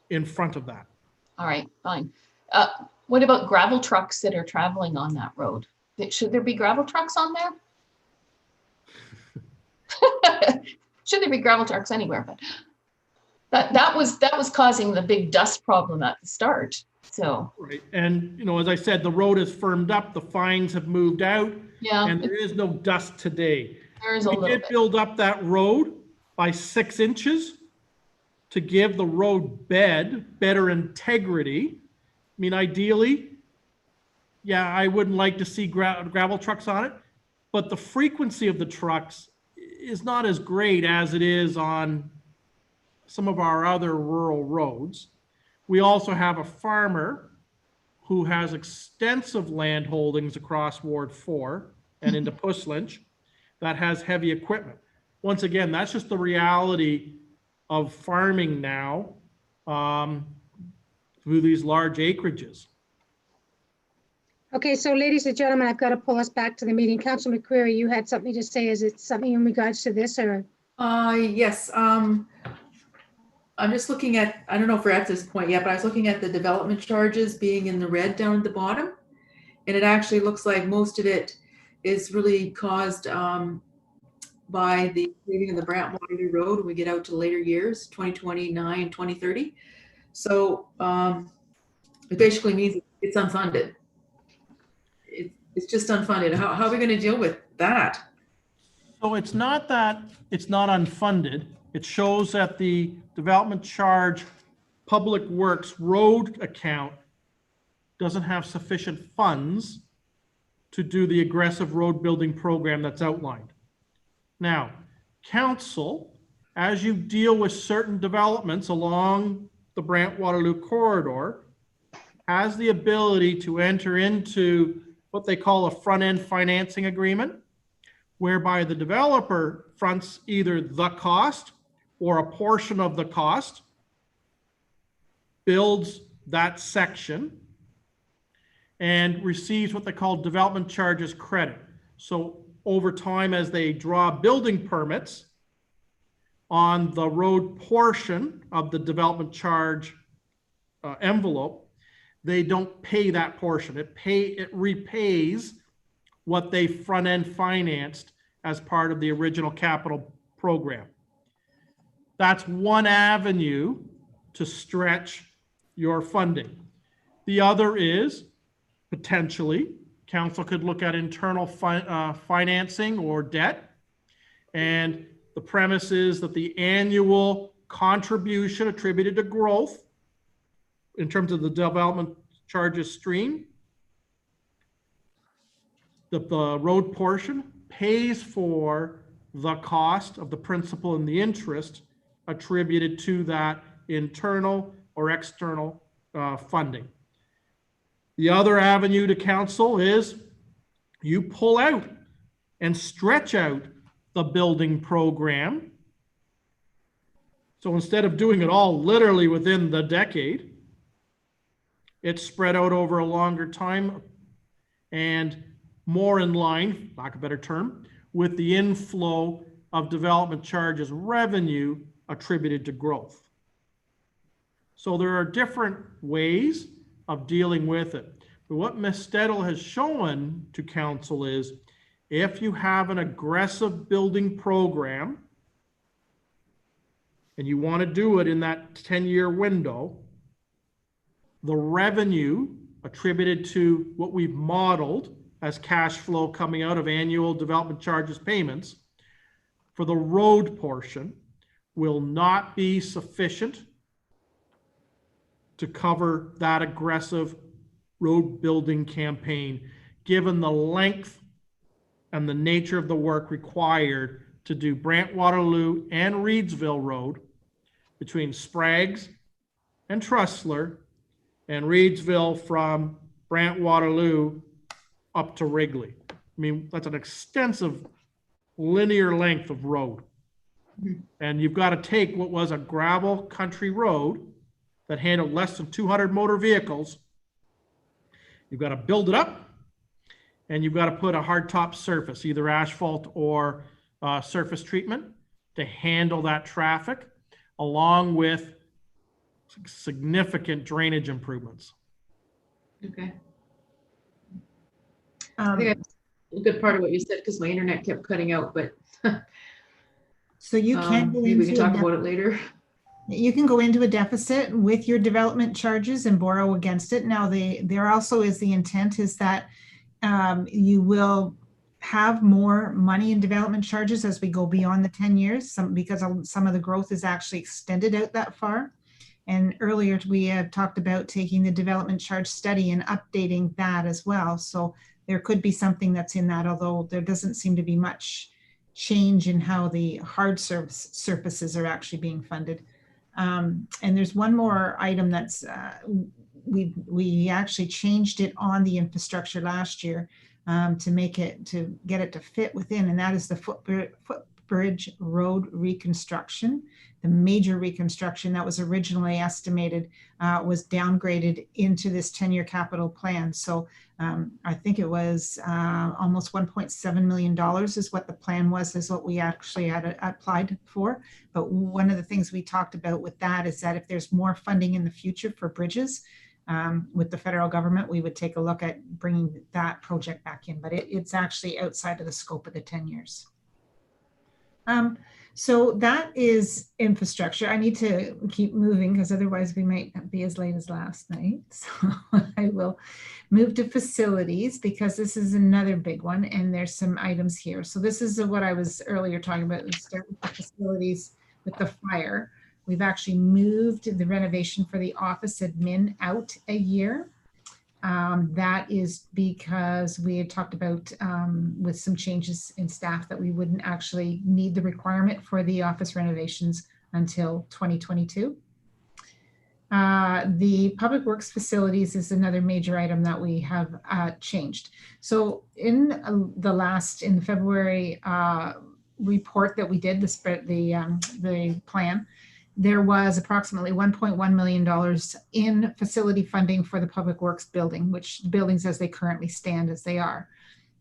in front of that. All right, fine. What about gravel trucks that are traveling on that road? Should there be gravel trucks on there? Should there be gravel trucks anywhere? But that was causing the big dust problem at the start. So right, and you know, as I said, the road is firmed up. The fines have moved out. Yeah, and there is no dust today. There is a little bit. We did build up that road by 6 inches to give the road bed better integrity. I mean, ideally, yeah, I wouldn't like to see gravel trucks on it, but the frequency of the trucks is not as great as it is on some of our other rural roads. We also have a farmer who has extensive land holdings across Ward 4 and into Puslinch that has heavy equipment. Once again, that's just the reality of farming now through these large acreages. Okay, so ladies and gentlemen, I've got to pull us back to the meeting. Councilor McCreary, you had something to say. Is it something in regards to this or? Yes, I'm just looking at, I don't know if we're at this point yet, but I was looking at the development charges being in the red down at the bottom. And it actually looks like most of it is really caused by the paving of the Brant-Waterloo Road when we get out to later years, 2029, 2030. So it basically means it's unfunded. It's just unfunded. How are we going to deal with that? So it's not that it's not unfunded. It shows that the development charge public works road account doesn't have sufficient funds to do the aggressive road building program that's outlined. Now, council, as you deal with certain developments along the Brant-Waterloo corridor, has the ability to enter into what they call a front-end financing agreement, whereby the developer fronts either the cost or a portion of the cost, builds that section, and receives what they call development charges credit. So over time, as they draw building permits on the road portion of the development charge envelope, they don't pay that portion. It repays what they front-end financed as part of the original capital program. That's one avenue to stretch your funding. The other is potentially council could look at internal financing or debt. And the premise is that the annual contribution attributed to growth in terms of the development charges stream, the road portion pays for the cost of the principal and the interest attributed to that internal or external funding. The other avenue to council is you pull out and stretch out the building program. So instead of doing it all literally within the decade, it's spread out over a longer time and more in line, lack of a better term, with the inflow of development charges revenue attributed to growth. So there are different ways of dealing with it. But what Ms. Stedel has shown to council is if you have an aggressive building program and you want to do it in that 10-year window, the revenue attributed to what we've modeled as cash flow coming out of annual development charges payments for the road portion will not be sufficient to cover that aggressive road building campaign, given the length and the nature of the work required to do Brant-Waterloo and Reedsville Road between Spraggs and Trustler, and Reedsville from Brant-Waterloo up to Wrigley. I mean, that's an extensive linear length of road. And you've got to take what was a gravel country road that handled less than 200 motor vehicles. You've got to build it up, and you've got to put a hard top surface, either asphalt or surface treatment, to handle that traffic, along with significant drainage improvements. Okay. Um, A good part of what you said, because my internet kept cutting out, but So you can go maybe we can into a talk about it later. You can go into a deficit with your development charges and borrow against it. Now, there also is the intent is that you will have more money in development charges as we go beyond the 10 years, because some of the growth is actually extended out that far. And earlier we had talked about taking the development charge study and updating that as well. So there could be something that's in that, although there doesn't seem to be much change in how the hard surfaces are actually being funded. And there's one more item that's we actually changed it on the infrastructure last year to get it to fit within, and that is the Footbridge Road reconstruction. The major reconstruction that was originally estimated was downgraded into this 10-year capital plan. So I think it was almost $1.7 million is what the plan was, is what we actually had applied for. But one of the things we talked about with that is that if there's more funding in the future for bridges with the federal government, we would take a look at bringing that project back in. But it's actually outside of the scope of the 10 years. So that is infrastructure. I need to keep moving because otherwise we might be as late as last night. So I will move to facilities because this is another big one and there's some items here. So this is what I was earlier talking about. We start with the facilities with the fire. We've actually moved the renovation for the office admin out a year. That is because we had talked about with some changes in staff that we wouldn't actually need the requirement for the office renovations until 2022. The public works facilities is another major item that we have changed. So in the February report that we did, the plan, there was approximately $1.1 million in facility funding for the public works building, which buildings as they currently stand as they are.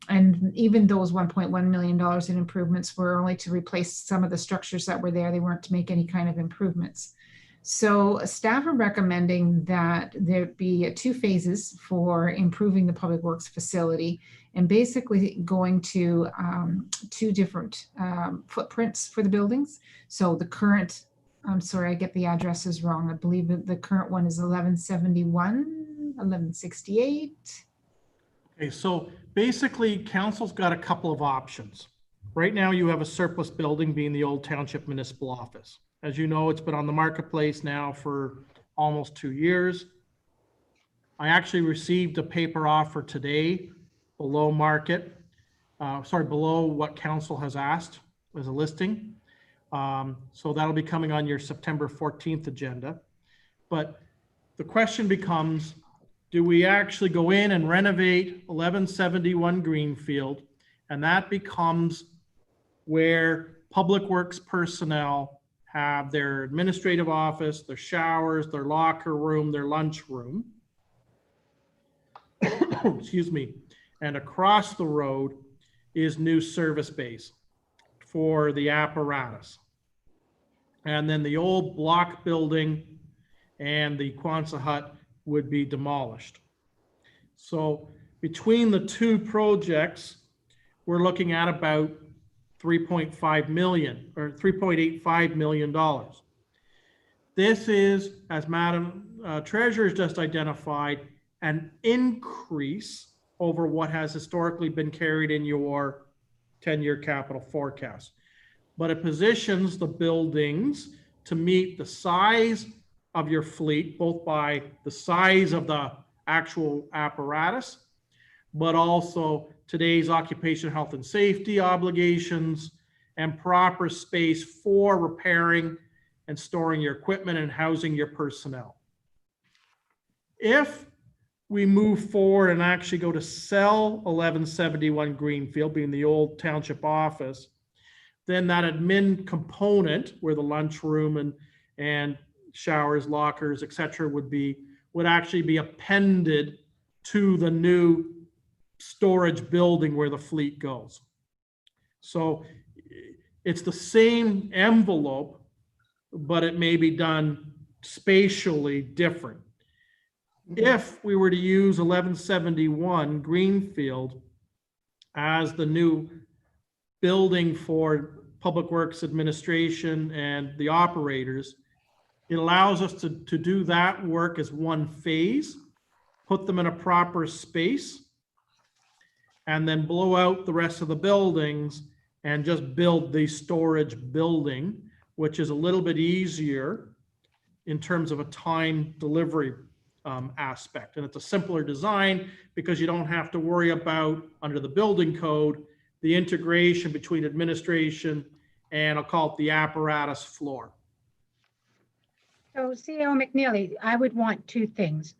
And even those $1.1 million in improvements were only to replace some of the structures that were there. They weren't to make any kind of improvements. So staff are recommending that there be 2 phases for improving the public works facility and basically going to 2 different footprints for the buildings. So the current, I'm sorry, I get the addresses wrong. I believe that the current one is 1171, 1168. Okay, so basically council's got a couple of options. Right now you have a surplus building being the old township municipal office. As you know, it's been on the marketplace now for almost 2 years. I actually received a paper offer today below market, below what council has asked as a listing. So that'll be coming on your September 14th agenda. But the question becomes, do we actually go in and renovate 1171 Greenfield? And that becomes where public works personnel have their administrative office, their showers, their locker room, their lunch room. Excuse me. And across the road is new service base for the apparatus. And then the old block building and the Quonset hut would be demolished. So between the 2 projects, we're looking at about $3.5 million or $3.85 million. This is, as Madam Treasurer has just identified, an increase over what has historically been carried in your 10-year capital forecast. But it positions the buildings to meet the size of your fleet, both by the size of the actual apparatus, but also today's occupation health and safety obligations and proper space for repairing and storing your equipment and housing your personnel. If we move forward and actually go to sell 1171 Greenfield, being the old township office, then that admin component where the lunchroom and showers, lockers, etc. would actually be appended to the new storage building where the fleet goes. So it's the same envelope, but it may be done spatially different. If we were to use 1171 Greenfield as the new building for Public Works Administration and the operators, it allows us to do that work as one phase, put them in a proper space, and then blow out the rest of the buildings and just build the storage building, which is a little bit easier in terms of a time delivery aspect. And it's a simpler design because you don't have to worry about, under the building code, the integration between administration and I'll call it the apparatus floor. So CEO McNeely, I would want 2 things.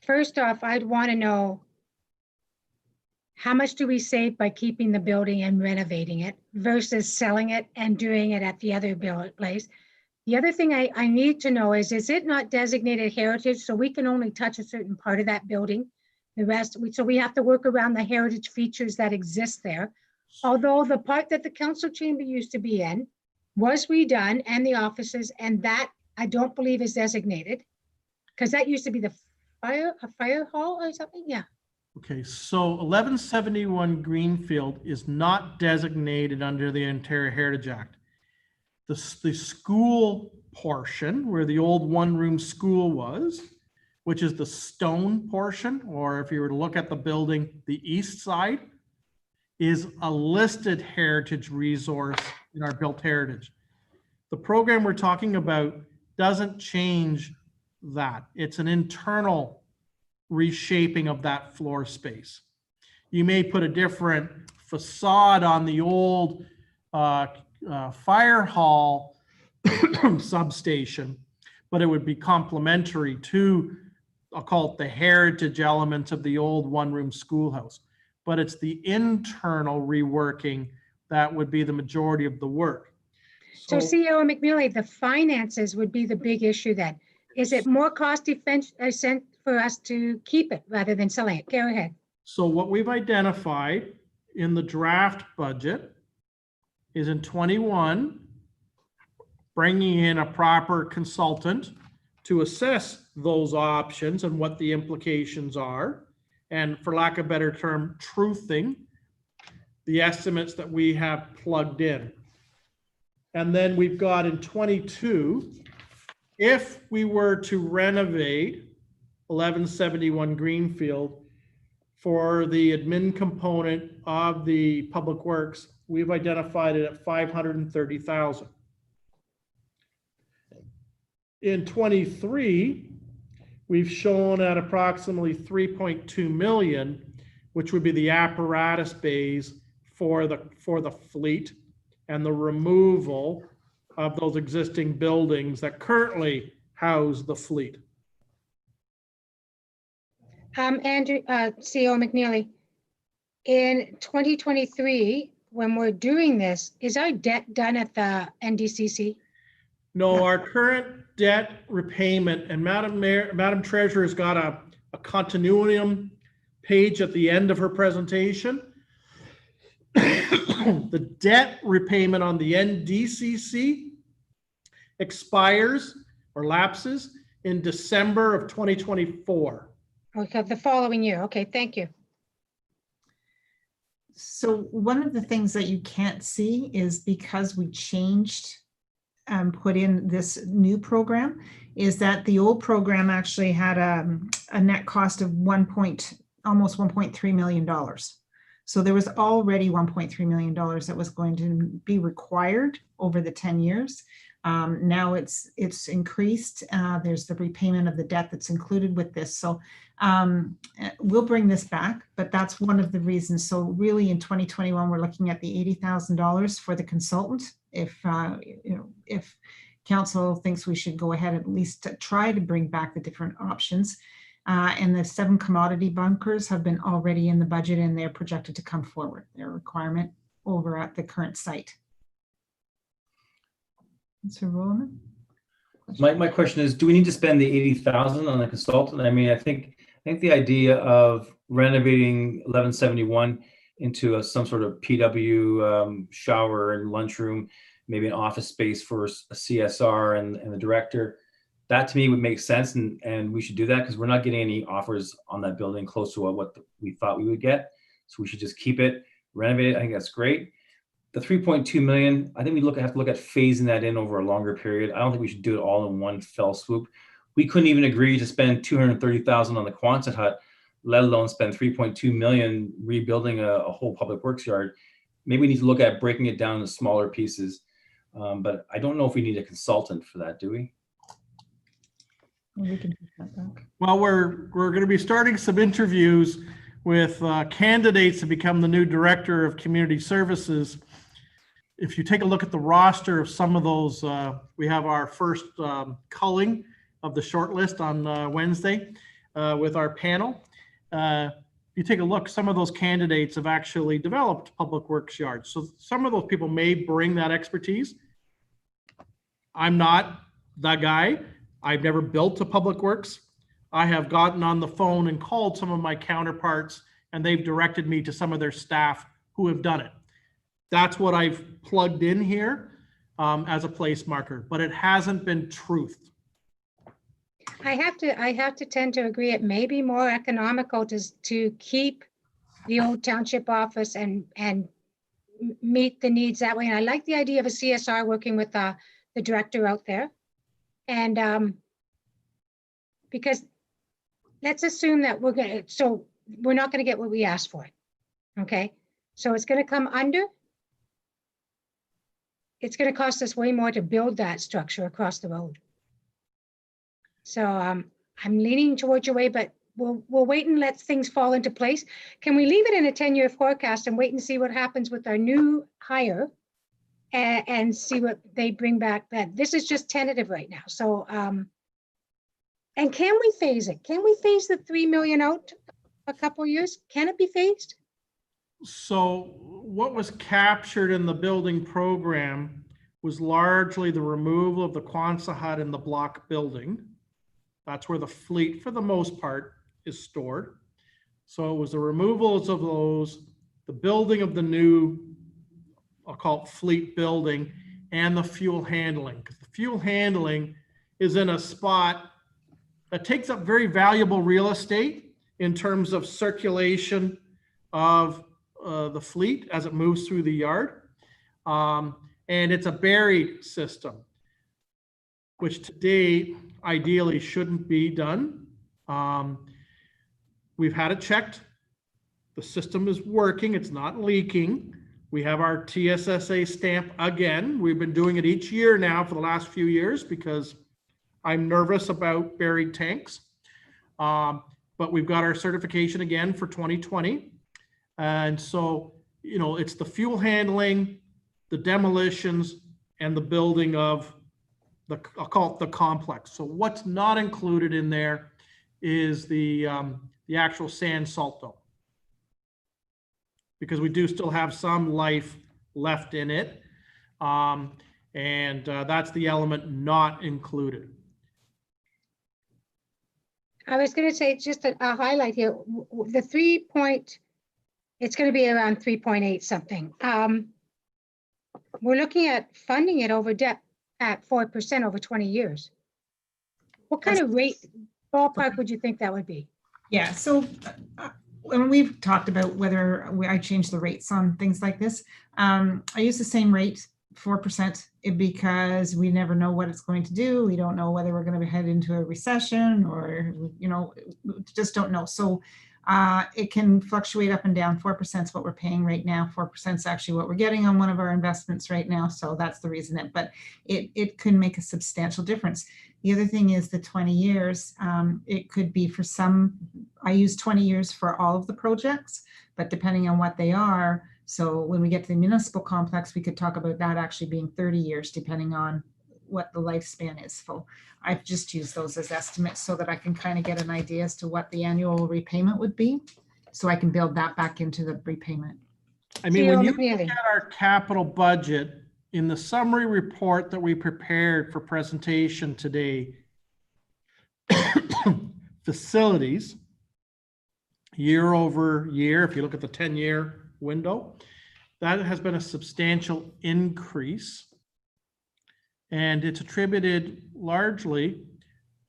First off, I'd want to know how much do we save by keeping the building and renovating it versus selling it and doing it at the other place? The other thing I need to know is it not designated heritage, so we can only touch a certain part of that building? The rest, so we have to work around the heritage features that exist there. Although the part that the council chamber used to be in was redone and the offices, and that I don't believe is designated, because that used to be a fire hall or something, yeah. Okay, so 1171 Greenfield is not designated under the Ontario Heritage Act. The school portion, where the old one-room school was, which is the stone portion, or if you were to look at the building, the east side, is a listed heritage resource in our built heritage. The program we're talking about doesn't change that. It's an internal reshaping of that floor space. You may put a different facade on the old fire hall substation, but it would be complementary to, I'll call it the heritage elements of the old one-room schoolhouse. But it's the internal reworking that would be the majority of the work. So CEO McNeely, the finances would be the big issue then. Is it more cost efficient for us to keep it rather than selling it? Go ahead. So what we've identified in the draft budget is in 21, bringing in a proper consultant to assess those options and what the implications are. And for lack of a better term, truthing the estimates that we have plugged in. And then we've got in 22, if we were to renovate 1171 Greenfield for the admin component of the Public Works, we've identified it at $530,000. In 23, we've shown at approximately 3.2 million, which would be the apparatus bays for the fleet and the removal of those existing buildings that currently house the fleet. Andrew, CEO McNeely, in 2023, when we're doing this, is our debt done at the NDCC? No, our current debt repayment, and Madam Treasurer has got a continuum page at the end of her presentation. The debt repayment on the NDCC expires or lapses in December of 2024. Okay, the following year. Okay, thank you. So one of the things that you can't see is because we changed put in this new program, is that the old program actually had a net cost of almost $1.3 million. So there was already $1.3 million that was going to be required over the 10 years. Now it's increased. There's the repayment of the debt that's included with this. So we'll bring this back, but that's one of the reasons. So really in 2021, we're looking at the $80,000 for the consultant. If council thinks we should go ahead and at least try to bring back the different options. And the 7 commodity bunkers have been already in the budget and they're projected to come forward, their requirement over at the current site. Mr. Roman? My question is, do we need to spend the 80,000 on a consultant? I mean, I think the idea of renovating 1171 into some sort of PW shower and lunchroom, maybe an office space for a CSR and the director, that to me would make sense, and we should do that because we're not getting any offers on that building close to what we thought we would get. So we should just keep it, renovate it. I think that's great. The 3.2 million, I think we have to look at phasing that in over a longer period. I don't think we should do it all in one fell swoop. We couldn't even agree to spend 230,000 on the Quonset hut, let alone spend 3.2 million rebuilding a whole public works yard. Maybe we need to look at breaking it down into smaller pieces. But I don't know if we need a consultant for that, do we? We can take that back. Well, we're going to be starting some interviews with candidates to become the new director of community services. If you take a look at the roster of some of those, we have our first culling of the short list on Wednesday with our panel. You take a look, some of those candidates have actually developed public works yards. So some of those people may bring that expertise. I'm not that guy. I've never built a public works. I have gotten on the phone and called some of my counterparts, and they've directed me to some of their staff who have done it. That's what I've plugged in here as a place marker, but it hasn't been truth. I have to tend to agree. It may be more economical to keep the old township office and meet the needs that way. And I like the idea of a CSR working with the director out there. And because let's assume that we're not gonna get what we asked for. Okay, so it's gonna come under. It's gonna cost us way more to build that structure across the road. So I'm leaning towards your way, but we'll wait and let things fall into place. Can we leave it in a 10-year forecast and wait and see what happens with our new hire and see what they bring back then? This is just tentative right now. So, and can we phase it? Can we phase the 3 million out a couple years? Can it be phased? So what was captured in the building program was largely the removal of the Quonset hut in the block building. That's where the fleet, for the most part, is stored. So it was the removals of those, the building of the new, I'll call it fleet building, and the fuel handling. Because the fuel handling is in a spot that takes up very valuable real estate in terms of circulation of the fleet as it moves through the yard. And it's a buried system, which today ideally shouldn't be done. We've had it checked. The system is working. It's not leaking. We have our TSSA stamp again. We've been doing it each year now for the last few years because I'm nervous about buried tanks. But we've got our certification again for 2020. And so, you know, it's the fuel handling, the demolitions, and the building of I'll call it the complex. So what's not included in there is the actual sand salt dome, because we do still have some life left in it. That's the element not included. I was going to say just a highlight here, it's going to be around 3.8 something. We're looking at funding it over debt at 4% over 20 years. What kind of rate ballpark would you think that would be? Yeah, so when we've talked about whether I change the rates on things like this, I use the same rate, 4%, because we never know what it's going to do. We don't know whether we're going to head into a recession or, you know, just don't know. So it can fluctuate up and down. 4% is what we're paying right now. 4% is actually what we're getting on one of our investments right now. So that's the reason but it can make a substantial difference. The other thing is the 20 years. It could be for some, I use 20 years for all of the projects, but depending on what they are. So when we get to the municipal complex, we could talk about that actually being 30 years, depending on what the lifespan is. So I've just used those as estimates so that I can kind of get an idea as to what the annual repayment would be. So I can build that back into the repayment. I mean, when you look at our capital budget in the summary report that we prepared for presentation today, facilities year over year, if you look at the 10-year window, that has been a substantial increase. And it's attributed largely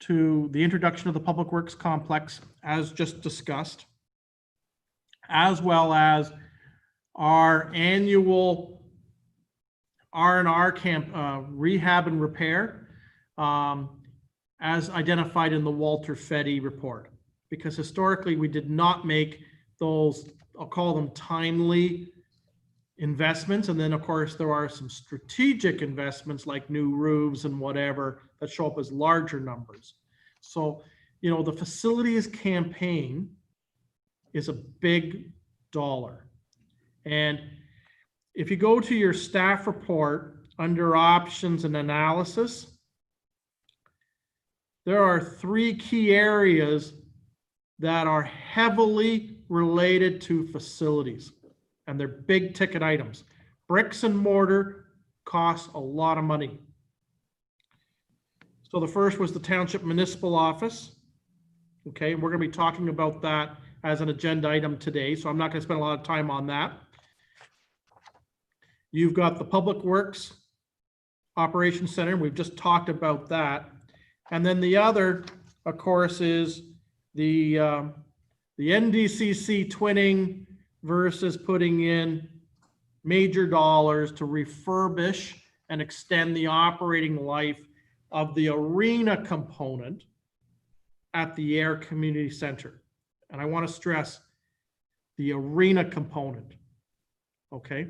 to the introduction of the Public Works Complex, as just discussed, as well as our annual R&R camp rehab and repair, as identified in the Walter Fedde report. Because historically, we did not make those, I'll call them timely investments. And then of course there are some strategic investments like new roofs and whatever that show up as larger numbers. So, you know, the facilities campaign is a big dollar. And if you go to your staff report under options and analysis, there are 3 key areas that are heavily related to facilities, and they're big ticket items. Bricks and mortar costs a lot of money. So the first was the Township Municipal Office. Okay, and we're going to be talking about that as an agenda item today, so I'm not going to spend a lot of time on that. You've got the Public Works Operations Center. We've just talked about that. And then the other, of course, is the NDCC twinning versus putting in major dollars to refurbish and extend the operating life of the arena component at the Air Community Center. And I want to stress the arena component, okay?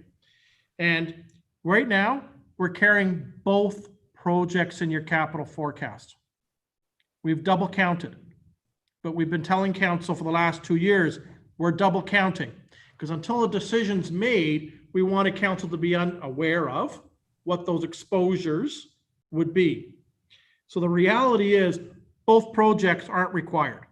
And right now, we're carrying both projects in your capital forecast. We've double counted, but we've been telling council for the last 2 years, we're double counting, because until a decision's made, we want council to be aware of what those exposures would be. So the reality is both projects aren't required.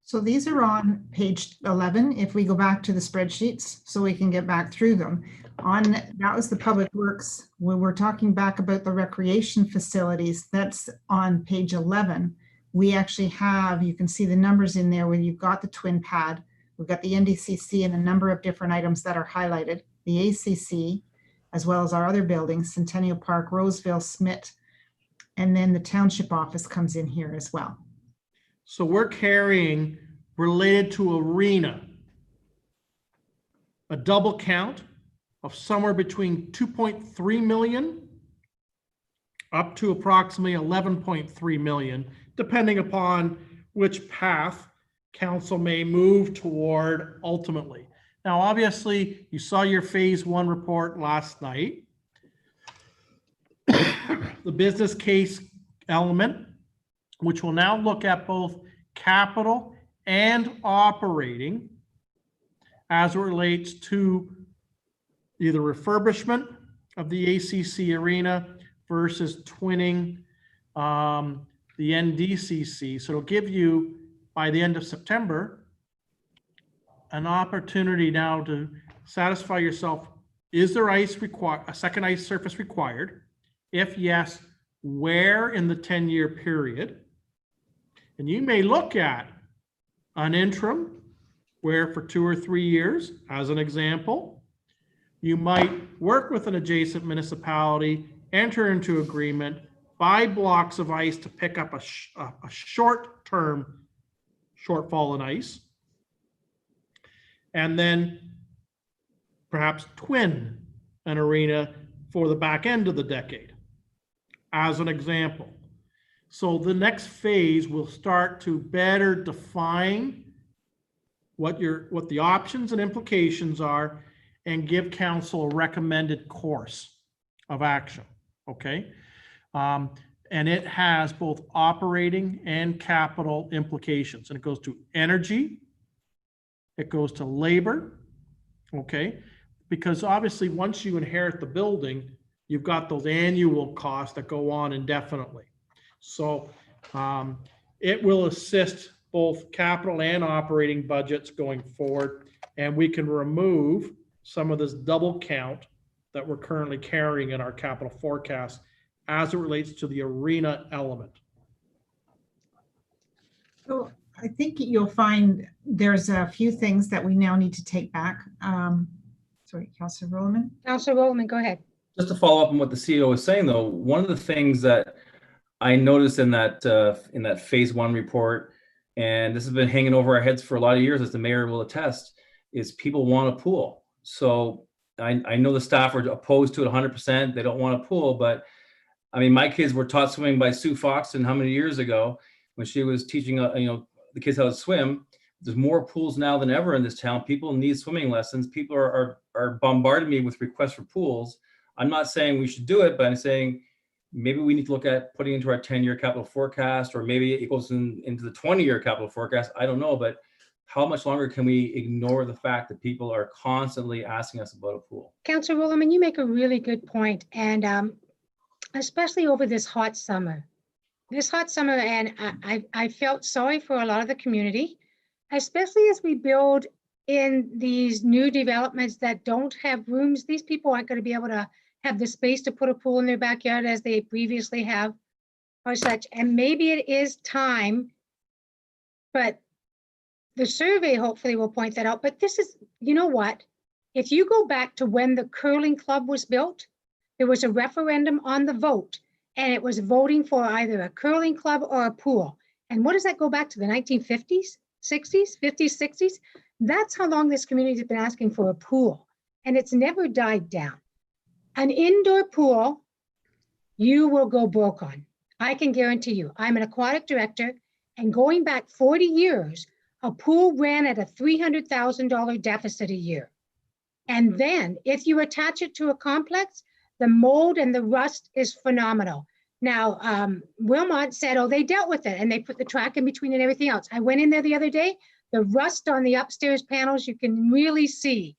So these are on page 11, if we go back to the spreadsheets, so we can get back through them. That was the Public Works. When we're talking back about the recreation facilities, that's on page 11. We actually have, you can see the numbers in there where you've got the twin pad, we've got the NDCC and a number of different items that are highlighted, the ACC, as well as our other buildings, Centennial Park, Roseville, Smith, and then the township office comes in here as well. So we're carrying, related to arena, a double count of somewhere between 2.3 million up to approximately 11.3 million, depending upon which path council may move toward ultimately. Now, obviously, you saw your phase 1 report last night. The business case element, which will now look at both capital and operating as it relates to either refurbishment of the ACC arena versus twinning the NDCC. So it'll give you, by the end of September, an opportunity now to satisfy yourself, is there ice required, a second ice surface required? If yes, where in the 10-year period? And you may look at an interim where for 2 or 3 years, as an example, you might work with an adjacent municipality, enter into agreement, buy blocks of ice to pick up a short-term shortfall in ice, and then perhaps twin an arena for the back end of the decade, as an example. So the next phase will start to better define what the options and implications are and give council a recommended course of action, okay? And it has both operating and capital implications, and it goes to energy, it goes to labor, okay? Because obviously once you inherit the building, you've got those annual costs that go on indefinitely. So it will assist both capital and operating budgets going forward, and we can remove some of this double count that we're currently carrying in our capital forecast as it relates to the arena element. So I think you'll find there's a few things that we now need to take back. Sorry, Councillor Roman. Councillor Roman, go ahead. Just to follow up on what the CEO was saying, though, one of the things that I noticed in that phase 1 report, and this has been hanging over our heads for a lot of years, as the mayor will attest, is people want a pool. So I know the staff are opposed to it 100%. They don't want a pool, but I mean, my kids were taught swimming by Sue Foxton how many years ago when she was teaching, the kids how to swim. There's more pools now than ever in this town. People need swimming lessons. People are bombarding me with requests for pools. I'm not saying we should do it, but I'm saying maybe we need to look at putting into our 10-year capital forecast, or maybe it goes into the 20-year capital forecast. I don't know, but how much longer can we ignore the fact that people are constantly asking us about a pool? Councillor Roman, you make a really good point, and especially over this hot summer. this hot summer, and I felt sorry for a lot of the community, especially as we build in these new developments that don't have rooms. These people aren't going to be able to have the space to put a pool in their backyard as they previously have or such. And maybe it is time, but the survey hopefully will point that out. But this is, you know what? If you go back to when the curling club was built, there was a referendum on the vote, and it was voting for either a curling club or a pool. And what does that go back to, the 1950s, 60s, 50s, 60s? That's how long this community has been asking for a pool, and it's never died down. An indoor pool, you will go broke on. I can guarantee you. I'm an aquatic director, and going back 40 years, a pool ran at a $300,000 deficit a year. And then if you attach it to a complex, the mold and the rust is phenomenal. Now, Wilmot said, oh, they dealt with it and they put the track in between and everything else. I went in there the other day, the rust on the upstairs panels, you can really see.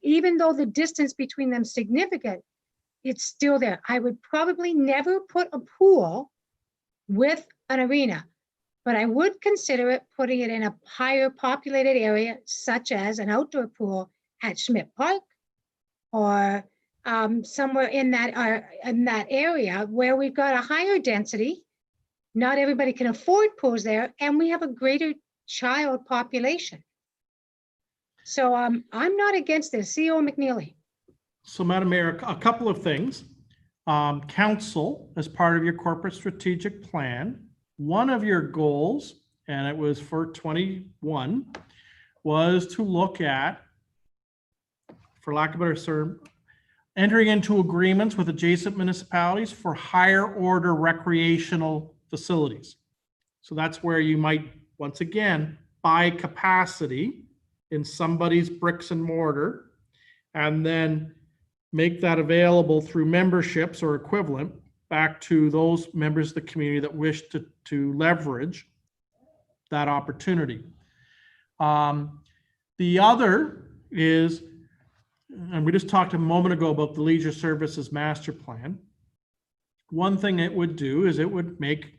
Even though the distance between them is significant, it's still there. I would probably never put a pool with an arena, but I would consider it putting it in a higher populated area, such as an outdoor pool at Schmidt Park, or somewhere in that area where we've got a higher density. Not everybody can afford pools there, and we have a greater child population. So I'm not against this. CEO McNeely. So Madam Mayor, a couple of things. Council, as part of your corporate strategic plan, one of your goals, and it was for 21, was to look at, for lack of a better term, entering into agreements with adjacent municipalities for higher order recreational facilities. So that's where you might, once again, buy capacity in somebody's bricks and mortar, and then make that available through memberships or equivalent back to those members of the community that wish to leverage that opportunity. The other is, and we just talked a moment ago about the Leisure Services Master Plan. One thing it would do is it would make,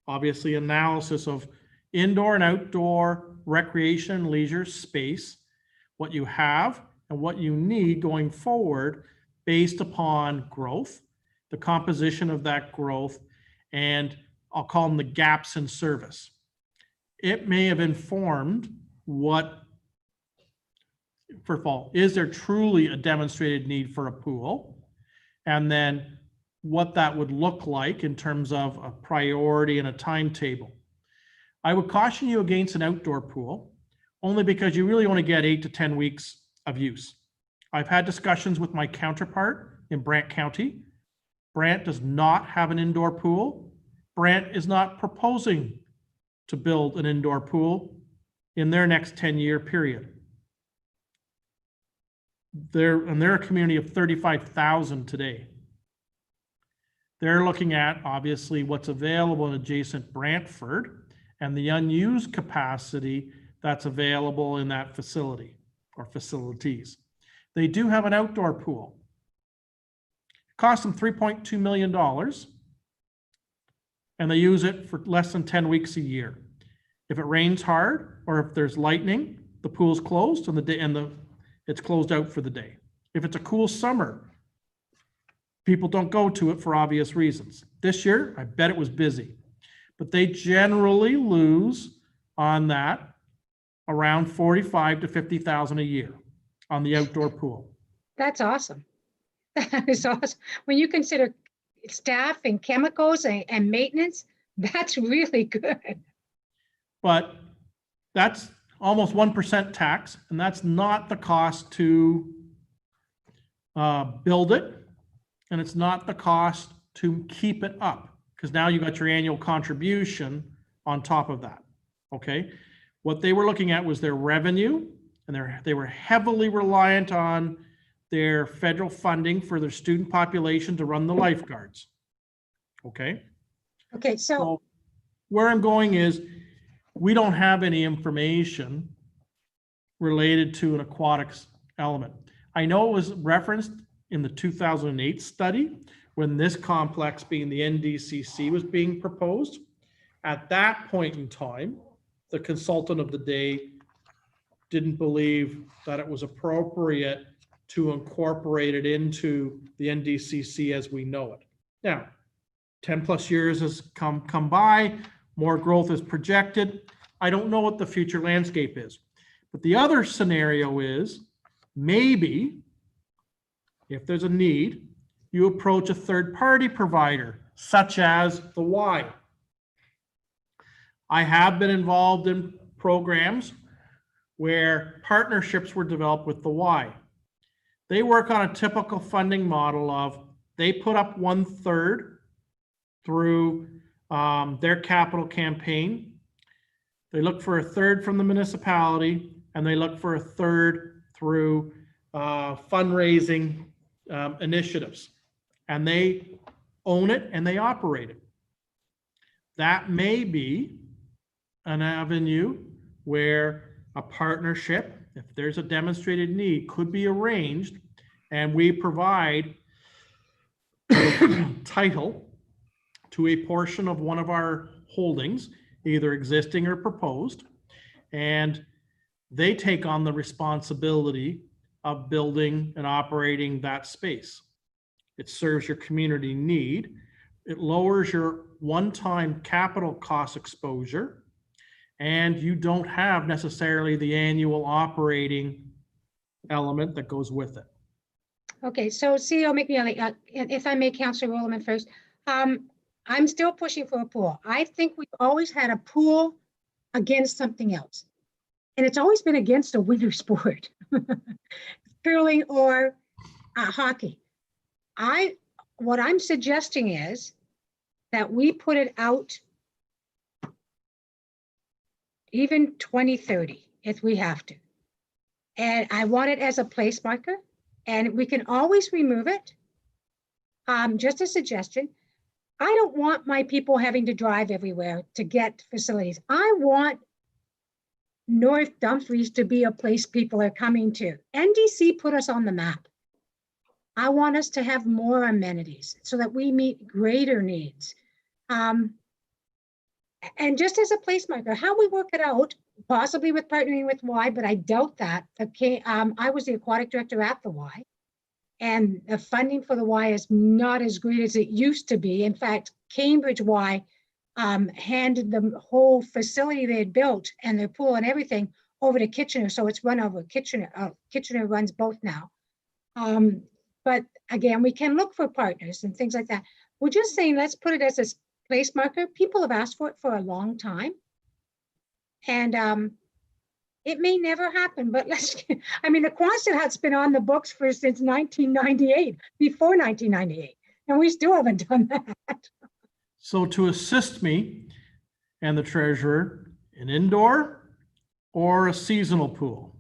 obviously, analysis of indoor and outdoor recreation and leisure space, what you have and what you need going forward based upon growth, the composition of that growth, and I'll call them the gaps in service. It may have informed what, first of all, is there truly a demonstrated need for a pool? And then what that would look like in terms of a priority and a timetable. I would caution you against an outdoor pool, only because you really only get 8 to 10 weeks of use. I've had discussions with my counterpart in Brant County. Brant does not have an indoor pool. Brant is not proposing to build an indoor pool in their next 10-year period. They're a community of 35,000 today. They're looking at, obviously, what's available in adjacent Brantford and the unused capacity that's available in that facility or facilities. They do have an outdoor pool. It costs them $3.2 million, and they use it for less than 10 weeks a year. If it rains hard or if there's lightning, the pool's closed and it's closed out for the day. If it's a cool summer, people don't go to it for obvious reasons. This year, I bet it was busy, but they generally lose on that around 45 to 50,000 a year on the outdoor pool. That's awesome. That is awesome. When you consider staff and chemicals and maintenance, that's really good. But that's almost 1% tax, and that's not the cost to build it, and it's not the cost to keep it up, because now you got your annual contribution on top of that. Okay, what they were looking at was their revenue, and they were heavily reliant on their federal funding for their student population to run the lifeguards. Okay. Okay, so where I'm going is, we don't have any information related to an aquatics element. I know it was referenced in the 2008 study when this complex, being the NDCC, was being proposed. At that point in time, the consultant of the day didn't believe that it was appropriate to incorporate it into the NDCC as we know it. Now, 10 plus years has come by, more growth is projected. I don't know what the future landscape is. But the other scenario is maybe if there's a need, you approach a third-party provider, such as the Y. I have been involved in programs where partnerships were developed with the Y. They work on a typical funding model of they put up 1/3 through their capital campaign. They look for 1/3 from the municipality, and they look for 1/3 through fundraising initiatives. And they own it and they operate it. That may be an avenue where a partnership, if there's a demonstrated need, could be arranged, and we provide title to a portion of one of our holdings, either existing or proposed, and they take on the responsibility of building and operating that space. It serves your community need. It lowers your one-time capital cost exposure, and you don't have necessarily the annual operating element that goes with it. Okay, so CEO McNeely, if I may, Councillor Roman first. I'm still pushing for a pool. I think we've always had a pool against something else. And it's always been against a winter sport, curling or hockey. What I'm suggesting is that we put it out even 2030 if we have to. And I want it as a place marker, and we can always remove it. Just a suggestion. I don't want my people having to drive everywhere to get facilities. I want North Dumfries to be a place people are coming to. NDC put us on the map. I want us to have more amenities so that we meet greater needs. And just as a place marker, how we work it out, possibly with partnering with Y, but I doubt that. Okay, I was the aquatic director at the Y, and the funding for the Y is not as great as it used to be. In fact, Cambridge Y handed the whole facility they had built and their pool and everything over to Kitchener, so it's run over Kitchener. Kitchener runs both now. But again, we can look for partners and things like that. We're just saying, let's put it as a place marker. People have asked for it for a long time. And it may never happen, but I mean, the Quonset hut's been on the books since 1998, before 1998, and we still haven't done that. So to assist me and the treasurer, an indoor or a seasonal pool?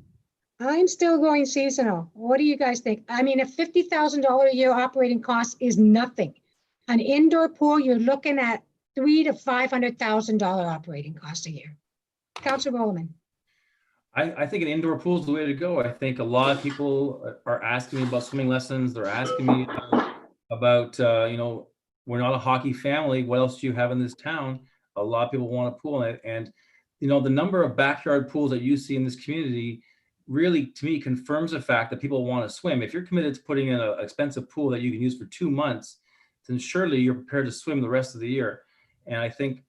I'm still going seasonal. What do you guys think? I mean, a $50,000 a year operating cost is nothing. An indoor pool, you're looking at $300,000 to $500,000 operating cost a year. Councillor Roman. I think an indoor pool is the way to go. I think a lot of people are asking me about swimming lessons. They're asking me about, we're not a hockey family. What else do you have in this town? A lot of people want a pool. And the number of backyard pools that you see in this community really, to me, confirms the fact that people want to swim. If you're committed to putting in an expensive pool that you can use for 2 months, then surely you're prepared to swim the rest of the year. And I think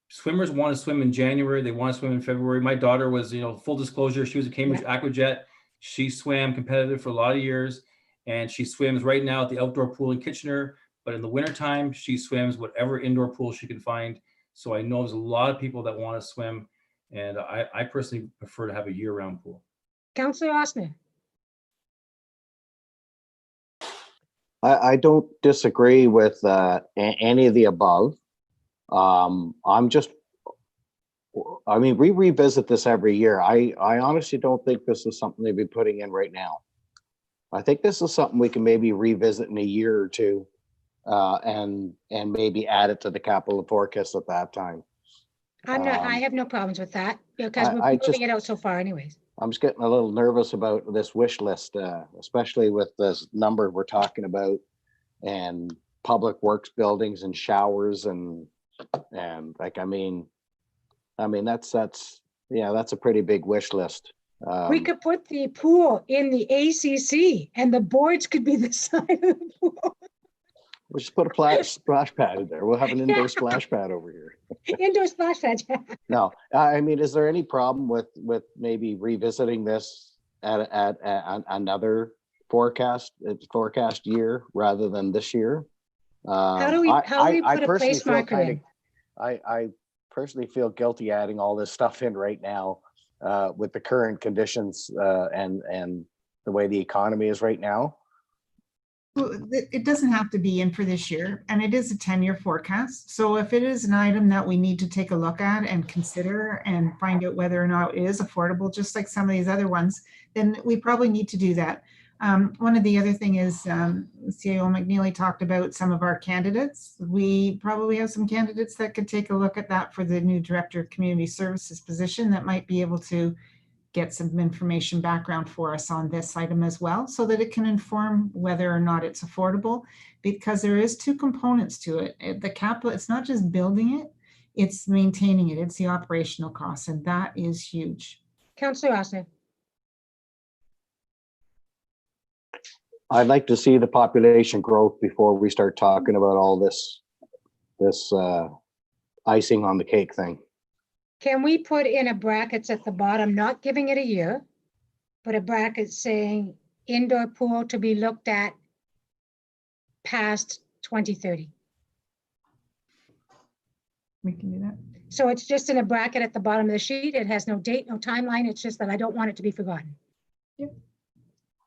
swimmers want to swim in January. They want to swim in February. My daughter was, full disclosure, she was a Cambridge Aquajet. She swam competitive for a lot of years, and she swims right now at the outdoor pool in Kitchener. But in the wintertime, she swims whatever indoor pool she can find. So I know there's a lot of people that want to swim, and I personally prefer to have a year-round pool. Councillor Osner. I don't disagree with any of the above. We revisit this every year. I honestly don't think this is something they'd be putting in right now. I think this is something we can maybe revisit in a year or two, and maybe add it to the capital forecast at that time. I have no problems with that because we're moving it out so far anyways. I'm just getting a little nervous about this wish list, especially with this number we're talking about, and public works buildings and showers and like, I mean, that's a pretty big wish list. We could put the pool in the ACC and the boards could be the side of the pool. We'll just put a splash pad in there. We'll have an indoor splash pad over here. Indoor splash pad. No, I mean, is there any problem with maybe revisiting this at another forecast year rather than this year? How do we put a personally place feel marker in? I personally feel guilty adding all this stuff in right now with the current conditions and the way the economy is right now. Well, it doesn't have to be in for this year, and it is a 10-year forecast. So if it is an item that we need to take a look at and consider and find out whether or not it is affordable, just like some of these other ones, then we probably need to do that. One of the other thing is CAO McNeely talked about some of our candidates. We probably have some candidates that could take a look at that for the new Director of Community Services position that might be able to get some information background for us on this item as well, so that it can inform whether or not it's affordable, because there is two components to it. The capital, it's not just building it, it's maintaining it. It's the operational costs, and that is huge. Councillor Rosner. I'd like to see the population growth before we start talking about all this icing on the cake thing. Can we put in a brackets at the bottom, not giving it a year, but a bracket saying indoor pool to be looked at past 2030? We can do that. So it's just in a bracket at the bottom of the sheet. It has no date, no timeline. It's just that I don't want it to be forgotten. Yep.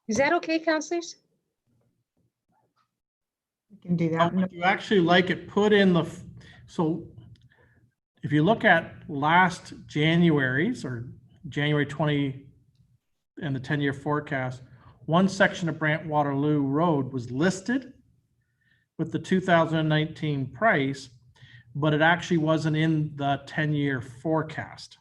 Is that okay, councillors? We can do that. Would you actually like it put in the, so if you look at last January's or January 20 and the 10-year forecast, one section of Brant Waterloo Road was listed with the 2019 price, but it actually wasn't in the 10-year forecast.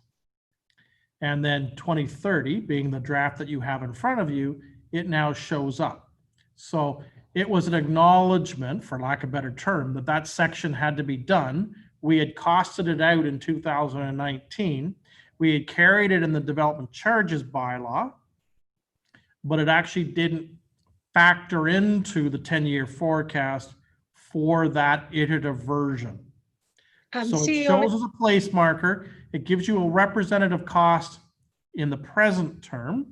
And then 2030, being the draft that you have in front of you, it now shows up. So it was an acknowledgement, for lack of a better term, that that section had to be done. We had costed it out in 2019. We had carried it in the development charges bylaw, but it actually didn't factor into the 10-year forecast for that iterative version. So it shows as a place marker. It gives you a representative cost in the present term,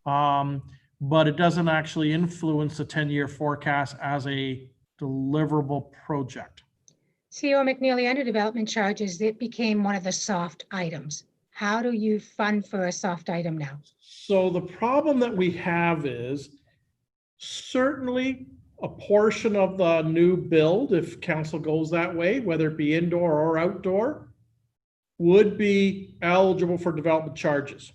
but it doesn't actually influence the 10-year forecast as a deliverable project. CEO McNeely, under development charges, it became one of the soft items. How do you fund for a soft item now? So the problem that we have is certainly a portion of the new build, if council goes that way, whether it be indoor or outdoor, would be eligible for development charges.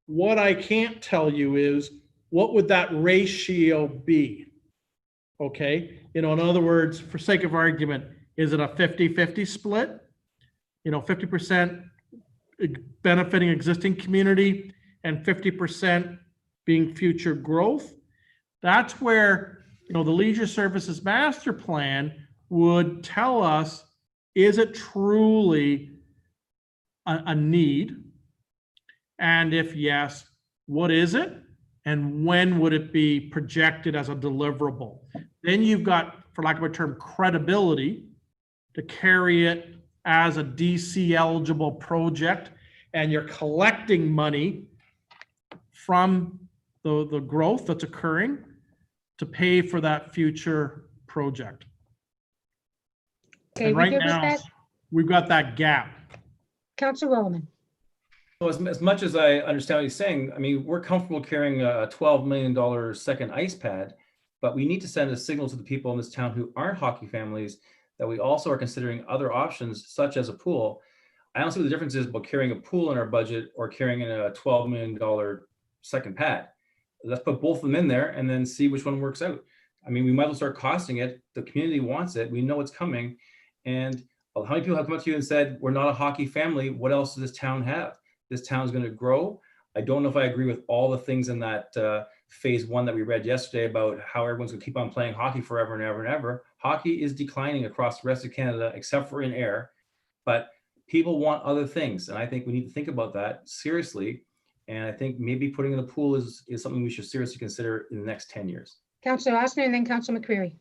What I can't tell you is what would that ratio be? Okay, in other words, for sake of argument, is it a 50-50 split? 50% benefiting existing community and 50% being future growth. That's where, the Leisure Services Master Plan would tell us, is it truly a need? And if yes, what is it? And when would it be projected as a deliverable? Then you've got, for lack of a term, credibility to carry it as a DC eligible project, and you're collecting money from the growth that's occurring to pay for that future project. Okay, And right now, we've got that gap. Councilor Roman. So as much as I understand what he's saying, I mean, we're comfortable carrying a $12 million second ice pad, but we need to send a signal to the people in this town who aren't hockey families that we also are considering other options, such as a pool. I don't see what the difference is about carrying a pool in our budget or carrying in a $12 million second pad. Let's put both of them in there and then see which one works out. I mean, we might as well start costing it. The community wants it. We know it's coming. And how many people have come up to you and said, we're not a hockey family. What else does this town have? This town is going to grow. I don't know if I agree with all the things in that phase one that we read yesterday about how everyone's gonna keep on playing hockey forever and ever and ever. Hockey is declining across the rest of Canada, except for in air, but people want other things. And I think we need to think about that seriously. And I think maybe putting in the pool is something we should seriously consider in the next 10 years. Councillor Ossner and then Councillor McCreary.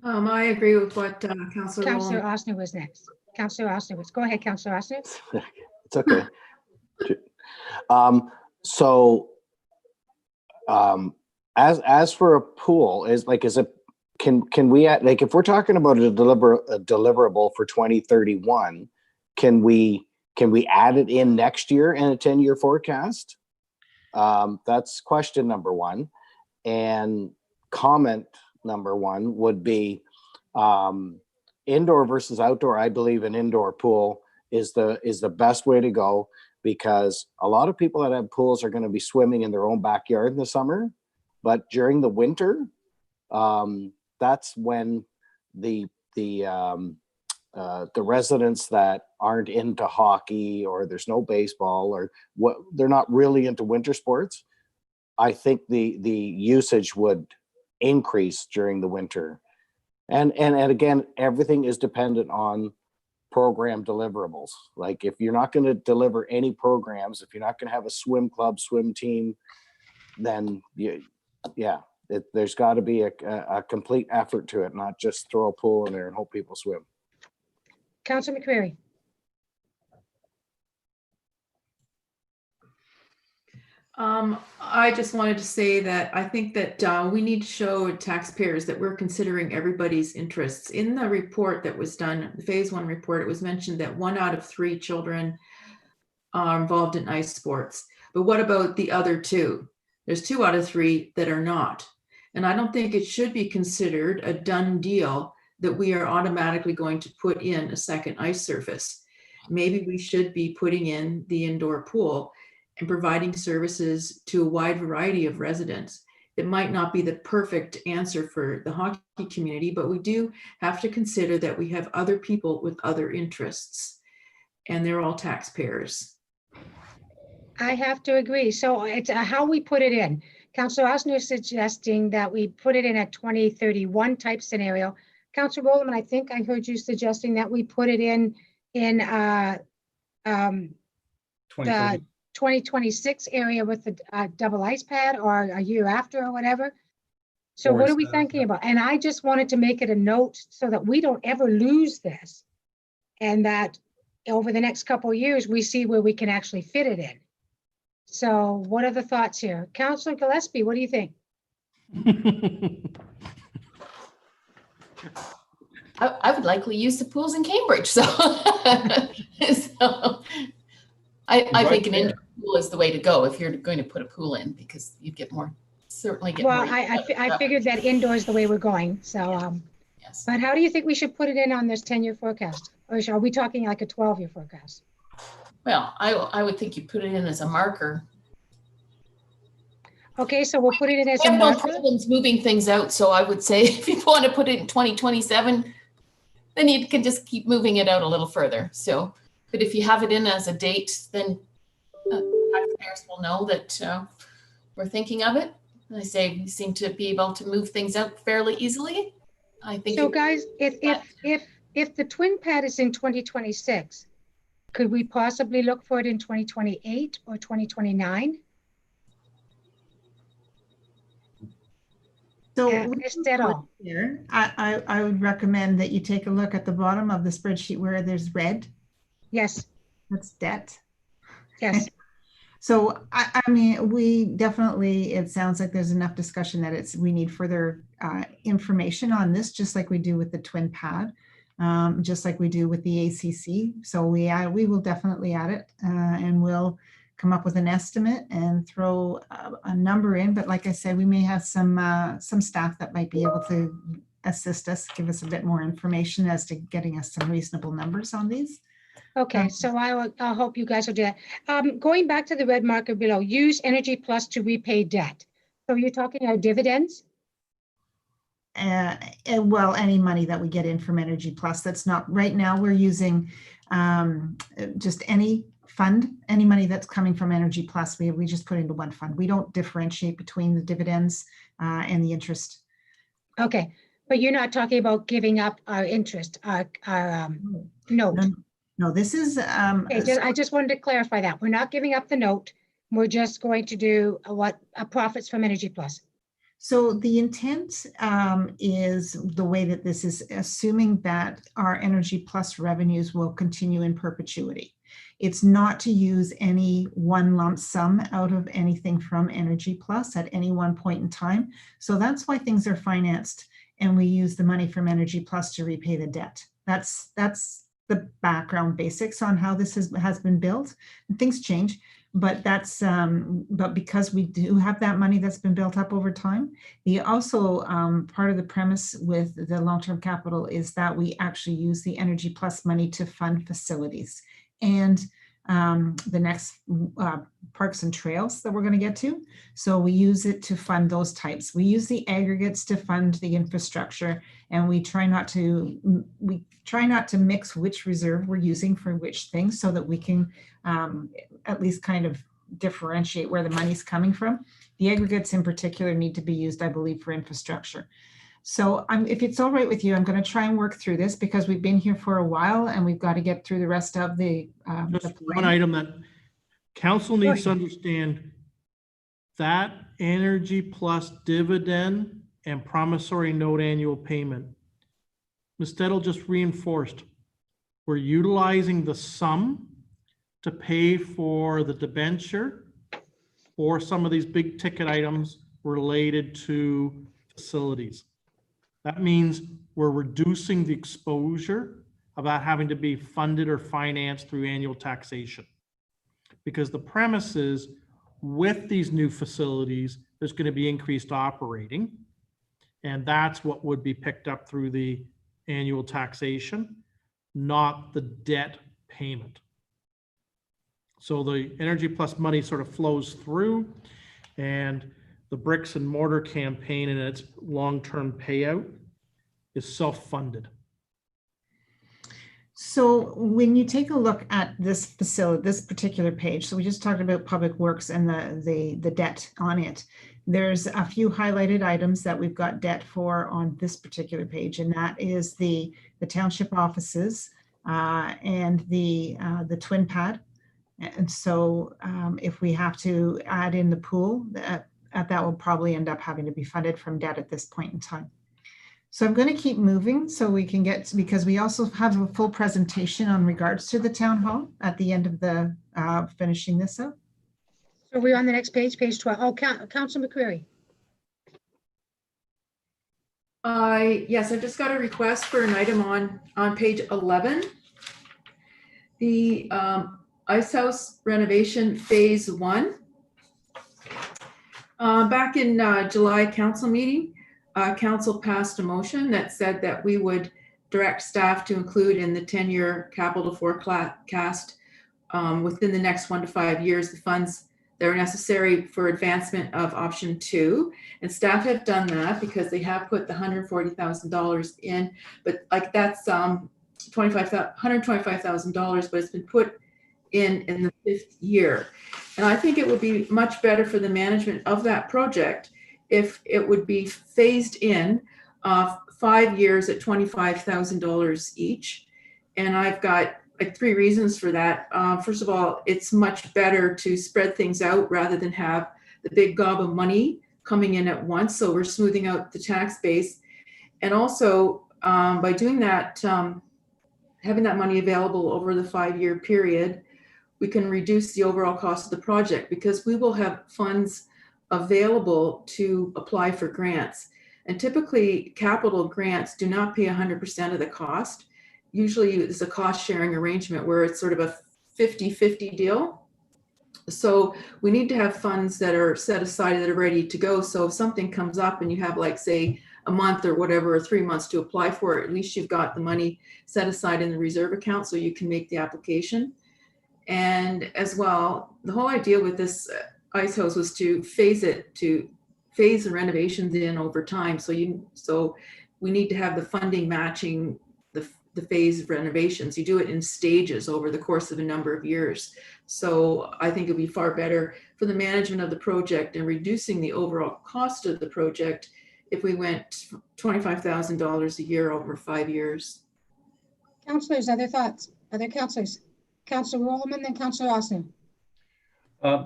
I agree with what Councillor Councillor Rowland. Ossner was next. Councillor Ossner was, go ahead, Councillor Ossner. It's okay. So as for a pool, can we add, like, if we're talking about a deliverable for 2031, can we add it in next year in a 10-year forecast? That's question number one. And comment number one would be indoor versus outdoor. I believe an indoor pool is the best way to go, because a lot of people that have pools are going to be swimming in their own backyard in the summer, but during the winter, that's when the residents that aren't into hockey, or there's no baseball, or what, they're not really into winter sports. I think the usage would increase during the winter. And again, everything is dependent on program deliverables. Like, if you're not going to deliver any programs, if you're not going to have a swim club, swim team, then there's got to be a complete effort to it, not just throw a pool in there and hope people swim. Councillor McCreary. I just wanted to say that I think that we need to show taxpayers that we're considering everybody's interests. In the report that was done, the phase one report, it was mentioned that 1 out of 3 children are involved in ice sports. But what about the other 2? There's 2 out of 3 that are not. And I don't think it should be considered a done deal that we are automatically going to put in a second ice surface. Maybe we should be putting in the indoor pool and providing services to a wide variety of residents. It might not be the perfect answer for the hockey community, but we do have to consider that we have other people with other interests, and they're all taxpayers. I have to agree. So it's how we put it in. Councillor Ossner is suggesting that we put it in a 2031 type scenario. Councillor Rowland, I think I heard you suggesting that we put it in the 2026 area with the double ice pad, or a year after, or whatever. So what are we thinking about? And I just wanted to make it a note so that we don't ever lose this, and that over the next couple of years, we see where we can actually fit it in. So what are the thoughts here? Councillor Gillespie, what do you think? I would likely use the pools in Cambridge, so, I think an indoor pool is the way to go if you're going to put a pool in, because you'd certainly get well, more. I figured that indoor is the way we're going. So, yes. But how do you think we should put it in on this 10-year forecast? Or are we talking like a 12-year forecast? Well, I would think you put it in as a marker. Okay, so we'll put it in as I a have no marker. problems moving things out, so I would say if you want to put it in 2027, then you can just keep moving it out a little further. So, but if you have it in as a date, then taxpayers will know that we're thinking of it. I say we seem to be able to move things out fairly easily. I think. So guys, if the twin pad is in 2026, could we possibly look for it in 2028 or 2029? So here, I would recommend that you take a look at the bottom of the spreadsheet where there's red. Yes. That's debt. Yes. So I mean, we definitely, it sounds like there's enough discussion that we need further information on this, just like we do with the twin pad, just like we do with the ACC. So we will definitely add it, and we'll come up with an estimate and throw a number in. But like I said, we may have some staff that might be able to assist us, give us a bit more information as to getting us some reasonable numbers on these. Okay, so I hope you guys will do that. Going back to the red marker below, use Energy Plus to repay debt. So you're talking our dividends? Well, any money that we get in from Energy Plus, that's not, right now we're using just any fund any money that's coming from Energy Plus. We just put into one fund. We don't differentiate between the dividends and the interest. Okay, but you're not talking about giving up our interest, our note. No, this is, Okay, I just wanted to clarify that. We're not giving up the note. We're just going to do profits from Energy Plus. so the intent is the way that this is assuming that our Energy Plus revenues will continue in perpetuity. It's not to use any one lump sum out of anything from Energy Plus at any one point in time. So that's why things are financed and we use the money from Energy Plus to repay the debt. That's the background basics on how this has been built. And things change, but that's but because we do have that money that's been built up over time. The also part of the premise with the long-term capital is that we actually use the Energy Plus money to fund facilities and the next parks and trails that we're going to get to. So we use it to fund those types. We use the aggregates to fund the infrastructure, and we try not to mix which reserve we're using for which things, so that we can at least kind of differentiate where the money's coming from. The aggregates in particular need to be used, I believe, for infrastructure. So if it's all right with you, I'm going to try and work through this because we've been here for a while and we've got to get through the rest of the Just one item that council needs to understand, that Energy Plus dividend and promissory note annual payment, Ms. Dettel just reinforced, we're utilizing the sum to pay for the debenture or some of these big ticket items related to facilities. That means we're reducing the exposure of that having to be funded or financed through annual taxation. Because the premise is with these new facilities, there's going to be increased operating. And that's what would be picked up through the annual taxation, not the debt payment. So the Energy Plus money sort of flows through, and the bricks and mortar campaign and its long-term payout is self-funded. So when you take a look at this facility, this particular page, so we just talked about Public Works and the debt on it. There's a few highlighted items that we've got debt for on this particular page, and that is the township offices and the twin pad. And so if we have to add in the pool, that will probably end up having to be funded from debt at this point in time. So I'm going to keep moving so we can get to, because we also have a full presentation on regards to the town hall at the end of the finishing this up. So we're on the next page, page 12. Oh, Councilor McCreary. Yes, I've just got a request for an item on page 11. The Ice House renovation phase 1. Back in July council meeting, council passed a motion that said that we would direct staff to include in the 10-year capital forecast within the next 1 to 5 years the funds that are necessary for advancement of option 2. And staff have done that because they have put the $140,000 in, but like that's $125,000, but it's been put in the 5th year. And I think it would be much better for the management of that project if it would be phased in 5 years at $25,000 each. And I've got like 3 reasons for that. First of all, it's much better to spread things out rather than have the big gob of money coming in at once. So we're smoothing out the tax base. And also by doing that, having that money available over the 5-year period, we can reduce the overall cost of the project because we will have funds available to apply for grants. And typically capital grants do not pay 100% of the cost. Usually it's a cost sharing arrangement where it's sort of a 50-50 deal. So we need to have funds that are set aside that are ready to go. So if something comes up and you have like say a month or whatever, or 3 months to apply for it, at least you've got the money set aside in the reserve account so you can make the application. And as well, the whole idea with this ice house was to phase the renovations in over time. So we need to have the funding matching the phase renovations. You do it in stages over the course of a number of years. So I think it'd be far better for the management of the project and reducing the overall cost of the project if we went $25,000 a year over 5 years. Councillors, other thoughts? Other councillors? Councillor Roman, then Councillor Austin.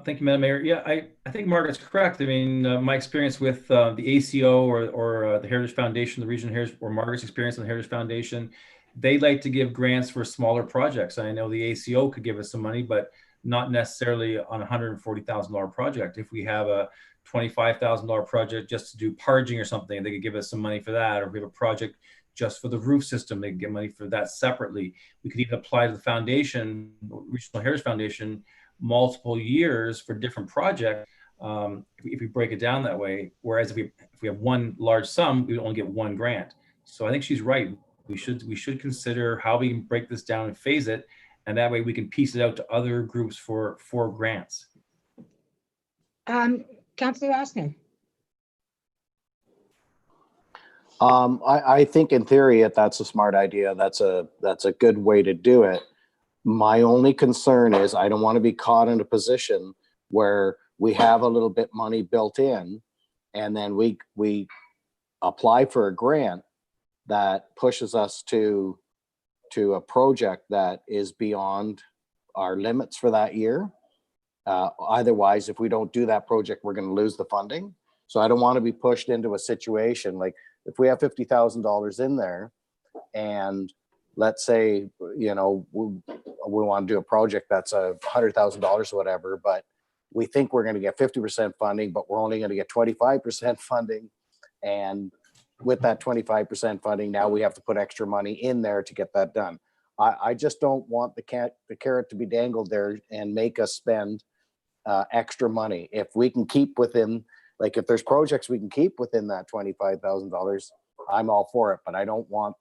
Thank you, Madam Mayor. Yeah, I think Margaret's correct. I mean, my experience with the ACO or the Heritage Foundation, the Regional Heritage, or Margaret's experience in the Heritage Foundation, they like to give grants for smaller projects. I know the ACO could give us some money, but not necessarily on a $140,000 project. If we have a $25,000 project just to do parging or something, they could give us some money for that. Or if we have a project just for the roof system, they can get money for that separately. We could even apply to the foundation, Regional Heritage Foundation, multiple years for different projects if we break it down that way. Whereas if we have one large sum, we only get one grant. So I think she's right. We should consider how we can break this down and phase it, and that way we can piece it out to other groups for grants. Councillor Austin. I think in theory, that's a smart idea. That's a good way to do it. My only concern is I don't want to be caught in a position where we have a little bit money built in, and then we apply for a grant that pushes us to a project that is beyond our limits for that year. Otherwise, if we don't do that project, we're going to lose the funding. So I don't want to be pushed into a situation like if we have $50,000 in there, and let's say, you know, we want to do a project that's $100,000 or whatever, but we think we're going to get 50% funding, but we're only going to get 25% funding. And with that 25% funding, now we have to put extra money in there to get that done. I just don't want the carrot to be dangled there and make us spend extra money. If we can keep within, like if there's projects we can keep within that $25,000, I'm all for it. But I don't want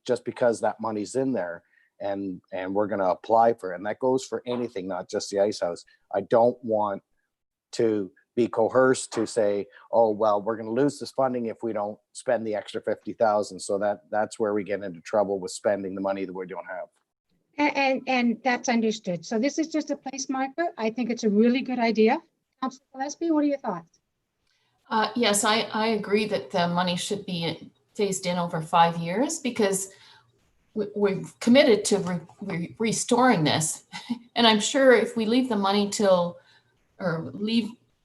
just because that money's in there and we're going to apply for it. And that goes for anything, not just the ice house. I don't want to be coerced to say, oh, well, we're going to lose this funding if we don't spend the extra 50,000. So that's where we get into trouble with spending the money that we don't have. And that's understood. So this is just a place marker. I think it's a really good idea. Councillor Gillespie, what are your thoughts? Yes, I agree that the money should be phased in over 5 years because we're committed to restoring this. And I'm sure if we leave the money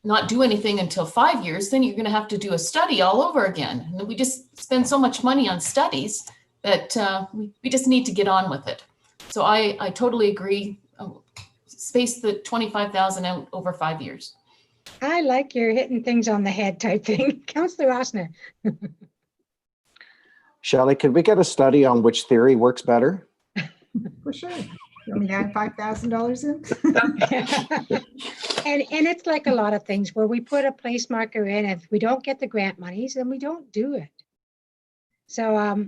not do anything until 5 years, then you're going to have to do a study all over again. And we just spend so much money on studies that we just need to get on with it. So I totally agree. Space the 25,000 out over 5 years. I like your hitting things on the head type thing. Councillor Osner. Shelley, could we get a study on which theory works better? For sure. You want me to add $5,000 in? And it's like a lot of things where we put a place marker in. If we don't get the grant monies, then we don't do it. So,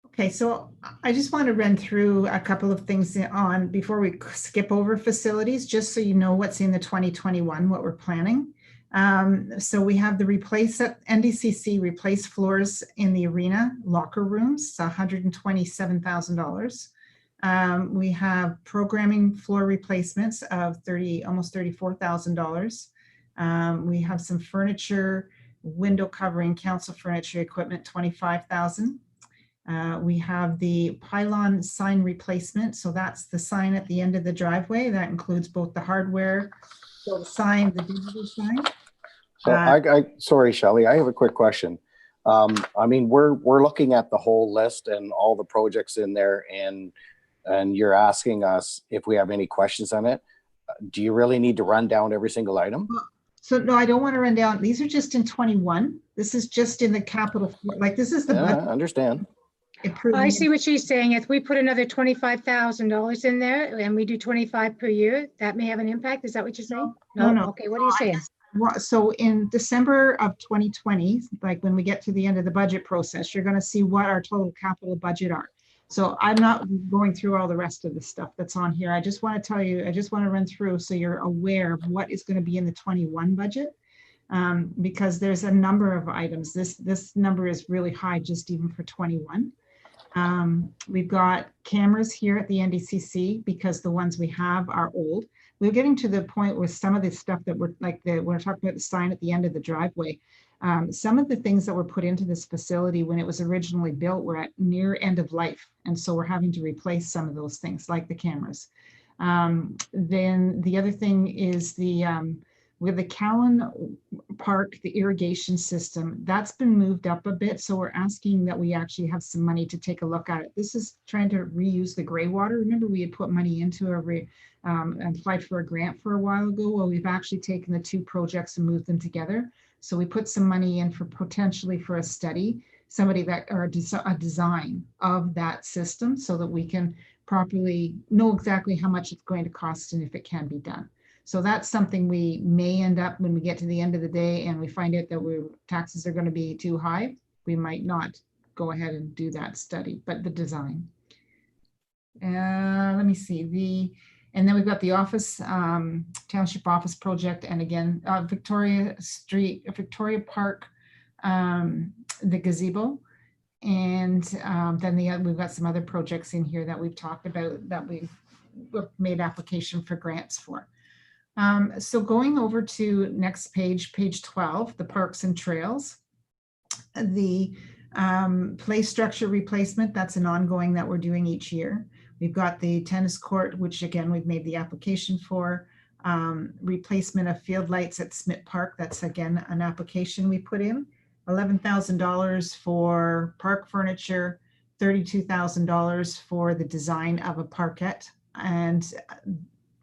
okay, so I just want to run through a couple of things before we skip over facilities, just so you know what's in the 2021, what we're planning. So we have the NDCC replace floors in the arena locker rooms, $127,000. We have programming floor replacements of almost $34,000. We have some furniture, window covering, council furniture equipment, $25,000. We have the pylon sign replacement. So that's the sign at the end of the driveway. That includes both the hardware, so the sign, the digital sign. So sorry, Shelley, I have a quick question. I mean, we're looking at the whole list and all the projects in there, and you're asking us if we have any questions on it. Do you really need to run down every single item? So no, I don't want to run down. These are just in 21. This is just in the capital. Like this is the I understand. I see what she's saying. If we put another $25,000 in there and we do 25 per year, that may have an impact. Is that what you're saying? No. Okay, what are you saying? So in December of 2020, like when we get to the end of the budget process, you're going to see what our total capital budget are. So I'm not going through all the rest of the stuff that's on here. I just want to tell you, I just want to run through so you're aware of what is going to be in the 21 budget, because there's a number of items. This number is really high just even for 21. We've got cameras here at the NDCC because the ones we have are old. We're getting to the point with some of the stuff that we're we're talking about the sign at the end of the driveway. Some of the things that were put into this facility when it was originally built were at near end of life. And so we're having to replace some of those things like the cameras. Then the other thing is with the Callan Park, the irrigation system, that's been moved up a bit. So we're asking that we actually have some money to take a look at it. This is trying to reuse the gray water. Remember, we had put money into applied for a grant for a while ago. Well, we've actually taken the two projects and moved them together. So we put some money in for potentially for a study, or a design of that system so that we can properly know exactly how much it's going to cost and if it can be done. So that's something we may end up when we get to the end of the day and we find out that taxes are going to be too high, we might not go ahead and do that study, but the design. Let me see, and then we've got the office, township office project, and again, Victoria Park, the gazebo. And then we've got some other projects in here that we've talked about that we've made application for grants for. So going over to next page, page 12, the parks and trails. The play structure replacement, that's an ongoing that we're doing each year. We've got the tennis court, which again, we've made the application for. Replacement of field lights at Smith Park, that's again an application we put in. $11,000 for park furniture, $32,000 for the design of a parkette. And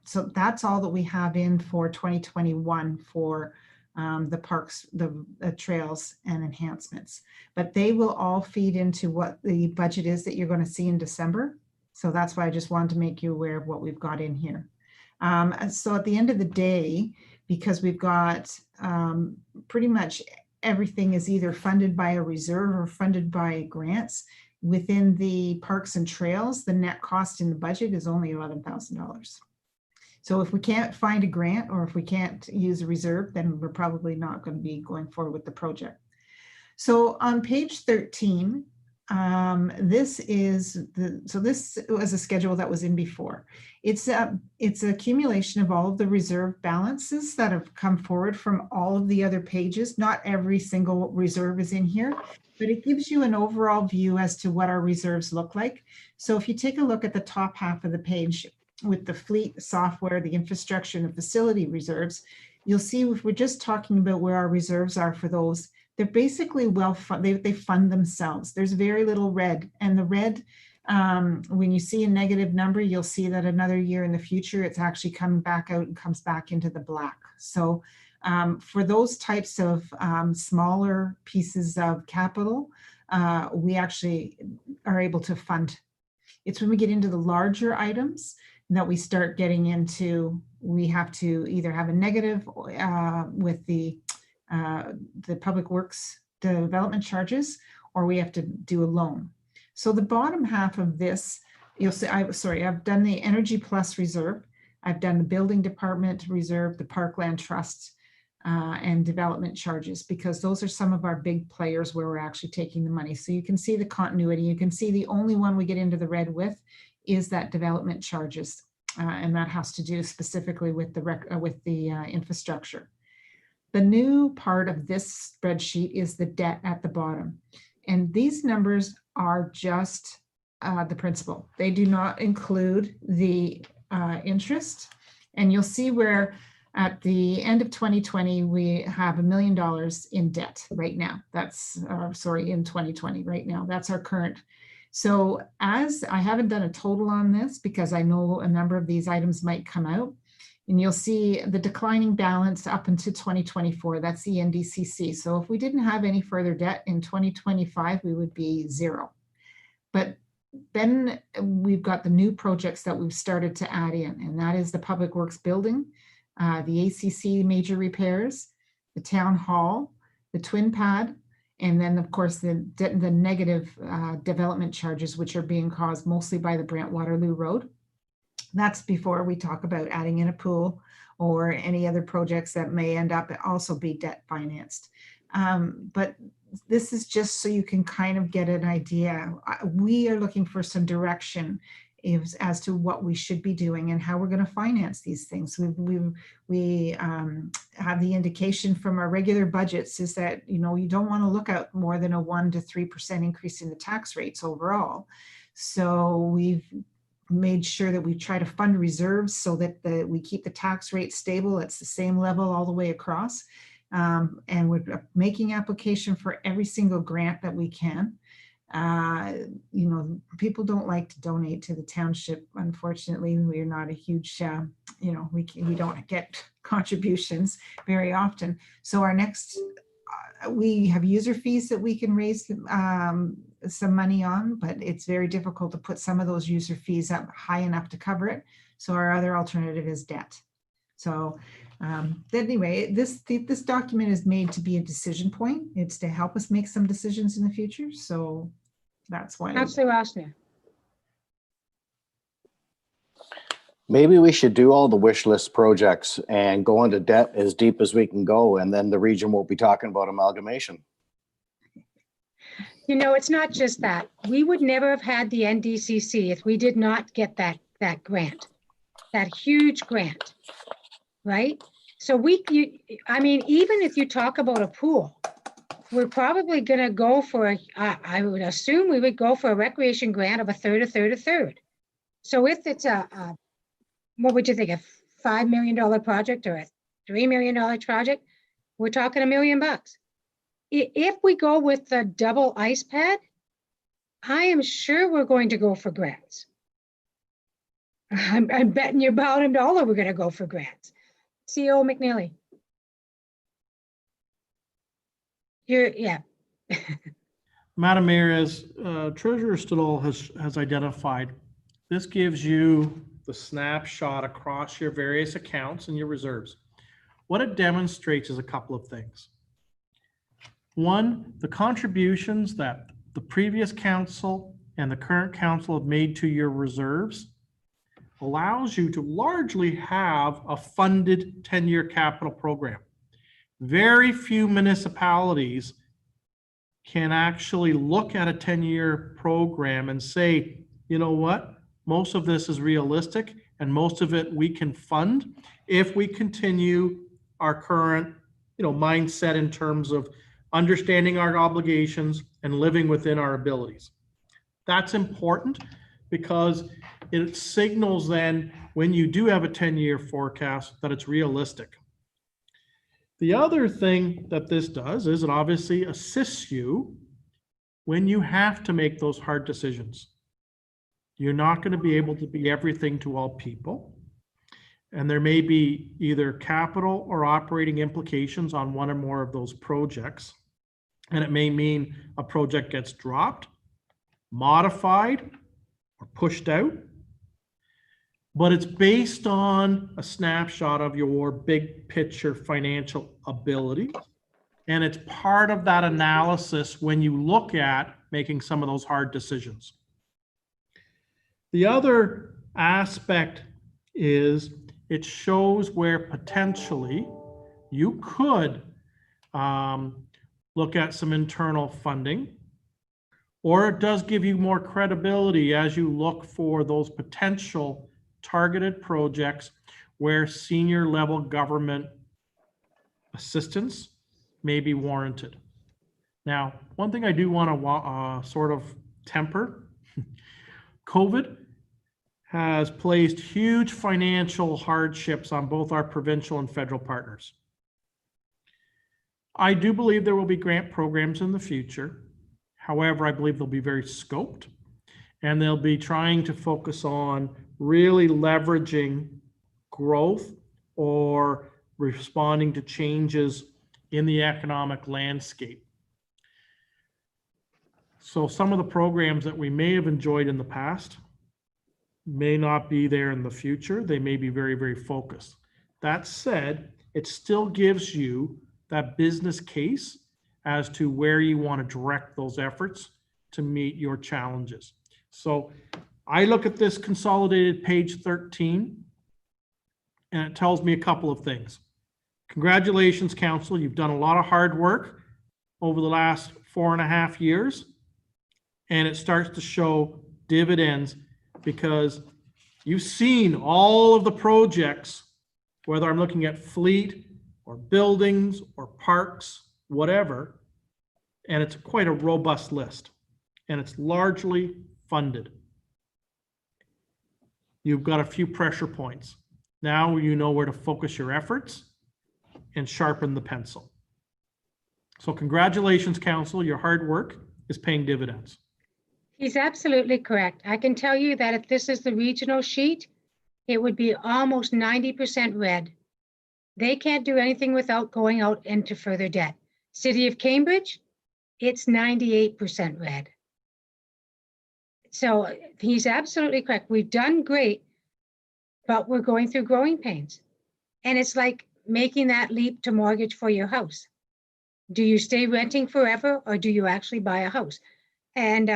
so that's all that we have in for 2021 for the parks, the trails and enhancements. But they will all feed into what the budget is that you're going to see in December. So that's why I just wanted to make you aware of what we've got in here. So at the end of the day, because we've got pretty much everything is either funded by a reserve or funded by grants, within the parks and trails, the net cost in the budget is only $11,000. So if we can't find a grant or if we can't use a reserve, then we're probably not going to be going forward with the project. So on page 13, this was a schedule that was in before. It's an accumulation of all of the reserve balances that have come forward from all of the other pages. Not every single reserve is in here, but it gives you an overall view as to what our reserves look like. So if you take a look at the top half of the page with the fleet, software, the infrastructure, and the facility reserves, you'll see if we're just talking about where our reserves are for those, they're basically they fund themselves. There's very little red, and the red, when you see a negative number, you'll see that another year in the future, it's actually coming back out and comes back into the black. So for those types of smaller pieces of capital, we actually are able to fund. It's when we get into the larger items that we start getting into, we have to either have a negative with the public works development charges, or we have to do a loan. So the bottom half of this, you'll see, I've done the Energy Plus reserve, I've done the building department reserve, the Parkland Trust, and development charges, because those are some of our big players where we're actually taking the money. So you can see the continuity. You can see the only one we get into the red with is that development charges, and that has to do specifically with the infrastructure. The new part of this spreadsheet is the debt at the bottom, and these numbers are just the principal. They do not include the interest, and you'll see where at the end of 2020, we have $1 million in debt right now. That's, in 2020 right now, that's our current. So as I haven't done a total on this because I know a number of these items might come out, and you'll see the declining balance up into 2024, that's the NDCC. So if we didn't have any further debt in 2025, we would be zero. But then we've got the new projects that we've started to add in, and that is the Public Works building, the ACC major repairs, the town hall, the twin pad, and then of course the negative development charges, which are being caused mostly by the Brant Waterloo Road. That's before we talk about adding in a pool or any other projects that may end up also be debt financed. But this is just so you can kind of get an idea. We are looking for some direction as to what we should be doing and how we're going to finance these things. We have the indication from our regular budgets is that, you know, you don't want to look at more than a 1 to 3% increase in the tax rates overall. So we've made sure that we try to fund reserves so that we keep the tax rate stable. It's the same level all the way across. And we're making application for every single grant that we can. You know, people don't like to donate to the township. Unfortunately, we're not a huge, you know, we don't get contributions very often. So our next, we have user fees that we can raise some money on, but it's very difficult to put some of those user fees up high enough to cover it. So our other alternative is debt. So anyway, this document is made to be a decision point. It's to help us make some decisions in the future. So that's why. Councillor Rossner. Maybe we should do all the wish list projects and go into debt as deep as we can go, and then the region won't be talking about amalgamation. You know, it's not just that. We would never have had the NDCC if we did not get that grant, that huge grant, right? So I mean, even if you talk about a pool, we're probably going to go for, I would assume we would go for a recreation grant of a third. So if it's what would you think, a $5 million project or a $3 million project, we're talking $1 million. If we go with the double ice pad, I am sure we're going to go for grants. I'm betting you $1 we're going to go for grants. CEO McNeely. Yeah. Madam Mayor, as Treasurer Stadol has identified, this gives you the snapshot across your various accounts and your reserves. What it demonstrates is a couple of things. One, the contributions that the previous council and the current council have made to your reserves allows you to largely have a funded 10-year capital program. Very few municipalities can actually look at a 10-year program and say, you know what, most of this is realistic and most of it we can fund if we continue our current, you know, mindset in terms of understanding our obligations and living within our abilities. That's important because it signals then when you do have a 10-year forecast that it's realistic. The other thing that this does is it obviously assists you when you have to make those hard decisions. You're not going to be able to be everything to all people. And there may be either capital or operating implications on one or more of those projects. And it may mean a project gets dropped, modified, or pushed out. But it's based on a snapshot of your big picture financial ability. And it's part of that analysis when you look at making some of those hard decisions. The other aspect is it shows where potentially you could look at some internal funding, or it does give you more credibility as you look for those potential targeted projects where senior level government assistance may be warranted. Now, one thing I do want to sort of temper, COVID has placed huge financial hardships on both our provincial and federal partners. I do believe there will be grant programs in the future. However, I believe they'll be very scoped and they'll be trying to focus on really leveraging growth or responding to changes in the economic landscape. So some of the programs that we may have enjoyed in the past may not be there in the future. They may be very, very focused. That said, it still gives you that business case as to where you want to direct those efforts to meet your challenges. So I look at this consolidated page 13, and it tells me a couple of things. Congratulations, Council. You've done a lot of hard work over the last 4.5 years, and it starts to show dividends because you've seen all of the projects, whether I'm looking at fleet or buildings or parks, whatever, and it's quite a robust list, and it's largely funded. You've got a few pressure points. Now you know where to focus your efforts and sharpen the pencil. So congratulations, Council. Your hard work is paying dividends. He's absolutely correct. I can tell you that if this is the regional sheet, it would be almost 90% red. They can't do anything without going out into further debt. City of Cambridge, it's 98% red. So he's absolutely correct. We've done great, but we're going through growing pains. And it's like making that leap to mortgage for your house. Do you stay renting forever or do you actually buy a house? And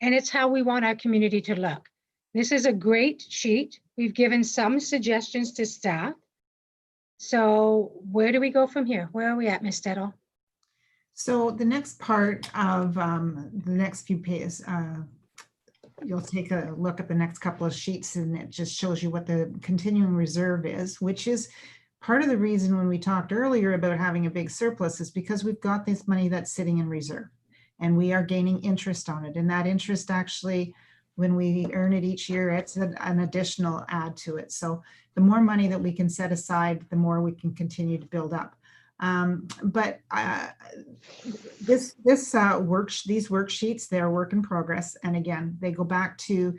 it's how we want our community to look. This is a great sheet. We've given some suggestions to staff. So where do we go from here? Where are we at, Ms. Stedall? So the next part of the next few pages, you'll take a look at the next couple of sheets and it just shows you what the continuing reserve is, which is part of the reason when we talked earlier about having a big surplus is because we've got this money that's sitting in reserve and we are gaining interest on it. And that interest actually, when we earn it each year, it's an additional add to it. So the more money that we can set aside, the more we can continue to build up. These worksheets, they're a work in progress. And again, they go back to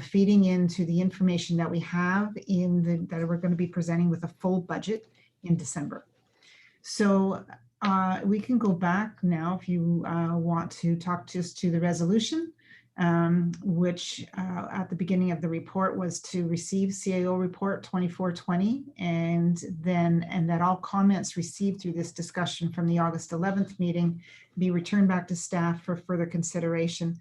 feeding into the information that we have that we're going to be presenting with a full budget in December. So we can go back now if you want to talk just to the resolution, which at the beginning of the report was to receive CAO report 2420 and that all comments received through this discussion from the August 11th meeting be returned back to staff for further consideration.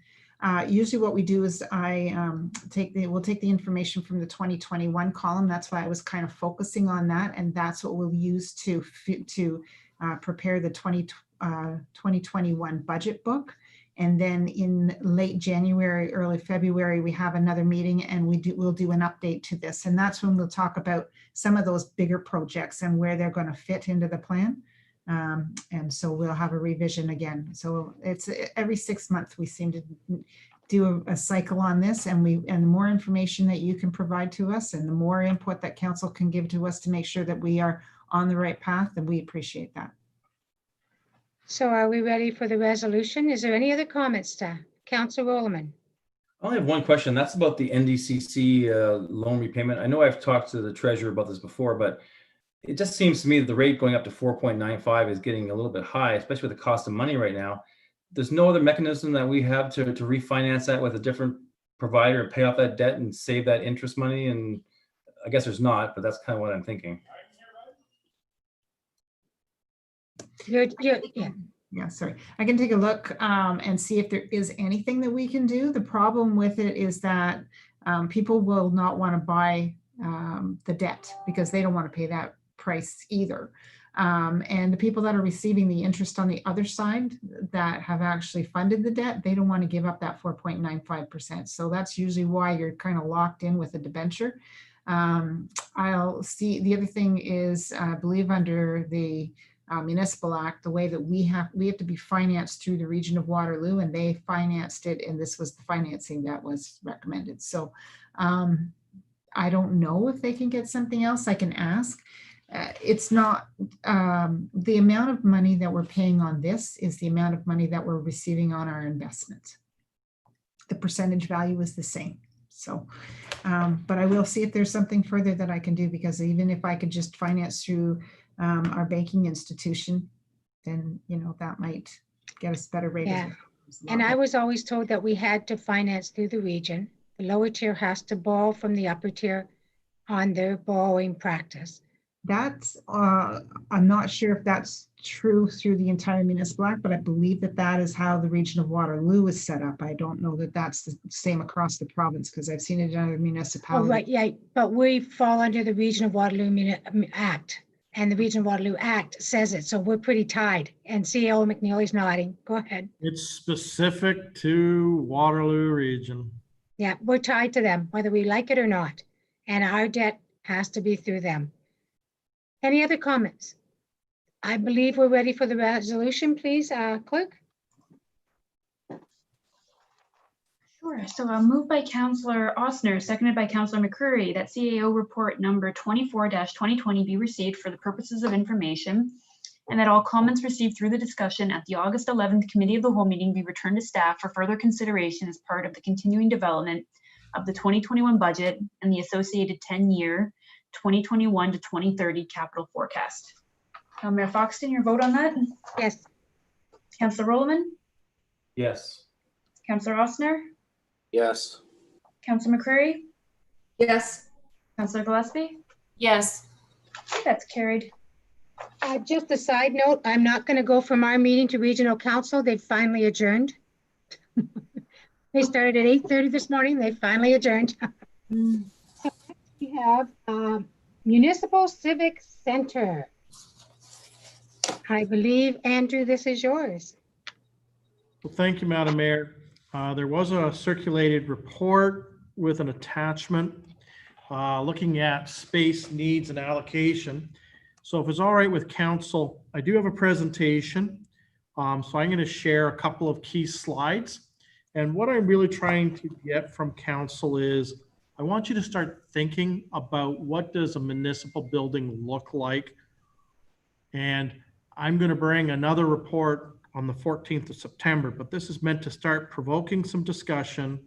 Usually what we do is we'll take the information from the 2021 column. That's why I was kind of focusing on that, and that's what we'll use to prepare the 2021 budget book. And then in late January, early February, we have another meeting and we'll do an update to this. And that's when we'll talk about some of those bigger projects and where they're going to fit into the plan. And so we'll have a revision again. So it's every 6 months we seem to do a cycle on this, and the more information that you can provide to us and the more input that council can give to us to make sure that we are on the right path, then we appreciate that. So are we ready for the resolution? Is there any other comments, staff? Councillor Rollerman. I only have one question. That's about the NDCC loan repayment. I know I've talked to the treasurer about this before, but it just seems to me that the rate going up to 4.95 is getting a little bit high, especially with the cost of money right now. There's no other mechanism that we have to refinance that with a different provider and pay off that debt and save that interest money. And I guess there's not, but that's kind of what I'm thinking. Yeah, sorry. I can take a look and see if there is anything that we can do. The problem with it is that people will not want to buy the debt because they don't want to pay that price either. And the people that are receiving the interest on the other side that have actually funded the debt, they don't want to give up that 4.95%. So that's usually why you're kind of locked in with a debenture. I'll see. The other thing is, I believe under the Municipal Act, the way that we have to be financed through the Region of Waterloo, and they financed it, and this was the financing that was recommended. So I don't know if they can get something else. I can ask. It's not the amount of money that we're paying on this is the amount of money that we're receiving on our investment. The percentage value is the same. So, but I will see if there's something further that I can do, because even if I could just finance through our banking institution, then, you know, that might get us better rate. Yeah. And I was always told that we had to finance through the region. The lower tier has to borrow from the upper tier on their borrowing practice. That's, I'm not sure if that's true through the entire Municipal Act, but I believe that that is how the Region of Waterloo is set up. I don't know that that's the same across the province, because I've seen it in other municipalities. Oh, right, yeah, but we fall under the Region of Waterloo Act. and the Region Waterloo Act says it, so we're pretty tied. And CEO McNeely's nodding. Go ahead. It's specific to Waterloo Region. Yeah, we're tied to them, whether we like it or not. And our debt has to be through them. Any other comments? I believe we're ready for the resolution, please, clerk. Sure. So moved by Councillor Osner, seconded by Councillor McCreary, that CAO report number 24-2020 be received for the purposes of information, and that all comments received through the discussion at the August 11th Committee of the Whole meeting be returned to staff for further consideration as part of the continuing development of the 2021 budget and the associated 10-year 2021 to 2030 capital forecast. Mayor Foxton, your vote on that? Yes. Councillor Rollman? Yes. Councillor Osner? Yes. Councillor McCreary? Yes. Councillor Gillespie? Yes. That's carried. Just a side note, I'm not going to go from our meeting to regional council. They've finally adjourned. They started at 8:30 this morning. They finally adjourned. We have Municipal Civic Center. I believe, Andrew, this is yours. Well, thank you, Madam Mayor. There was a circulated report with an attachment looking at space needs and allocation. So if it's all right with council, I do have a presentation. So I'm going to share a couple of key slides. And what I'm really trying to get from council is I want you to start thinking about what does a municipal building look like. And I'm going to bring another report on the 14th of September, but this is meant to start provoking some discussion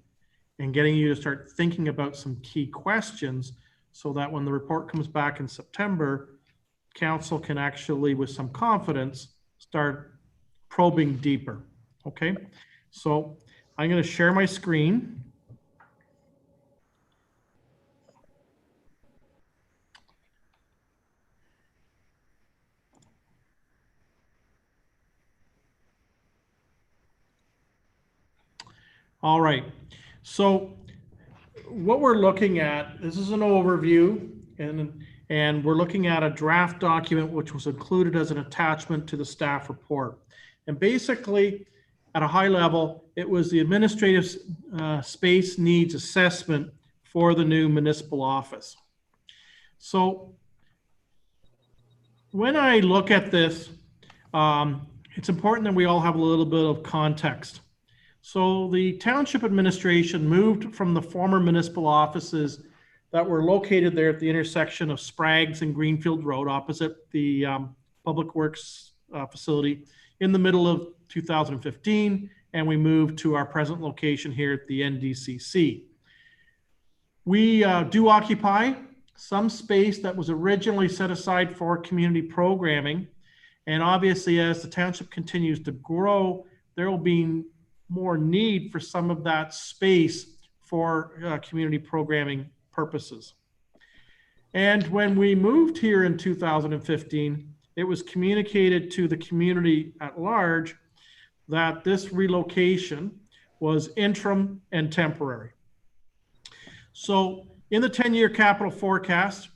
and getting you to start thinking about some key questions so that when the report comes back in September, council can actually, with some confidence, start probing deeper. Okay, so I'm going to share my screen. All right, so what we're looking at, this is an overview, and we're looking at a draft document which was included as an attachment to the staff report. And basically, at a high level, it was the administrative space needs assessment for the new municipal office. So when I look at this, it's important that we all have a little bit of context. So the township administration moved from the former municipal offices that were located there at the intersection of Spraggs and Greenfield Road opposite the Public Works facility in the middle of 2015, and we moved to our present location here at the NDCC. We do occupy some space that was originally set aside for community programming, and obviously as the township continues to grow, there will be more need for some of that space for community programming purposes. And when we moved here in 2015, it was communicated to the community at large that this relocation was interim and temporary. So in the 10-year capital forecast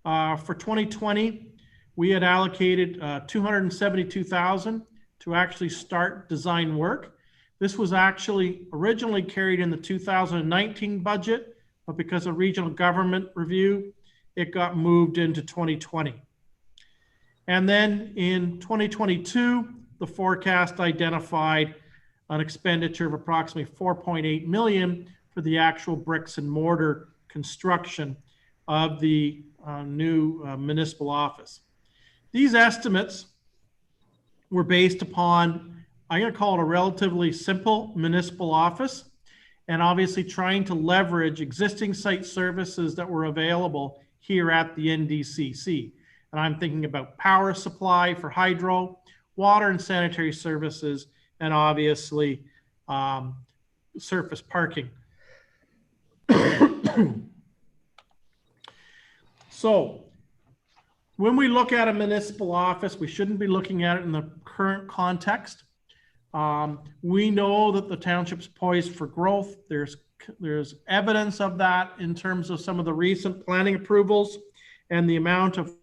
for 2020, we had allocated $272,000 to actually start design work. This was actually originally carried in the 2019 budget, but because of regional government review, it got moved into 2020. And then in 2022, the forecast identified an expenditure of approximately $4.8 million for the actual bricks and mortar construction of the new municipal office. These estimates were based upon, I'm going to call it a relatively simple municipal office, and obviously trying to leverage existing site services that were available here at the NDCC. And I'm thinking about power supply for hydro, water and sanitary services, and obviously surface parking. So when we look at a municipal office, we shouldn't be looking at it in the current context. We know that the township's poised for growth. There's evidence of that in terms of some of the recent planning approvals and the amount of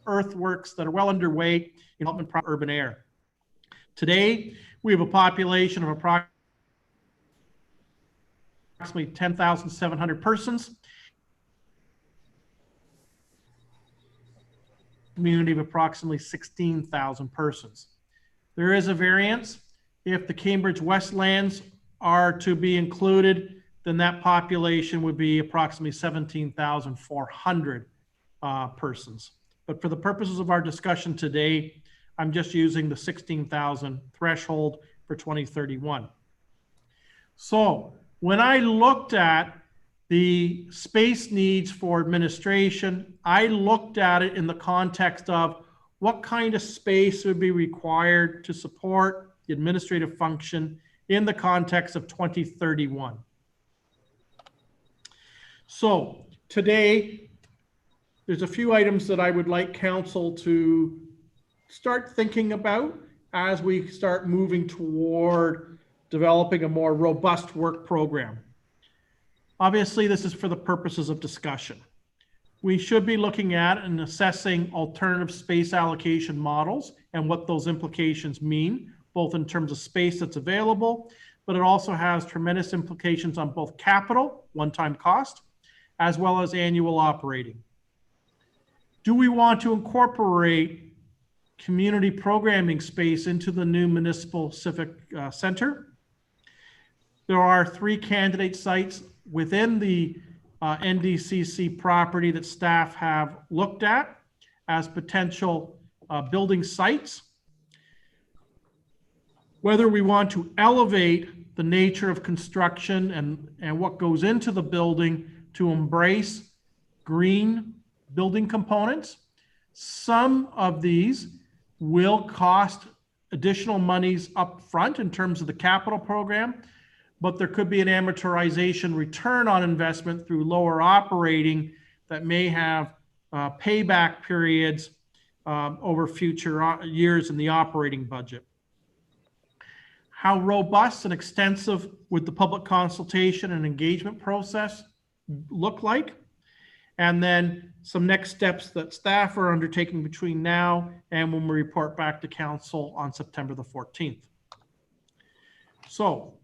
earthworks that are well underway in development urban air. Today, we have a population of approximately 10,700 persons, community of approximately 16,000 persons. There is a variance. If the Cambridge Westlands are to be included, then that population would be approximately 17,400 persons. But for the purposes of our discussion today, I'm just using the 16,000 threshold for 2031. So when I looked at the space needs for administration, I looked at it in the context of what kind of space would be required to support the administrative function in the context of 2031. So today, there's a few items that I would like council to start thinking about as we start moving toward developing a more robust work program. Obviously, this is for the purposes of discussion. We should be looking at and assessing alternative space allocation models and what those implications mean, both in terms of space that's available, but it also has tremendous implications on both capital, one-time cost, as well as annual operating. Do we want to incorporate community programming space into the new municipal civic center? There are 3 candidate sites within the NDCC property that staff have looked at as potential building sites. Whether we want to elevate the nature of construction and what goes into the building to embrace green building components. Some of these will cost additional monies up front in terms of the capital program, but there could be an amortization return on investment through lower operating that may have payback periods over future years in the operating budget. How robust and extensive would the public consultation and engagement process look like? And then some next steps that staff are undertaking between now and when we report back to council on September the 14th. So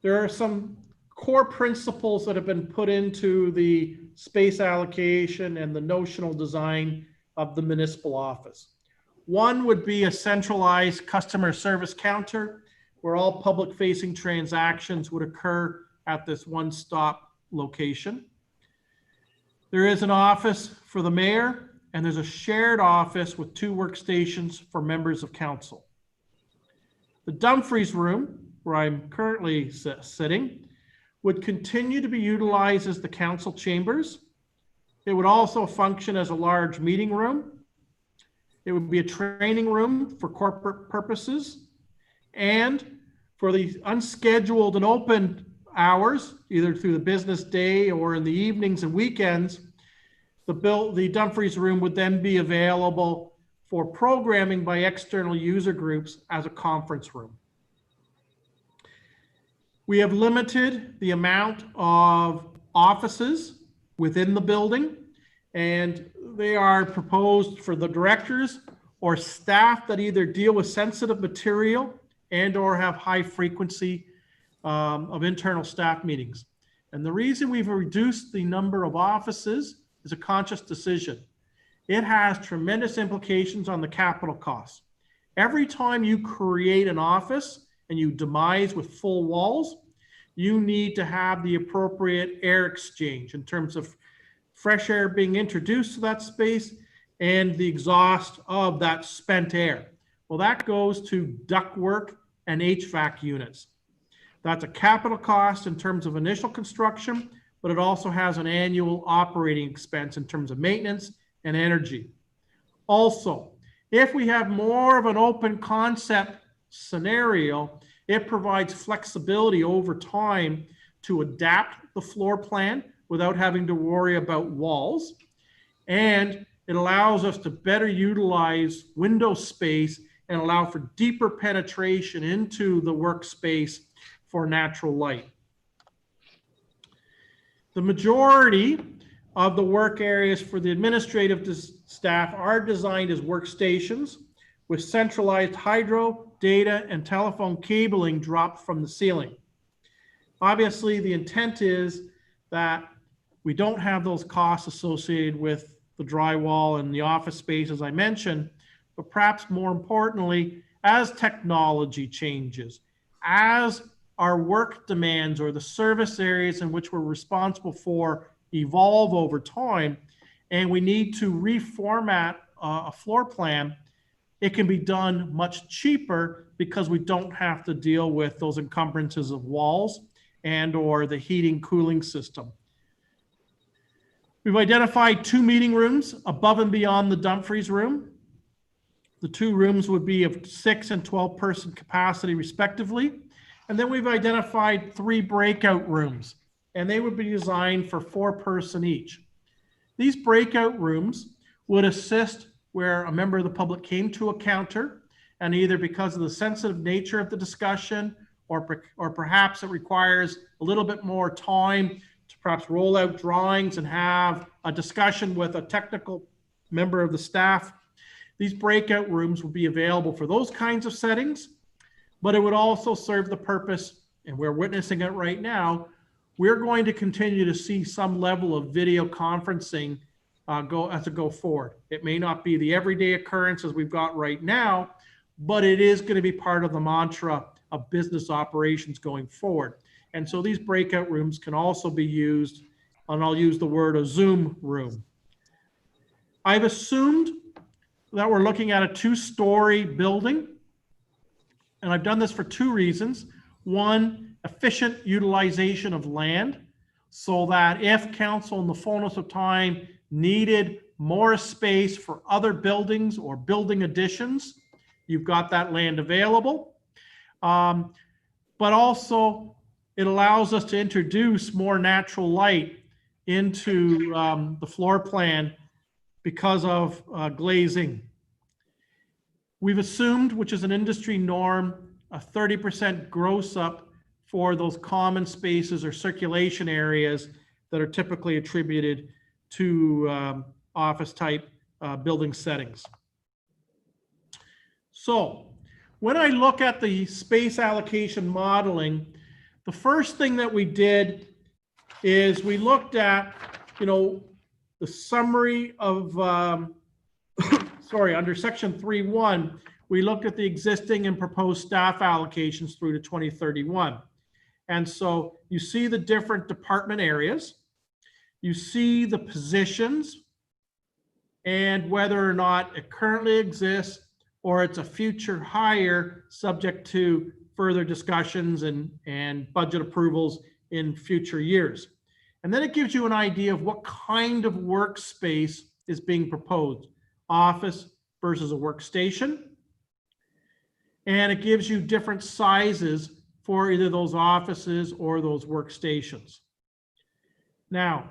there are some core principles that have been put into the space allocation and the notional design of the municipal office. One would be a centralized customer service counter where all public-facing transactions would occur at this one-stop location. There is an office for the mayor, and there's a shared office with 2 workstations for members of council. The Dumfries room, where I'm currently sitting, would continue to be utilized as the council chambers. It would also function as a large meeting room. It would be a training room for corporate purposes. And for the unscheduled and open hours, either through the business day or in the evenings and weekends, the Dumfries room would then be available for programming by external user groups as a conference room. We have limited the amount of offices within the building, and they are proposed for the directors or staff that either deal with sensitive material and or have high frequency of internal staff meetings. And the reason we've reduced the number of offices is a conscious decision. It has tremendous implications on the capital costs. Every time you create an office and you demise with full walls, you need to have the appropriate air exchange in terms of fresh air being introduced to that space and the exhaust of that spent air. Well, that goes to ductwork and HVAC units. That's a capital cost in terms of initial construction, but it also has an annual operating expense in terms of maintenance and energy. Also, if we have more of an open concept scenario, it provides flexibility over time to adapt the floor plan without having to worry about walls. And it allows us to better utilize window space and allow for deeper penetration into the workspace for natural light. The majority of the work areas for the administrative staff are designed as workstations with centralized hydro, data, and telephone cabling dropped from the ceiling. Obviously, the intent is that we don't have those costs associated with the drywall and the office space, as I mentioned, but perhaps more importantly, as technology changes, as our work demands or the service areas in which we're responsible for evolve over time, and we need to reformat a floor plan, it can be done much cheaper because we don't have to deal with those encumbrances of walls and or the heating cooling system. We've identified 2 meeting rooms above and beyond the Dumfries room. The 2 rooms would be of 6 and 12 person capacity respectively. And then we've identified 3 breakout rooms, and they would be designed for 4 person each. These breakout rooms would assist where a member of the public came to a counter, and either because of the sensitive nature of the discussion or perhaps it requires a little bit more time to perhaps roll out drawings and have a discussion with a technical member of the staff. These breakout rooms will be available for those kinds of settings, but it would also serve the purpose, and we're witnessing it right now, we're going to continue to see some level of video conferencing go forward. It may not be the everyday occurrence as we've got right now, but it is going to be part of the mantra of business operations going forward. And so these breakout rooms can also be used, and I'll use the word a Zoom room. I've assumed that we're looking at a 2-story building, and I've done this for 2 reasons. One, efficient utilization of land, so that if council in the fullness of time needed more space for other buildings or building additions, you've got that land available. But also it allows us to introduce more natural light into the floor plan because of glazing. We've assumed, which is an industry norm, a 30% gross up for those common spaces or circulation areas that are typically attributed to office type building settings. So when I look at the space allocation modeling, the first thing that we did is we looked at, the summary of, under section 3.1, we looked at the existing and proposed staff allocations through to 2031. And so you see the different department areas, you see the positions and whether or not it currently exists or it's a future hire subject to further discussions and budget approvals in future years. And then it gives you an idea of what kind of workspace is being proposed, office versus a workstation. And it gives you different sizes for either those offices or those workstations. Now,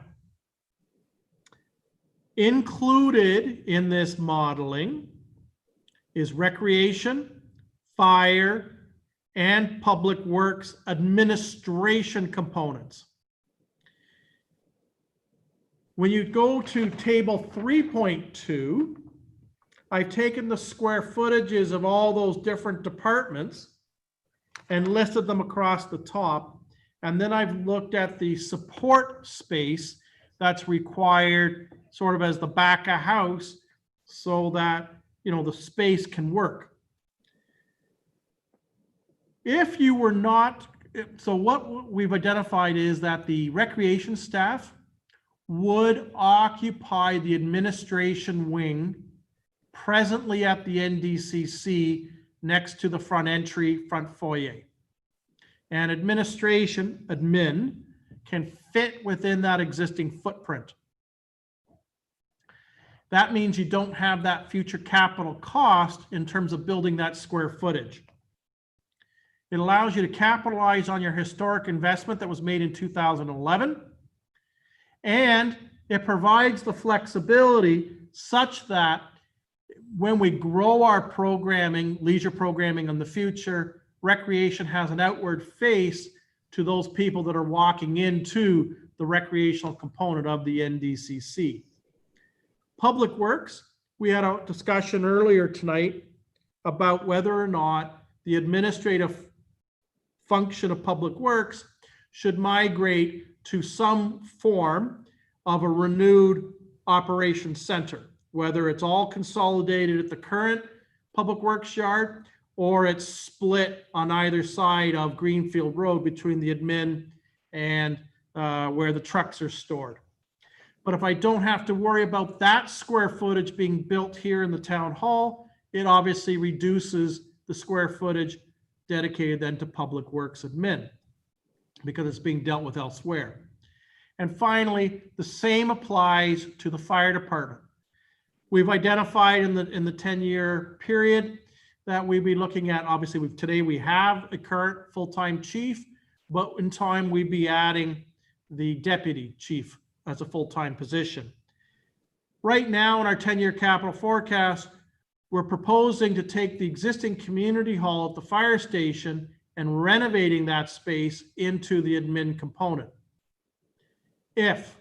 included in this modeling is recreation, fire, and public works administration components. When you go to table 3.2, I've taken the square footages of all those different departments and listed them across the top. And then I've looked at the support space that's required sort of as the back of house so that, the space can work. If you were not, so what we've identified is that the recreation staff would occupy the administration wing presently at the NDCC next to the front entry, front foyer. And admin can fit within that existing footprint. That means you don't have that future capital cost in terms of building that square footage. It allows you to capitalize on your historic investment that was made in 2011. And it provides the flexibility such that when we grow our programming, leisure programming in the future, recreation has an outward face to those people that are walking into the recreational component of the NDCC. Public Works, we had a discussion earlier tonight about whether or not the administrative function of Public Works should migrate to some form of a renewed operations center, whether it's all consolidated at the current Public Works yard or it's split on either side of Greenfield Road between the admin and where the trucks are stored. But if I don't have to worry about that square footage being built here in the town hall, it obviously reduces the square footage dedicated then to Public Works admin because it's being dealt with elsewhere. And finally, the same applies to the fire department. We've identified in the 10-year period that we'd be looking at, obviously today we have a current full-time chief, but in time we'd be adding the deputy chief as a full-time position. Right now in our 10-year capital forecast, we're proposing to take the existing community hall at the fire station and renovating that space into the admin component. If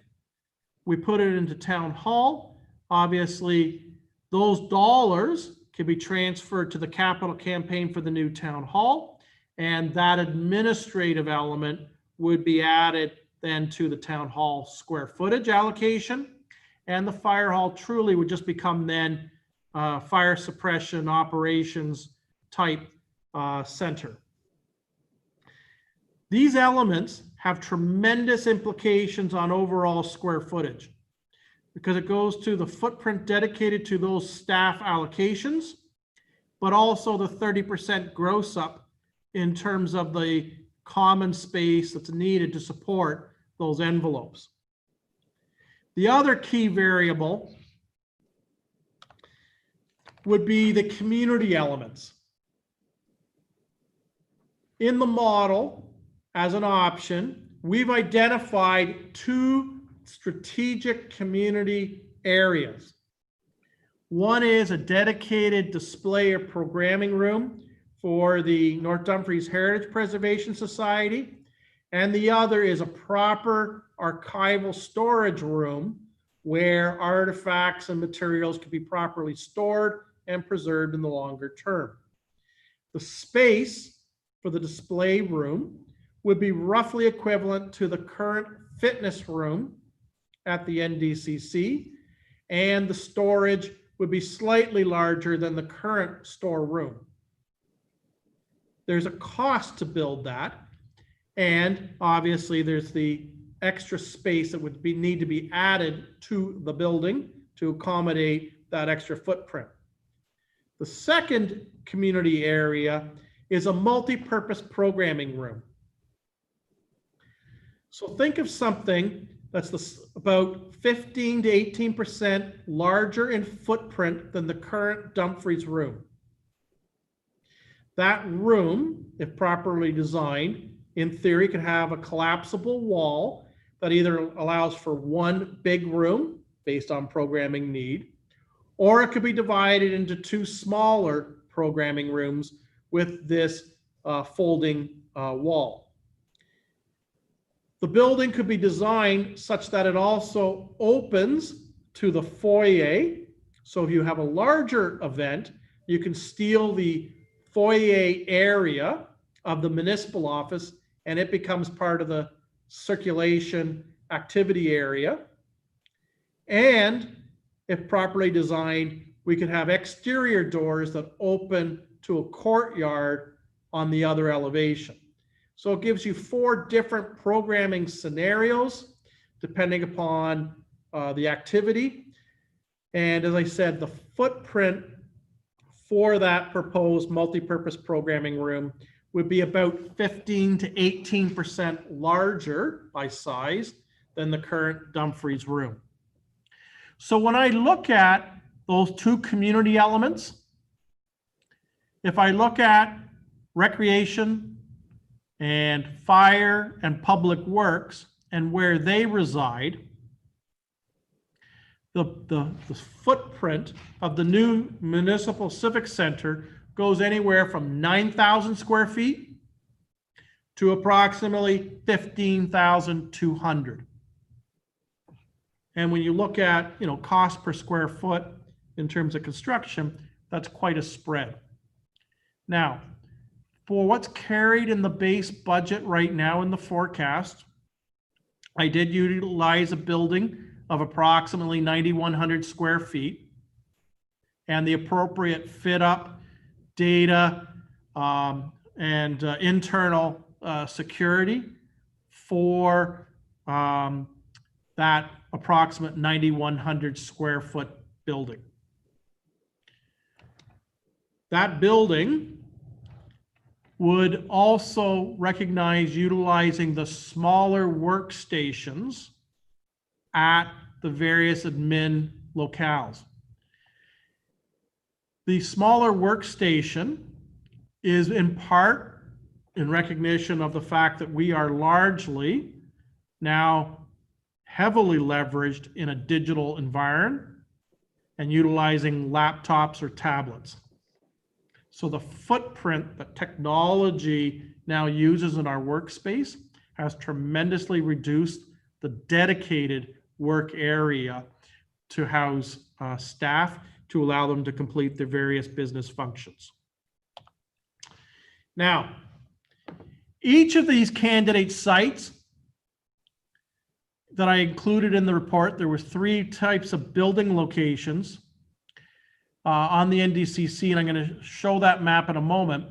we put it into town hall, obviously those dollars can be transferred to the capital campaign for the new town hall, and that administrative element would be added then to the town hall square footage allocation, and the fire hall truly would just become then fire suppression operations type center. These elements have tremendous implications on overall square footage because it goes to the footprint dedicated to those staff allocations, but also the 30% gross up in terms of the common space that's needed to support those envelopes. The other key variable would be the community elements. In the model, as an option, we've identified 2 strategic community areas. One is a dedicated display or programming room for the North Dumfries Heritage Preservation Society, and the other is a proper archival storage room where artifacts and materials can be properly stored and preserved in the longer term. The space for the display room would be roughly equivalent to the current fitness room at the NDCC, and the storage would be slightly larger than the current storeroom. There's a cost to build that, and obviously there's the extra space that would need to be added to the building to accommodate that extra footprint. The second community area is a multi-purpose programming room. So think of something that's about 15 to 18% larger in footprint than the current Dumfries room. That room, if properly designed, in theory could have a collapsible wall that either allows for one big room based on programming need, or it could be divided into 2 smaller programming rooms with this folding wall. The building could be designed such that it also opens to the foyer. So if you have a larger event, you can steal the foyer area of the municipal office and it becomes part of the circulation activity area. And if properly designed, we could have exterior doors that open to a courtyard on the other elevation. So it gives you 4 different programming scenarios depending upon the activity. And as I said, the footprint for that proposed multi-purpose programming room would be about 15 to 18% larger by size than the current Dumfries room. So when I look at those 2 community elements, if I look at recreation and fire and public works and where they reside, the footprint of the new municipal civic center goes anywhere from 9,000 square feet to approximately 15,200. And when you look at, cost per square foot in terms of construction, that's quite a spread. Now, for what's carried in the base budget right now in the forecast, I did utilize a building of approximately 9,100 square feet and the appropriate fit up, data, and internal security for that approximate 9,100 square foot building. That building would also recognize utilizing the smaller workstations at the various admin locales. The smaller workstation is in part in recognition of the fact that we are largely now heavily leveraged in a digital environment and utilizing laptops or tablets. So the footprint that technology now uses in our workspace has tremendously reduced the dedicated work area to house staff to allow them to complete their various business functions. Now, each of these candidate sites that I included in the report, there were 3 types of building locations on the NDCC, and I'm going to show that map in a moment.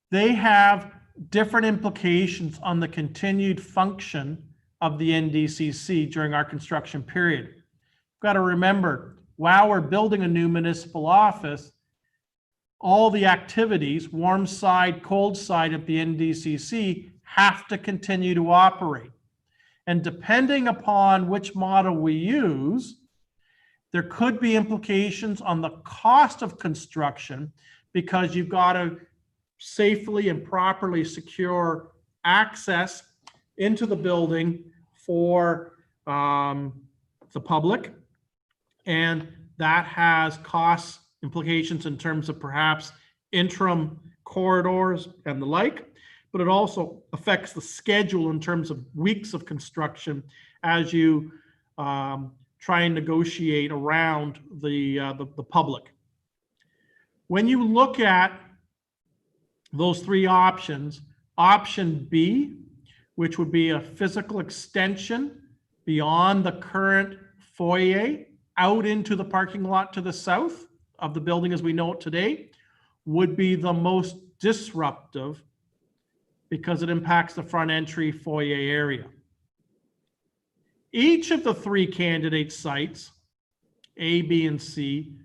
They have different implications on the continued function of the NDCC during our construction period. You've got to remember, while we're building a new municipal office, all the activities, warm side, cold side of the NDCC, have to continue to operate. And depending upon which model we use, there could be implications on the cost of construction because you've got to safely and properly secure access into the building for the public. And that has cost implications in terms of perhaps interim corridors and the like, but it also affects the schedule in terms of weeks of construction as you try and negotiate around the public. When you look at those 3 options, option B, which would be a physical extension beyond the current foyer out into the parking lot to the south of the building as we know it today, would be the most disruptive because it impacts the front entry foyer area. Each of the 3 candidate sites, A, B, and C,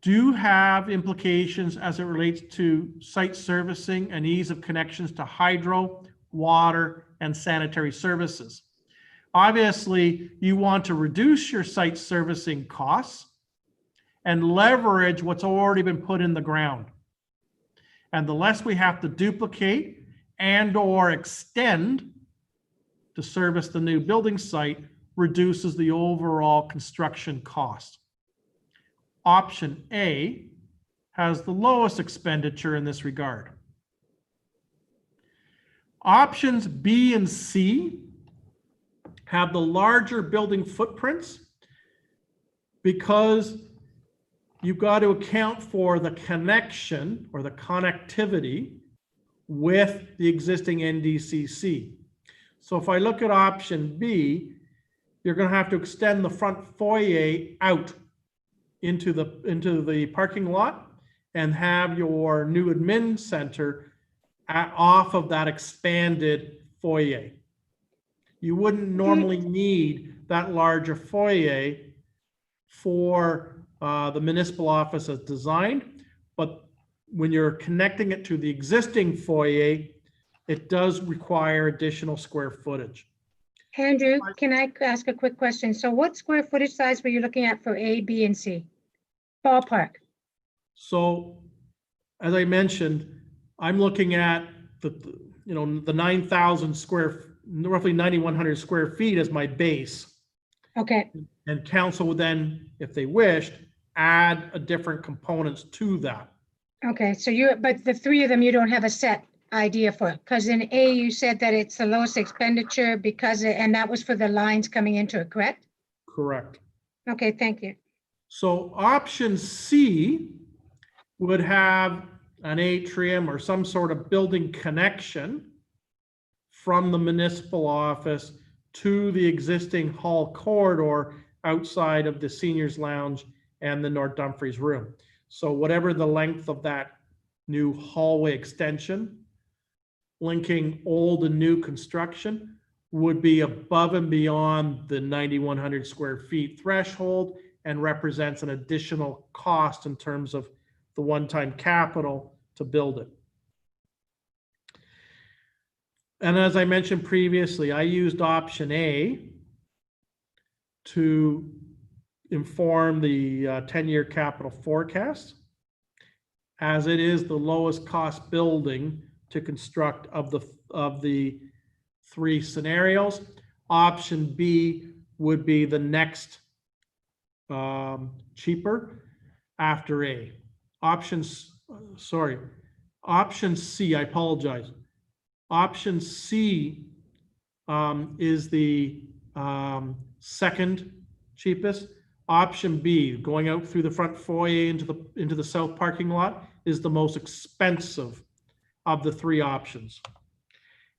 do have implications as it relates to site servicing and ease of connections to hydro, water, and sanitary services. Obviously, you want to reduce your site servicing costs and leverage what's already been put in the ground. And the less we have to duplicate and or extend to service the new building site reduces the overall construction cost. Option A has the lowest expenditure in this regard. Options B and C have the larger building footprints because you've got to account for the connection or the connectivity with the existing NDCC. So if I look at option B, you're going to have to extend the front foyer out into the parking lot and have your new admin center off of that expanded foyer. You wouldn't normally need that larger foyer for the municipal office as designed, but when you're connecting it to the existing foyer, it does require additional square footage. Andrew, can I ask a quick question? So what square footage size were you looking at for A, B, and C? Ballpark. So, as I mentioned, I'm looking at the 9,000 square, roughly 9,100 square feet as my base. Okay. And council would then, if they wished, add a different components to that. Okay. So but the 3 of them, you don't have a set idea for? Because in A, you said that it's the lowest expenditure because, and that was for the lines coming into it, correct? Correct. Okay, thank you. So option C would have an atrium or some sort of building connection from the municipal office to the existing hall corridor outside of the seniors lounge and the North Dumfries room. So whatever the length of that new hallway extension, linking old and new construction, would be above and beyond the 9,100 square feet threshold and represents an additional cost in terms of the one-time capital to build it. And as I mentioned previously, I used option A to inform the 10-year capital forecast, as it is the lowest cost building to construct of the three scenarios. Option B would be the next cheaper after A. Option C, I apologize. Option C is the second cheapest. Option B, going out through the front foyer into the south parking lot, is the most expensive of the three options.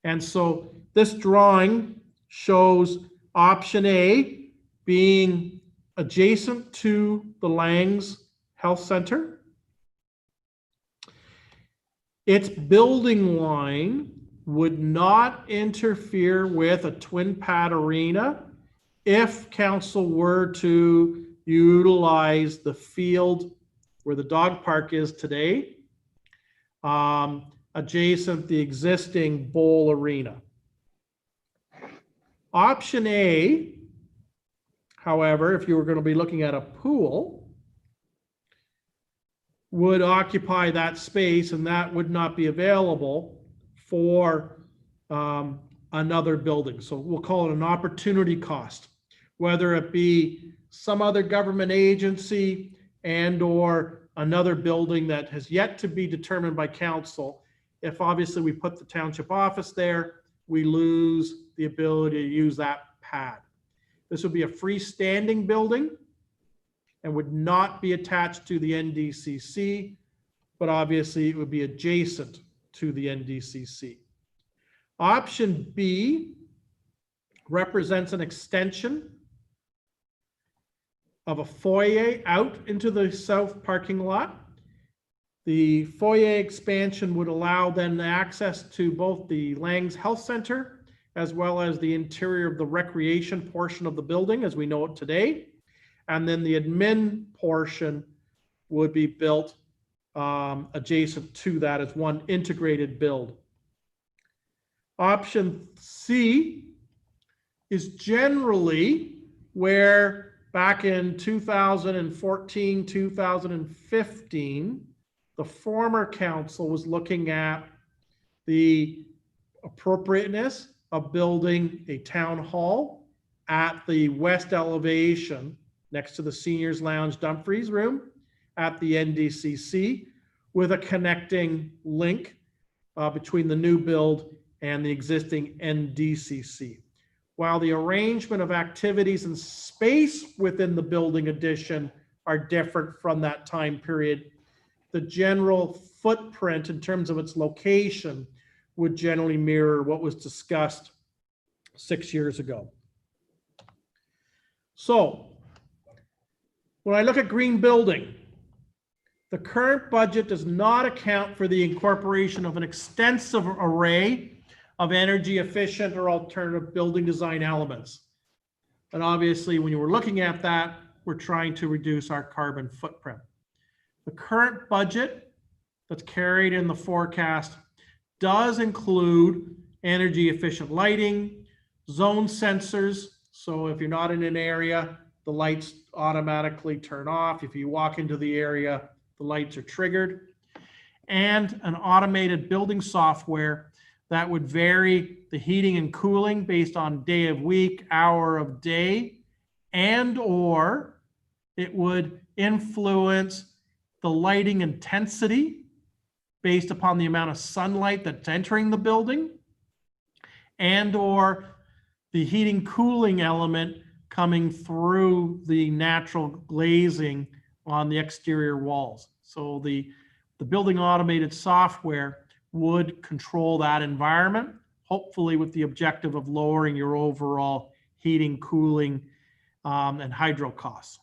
And so this drawing shows option A being adjacent to the Langs Health Center. Its building line would not interfere with a twin pad arena if council were to utilize the field where the dog park is today, adjacent the existing bowl arena. Option A, however, if you were going to be looking at a pool, would occupy that space, and that would not be available for another building. So we'll call it an opportunity cost, whether it be some other government agency and or another building that has yet to be determined by council. If obviously we put the township office there, we lose the ability to use that pad. This would be a freestanding building and would not be attached to the NDCC, but obviously it would be adjacent to the NDCC. Option B represents an extension of a foyer out into the south parking lot. The foyer expansion would allow then access to both the Langs Health Center as well as the interior of the recreation portion of the building as we know it today. And then the admin portion would be built adjacent to that as one integrated build. Option C is generally where back in 2014, 2015, the former council was looking at the appropriateness of building a town hall at the west elevation next to the seniors lounge Dumfries room at the NDCC with a connecting link between the new build and the existing NDCC. While the arrangement of activities and space within the building addition are different from that time period, the general footprint in terms of its location would generally mirror what was discussed 6 years ago. So when I look at green building, the current budget does not account for the incorporation of an extensive array of energy efficient or alternative building design elements. And obviously, when you were looking at that, we're trying to reduce our carbon footprint. The current budget that's carried in the forecast does include energy efficient lighting, zone sensors. So if you're not in an area, the lights automatically turn off. If you walk into the area, the lights are triggered. And an automated building software that would vary the heating and cooling based on day of week, hour of day, and or it would influence the lighting intensity based upon the amount of sunlight that's entering the building, and or the heating cooling element coming through the natural glazing on the exterior walls. So the building automated software would control that environment, hopefully with the objective of lowering your overall heating, cooling, and hydro costs.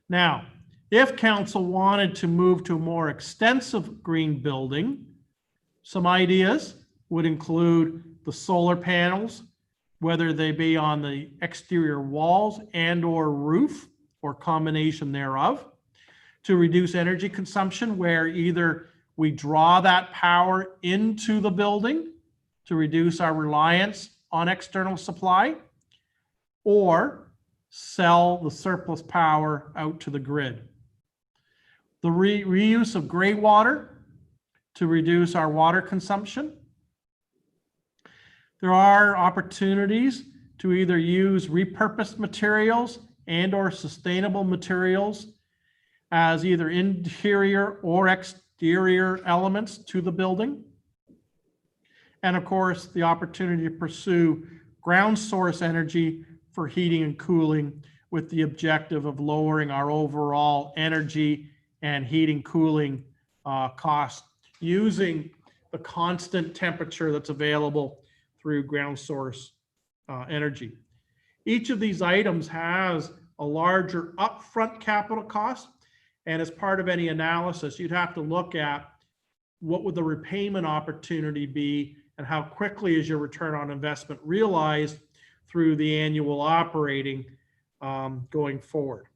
Now, if council wanted to move to a more extensive green building, some ideas would include the solar panels, whether they be on the exterior walls and or roof or combination thereof, to reduce energy consumption, where either we draw that power into the building to reduce our reliance on external supply, or sell the surplus power out to the grid. The reuse of gray water to reduce our water consumption. There are opportunities to either use repurposed materials and or sustainable materials as either interior or exterior elements to the building. And of course, the opportunity to pursue ground source energy for heating and cooling with the objective of lowering our overall energy and heating cooling costs using the constant temperature that's available through ground source energy. Each of these items has a larger upfront capital cost, and as part of any analysis, you'd have to look at what would the repayment opportunity be and how quickly is your return on investment realized through the annual operating going forward.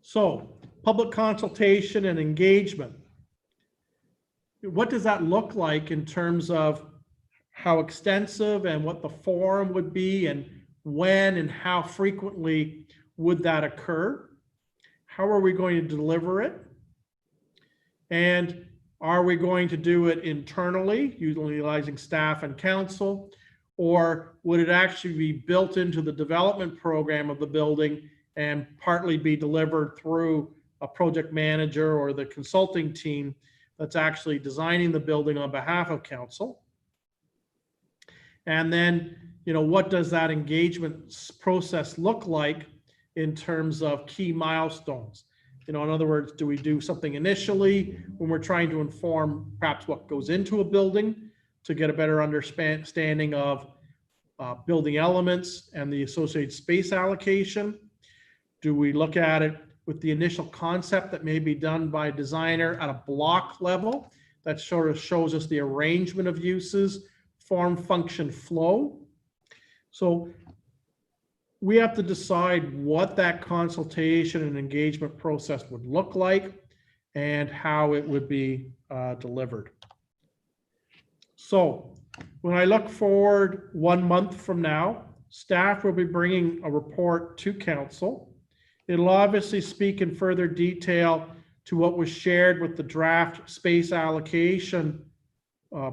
So, public consultation and engagement. What does that look like in terms of how extensive and what the forum would be, and when and how frequently would that occur? How are we going to deliver it? And are we going to do it internally, utilizing staff and council, or would it actually be built into the development program of the building and partly be delivered through a project manager or the consulting team that's actually designing the building on behalf of council? And then, what does that engagement process look like in terms of key milestones? In other words, do we do something initially when we're trying to inform perhaps what goes into a building to get a better understanding of building elements and the associated space allocation? Do we look at it with the initial concept that may be done by a designer at a block level that sort of shows us the arrangement of uses, form, function, flow? So we have to decide what that consultation and engagement process would look like and how it would be delivered. So when I look forward 1 month from now, staff will be bringing a report to council. It'll obviously speak in further detail to what was shared with the draft space allocation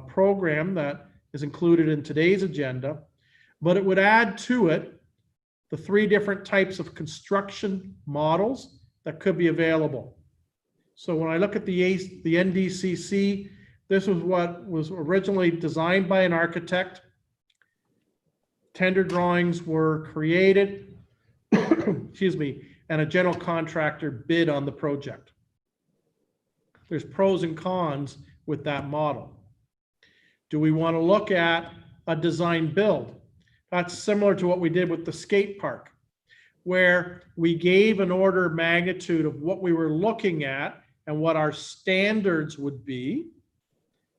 program that is included in today's agenda, but it would add to it the 3 different types of construction models that could be available. So when I look at the NDCC, this was what was originally designed by an architect. Tender drawings were created, excuse me, and a general contractor bid on the project. There's pros and cons with that model. Do we want to look at a design build? That's similar to what we did with the skate park, where we gave an order of magnitude of what we were looking at and what our standards would be.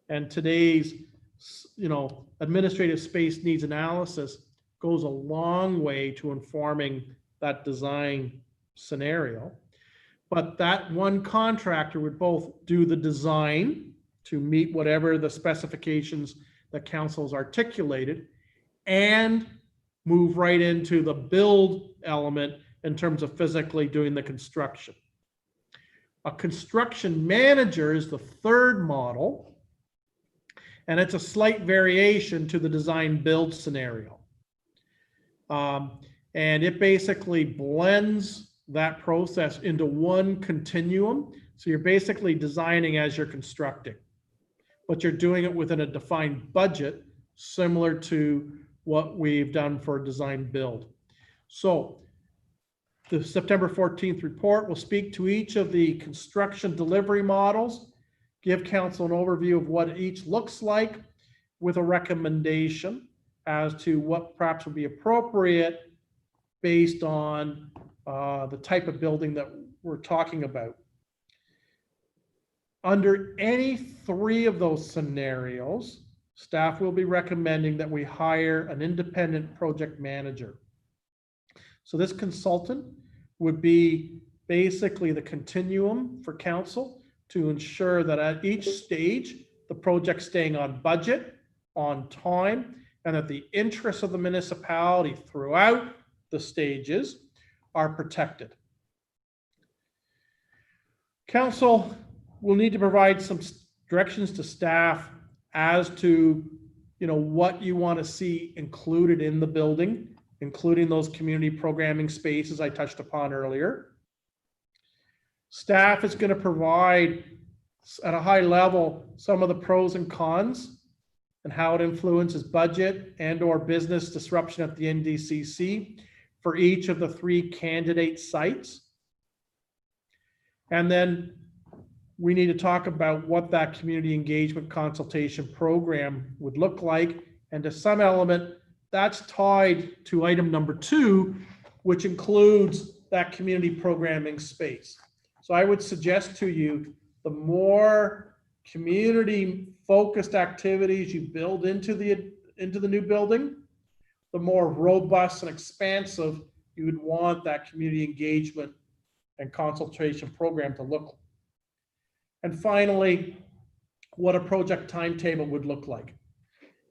And today's, administrative space needs analysis goes a long way to informing that design scenario. But that one contractor would both do the design to meet whatever the specifications that council's articulated, and move right into the build element in terms of physically doing the construction. A construction manager is the third model, and it's a slight variation to the design build scenario. And it basically blends that process into one continuum So you're basically designing as you're constructing, but you're doing it within a defined budget, similar to what we've done for design build. So the September 14th report will speak to each of the construction delivery models, give council an overview of what each looks like with a recommendation as to what perhaps would be appropriate based on the type of building that we're talking about. Under any three of those scenarios, staff will be recommending that we hire an independent project manager. So this consultant would be basically the continuum for council to ensure that at each stage, the project's staying on budget, on time, and that the interests of the municipality throughout the stages are protected. Council will need to provide some directions to staff as to, what you want to see included in the building, including those community programming spaces I touched upon earlier. Staff is going to provide at a high level some of the pros and cons and how it influences budget and or business disruption at the NDCC for each of the three candidate sites. And then we need to talk about what that community engagement consultation program would look like. And to some element, that's tied to item number 2, which includes that community programming space. So I would suggest to you, the more community focused activities you build into the new building, the more robust and expansive you would want that community engagement and consultation program to look like. And finally, what a project timetable would look like.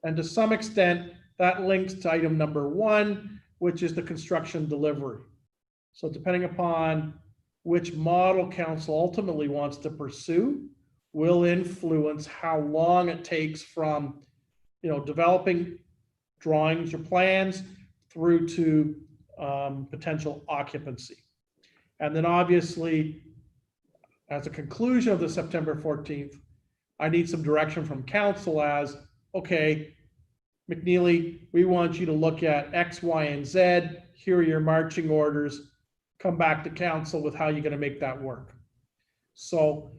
And to some extent, that links to item number 1, which is the construction delivery. So depending upon which model council ultimately wants to pursue will influence how long it takes from, developing drawings or plans through to potential occupancy. And then obviously, as a conclusion of the September 14th, I need some direction from council as, okay, McNeely, we want you to look at X, Y, and Z. Here are your marching orders. Come back to council with how you're going to make that work. So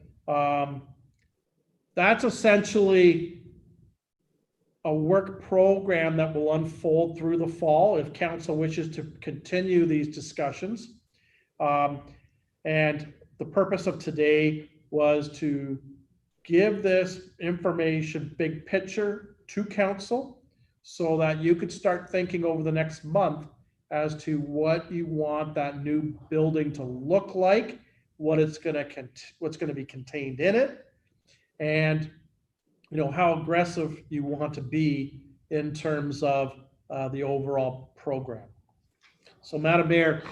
that's essentially a work program that will unfold through the fall if council wishes to continue these discussions. And the purpose of today was to give this information big picture to council so that you could start thinking over the next month as to what you want that new building to look like, what's going to be contained in it, and how aggressive you want to be in terms of the overall program. So, Madam Mayor,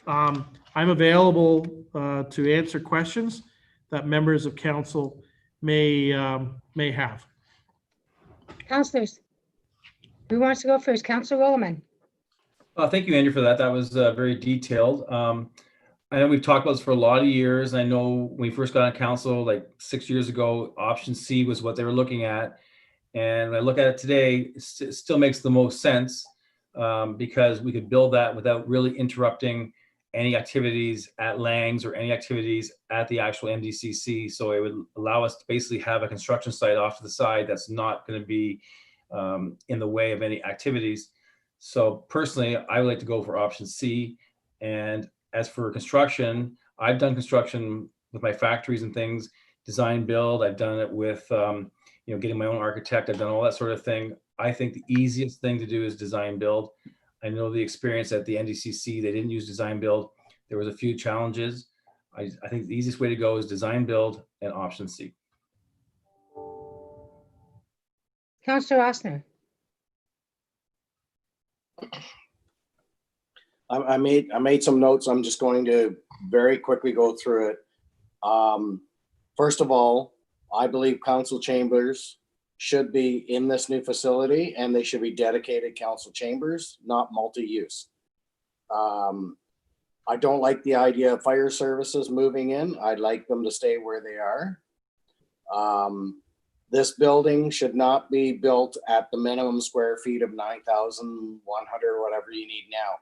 I'm available to answer questions that members of council may have. Councilors, who wants to go first? Councilor Roman. Thank you, Andrew, for that. That was very detailed. I know we've talked about this for a lot of years. I know when we first got on council, like 6 years ago, option C was what they were looking at. And when I look at it today, it still makes the most sense because we could build that without really interrupting any activities at Langs or any activities at the actual NDCC. So it would allow us to basically have a construction site off to the side that's not going to be in the way of any activities. So personally, I would like to go for option C. And as for construction, I've done construction with my factories and things, design build. I've done it with, getting my own architect. I've done all that sort of thing. I think the easiest thing to do is design build. I know the experience at the NDCC, they didn't use design build. There was a few challenges. I think the easiest way to go is design build and option C. Councilor Ossner. I made some notes. I'm just going to very quickly go through it. First of all, I believe council chambers should be in this new facility and they should be dedicated council chambers, not multi-use. I don't like the idea of fire services moving in. I'd like them to stay where they are. This building should not be built at the minimum square feet of 9,100 or whatever you need now.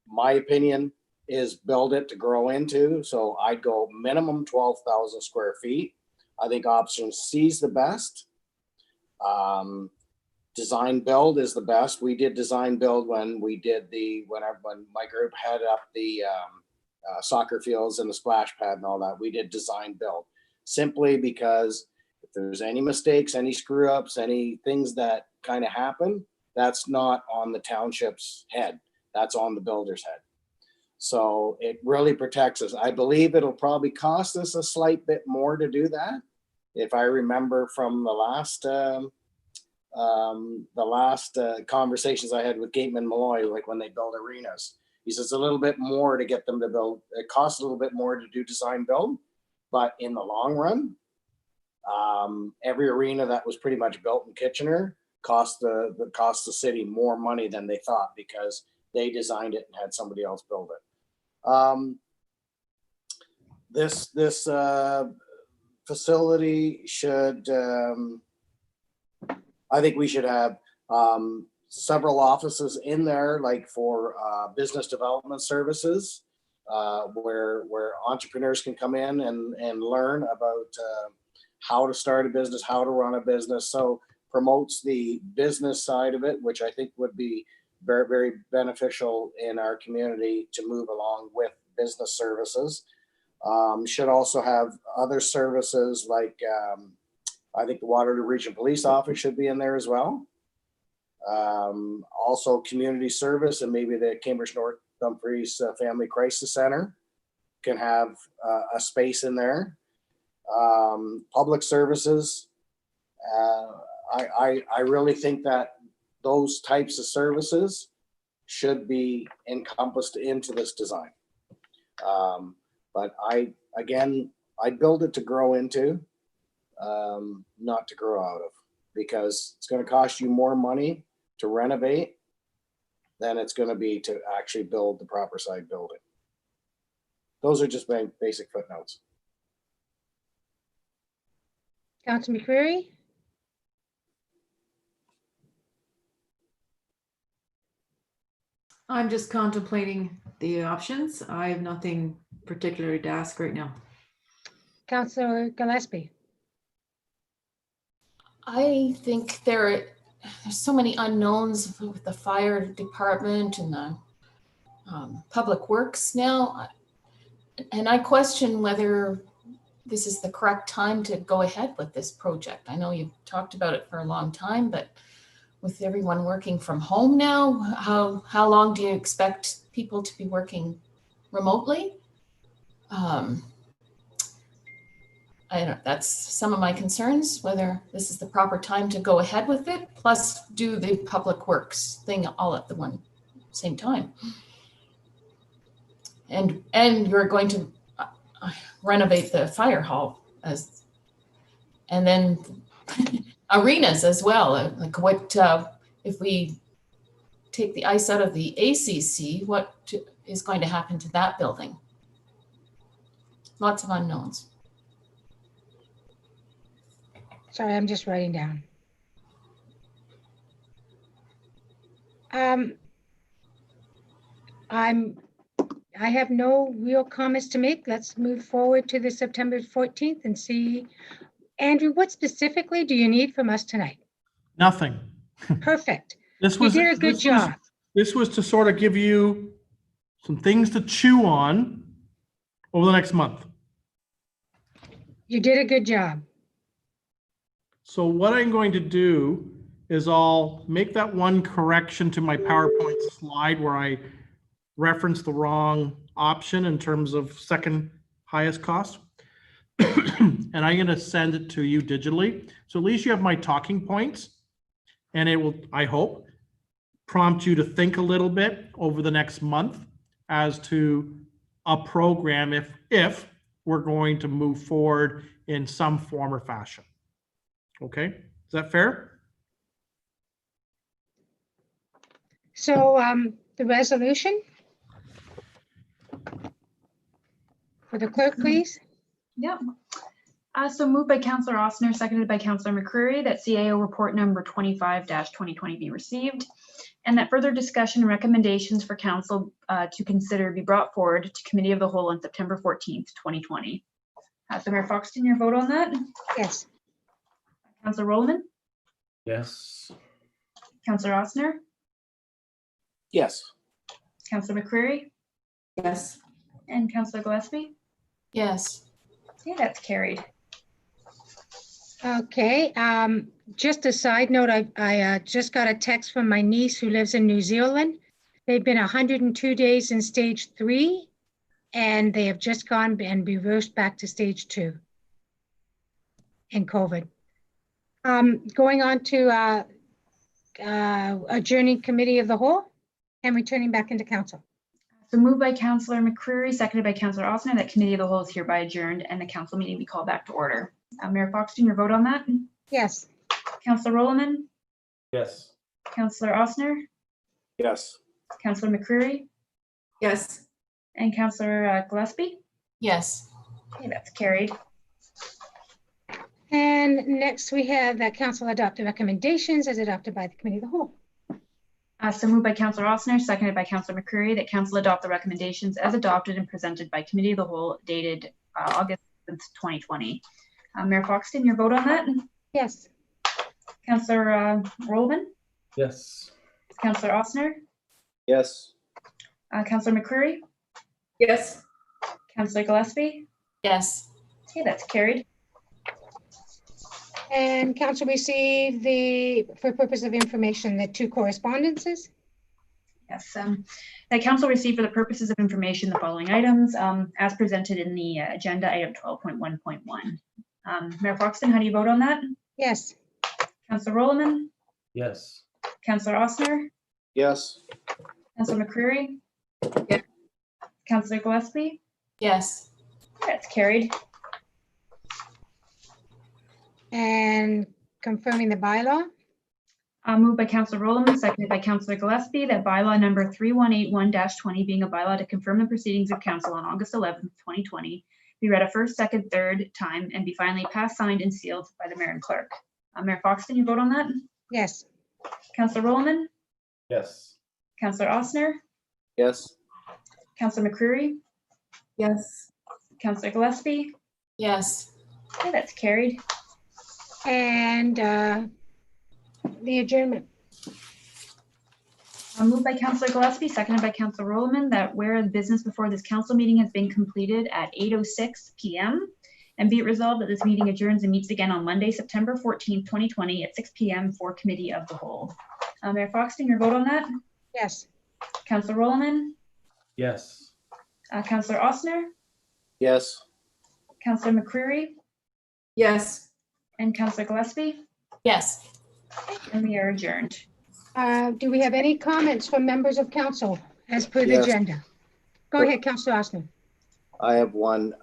My opinion is build it to grow into. So I'd go minimum 12,000 square feet. I think option C is the best. Design build is the best. We did design build when we did when my group had up the soccer fields and the splash pad and all that. We did design build simply because if there's any mistakes, any screw ups, any things that kind of happen, that's not on the township's head. That's on the builder's head. So it really protects us. I believe it'll probably cost us a slight bit more to do that. If I remember from the last conversations I had with Gateman Malloy, like when they build arenas, he says a little bit more to get them to build. It costs a little bit more to do design build, but in the long run, every arena that was pretty much built in Kitchener cost the city more money than they thought because they designed it and had somebody else build it. This facility should, I think we should have several offices in there, like for business development services, where entrepreneurs can come in and learn about how to start a business, how to run a business. So promotes the business side of it, which I think would be very, very beneficial in our community to move along with business services. Should also have other services like I think the Waterloo Region Police Office should be in there as well. Also community service and maybe the Cambridge North Dumfries Family Crisis Center can have a space in there. Public services. I really think that those types of services should be encompassed into this design. But I build it to grow into, not to grow out of, because it's going to cost you more money to renovate than it's going to be to actually build the proper side building. Those are just my basic footnotes. Councillor McCreary? I'm just contemplating the options. I have nothing particularly to ask right now. Councillor Gillespie? I think there's so many unknowns with the fire department and the public works now. And I question whether this is the correct time to go ahead with this project. I know you've talked about it for a long time, but with everyone working from home now, how long do you expect people to be working remotely? I don't know, that's some of my concerns, whether this is the proper time to go ahead with it, plus do the public works thing all at the same time. And you're going to renovate the fire hall and then arenas as well. Like what, if we take the ice out of the ACC, what is going to happen to that building? Lots of unknowns. Sorry, I'm just writing down. I have no real comments to make. Let's move forward to the September 14th and see. Andrew, what specifically do you need from us tonight? Nothing. Perfect. This You did a good job. This was to sort of give you some things to chew on over the next month. You did a good job. So what I'm going to do is I'll make that one correction to my PowerPoint slide where I referenced the wrong option in terms of second highest cost. And I'm going to send it to you digitally. So at least you have my talking points, and it will, I hope, prompt you to think a little bit over the next month as to a program if we're going to move forward in some form or fashion. Okay, is that fair? So the resolution? For the clerk, please? Yep. So moved by Councillor Ossner, seconded by Councillor McCreary, that CAO report number 25-2020 be received, and that further discussion and recommendations for council to consider be brought forward to Committee of the Whole on September 14th, 2020. So Mayor Foxton, your vote on that? Yes. Councillor Rollman, Yes. Councillor Ossner, Yes. Councillor McCreary, Yes. and Councillor Gillespie. Yes. Okay, that's carried. Okay, just a side note, I just got a text from my niece who lives in New Zealand. They've been 102 days in stage 3, and they have just gone and reversed back to stage 2 in COVID. Going on to adjourning Committee of the Whole and returning back into council. So moved by Councillor McCreary, seconded by Councillor Ossner, that Committee of the Whole is hereby adjourned and the council meeting be called back to order. Mayor Foxton, your vote on that? Yes. Councillor Rollman, Yes. Councillor Ossner, Yes. Councillor McCreary, Yes. and Councillor Gillespie. Yes. Okay, that's carried. And next we have that council adopt the recommendations as adopted by the Committee of the Whole. So moved by Councillor Ossner, seconded by Councillor McCreary, that council adopt the recommendations as adopted and presented by Committee of the Whole dated August 7th, 2020. Mayor Foxton, your vote on that? Yes. Councillor Rollman, Yes. Councillor Ossner, Yes. Councillor McCreary, Yes. Councillor Gillespie. Yes. Okay, that's carried. And council received for purpose of information, the 2 correspondences. Yes, that council received for the purposes of information the following items as presented in the agenda item 12.1.1. Mayor Foxton, how do you vote on that? Yes. Councillor Rollman, Yes. Councillor Ossner, Yes. Councillor McCreary, Yes. Councillor Gillespie. Yes. That's carried. And confirming the bylaw. Moved by Councillor Rollman, seconded by Councillor Gillespie, that bylaw number 3181-20 being a bylaw to confirm the proceedings of council on August 11th, 2020, be read a first, second, third time and be finally passed, signed, and sealed by the mayor and clerk. Mayor Foxton, you vote on that? Yes. Councillor Rollman, Yes. Councillor Ossner, Yes. Councillor McCreary, Yes. Councillor Gillespie. Yes. Okay, that's carried. And the adjournment. Moved by Councillor Gillespie, seconded by Councillor Rollman, that where the business before this council meeting has been completed at 8:06 p.m. and be it resolved that this meeting adjourns and meets again on Monday, September 14th, 2020 at 6 p.m. for Committee of the Whole. Mayor Foxton, your vote on that? Yes. Councillor Rollman, Yes. Councillor Ossner, Yes. Councillor McCreary, Yes. and Councillor Gillespie, Yes. and we are adjourned. Do we have any comments from members of council as per the Yes. agenda? Go ahead, Councillor Ossner. I have one.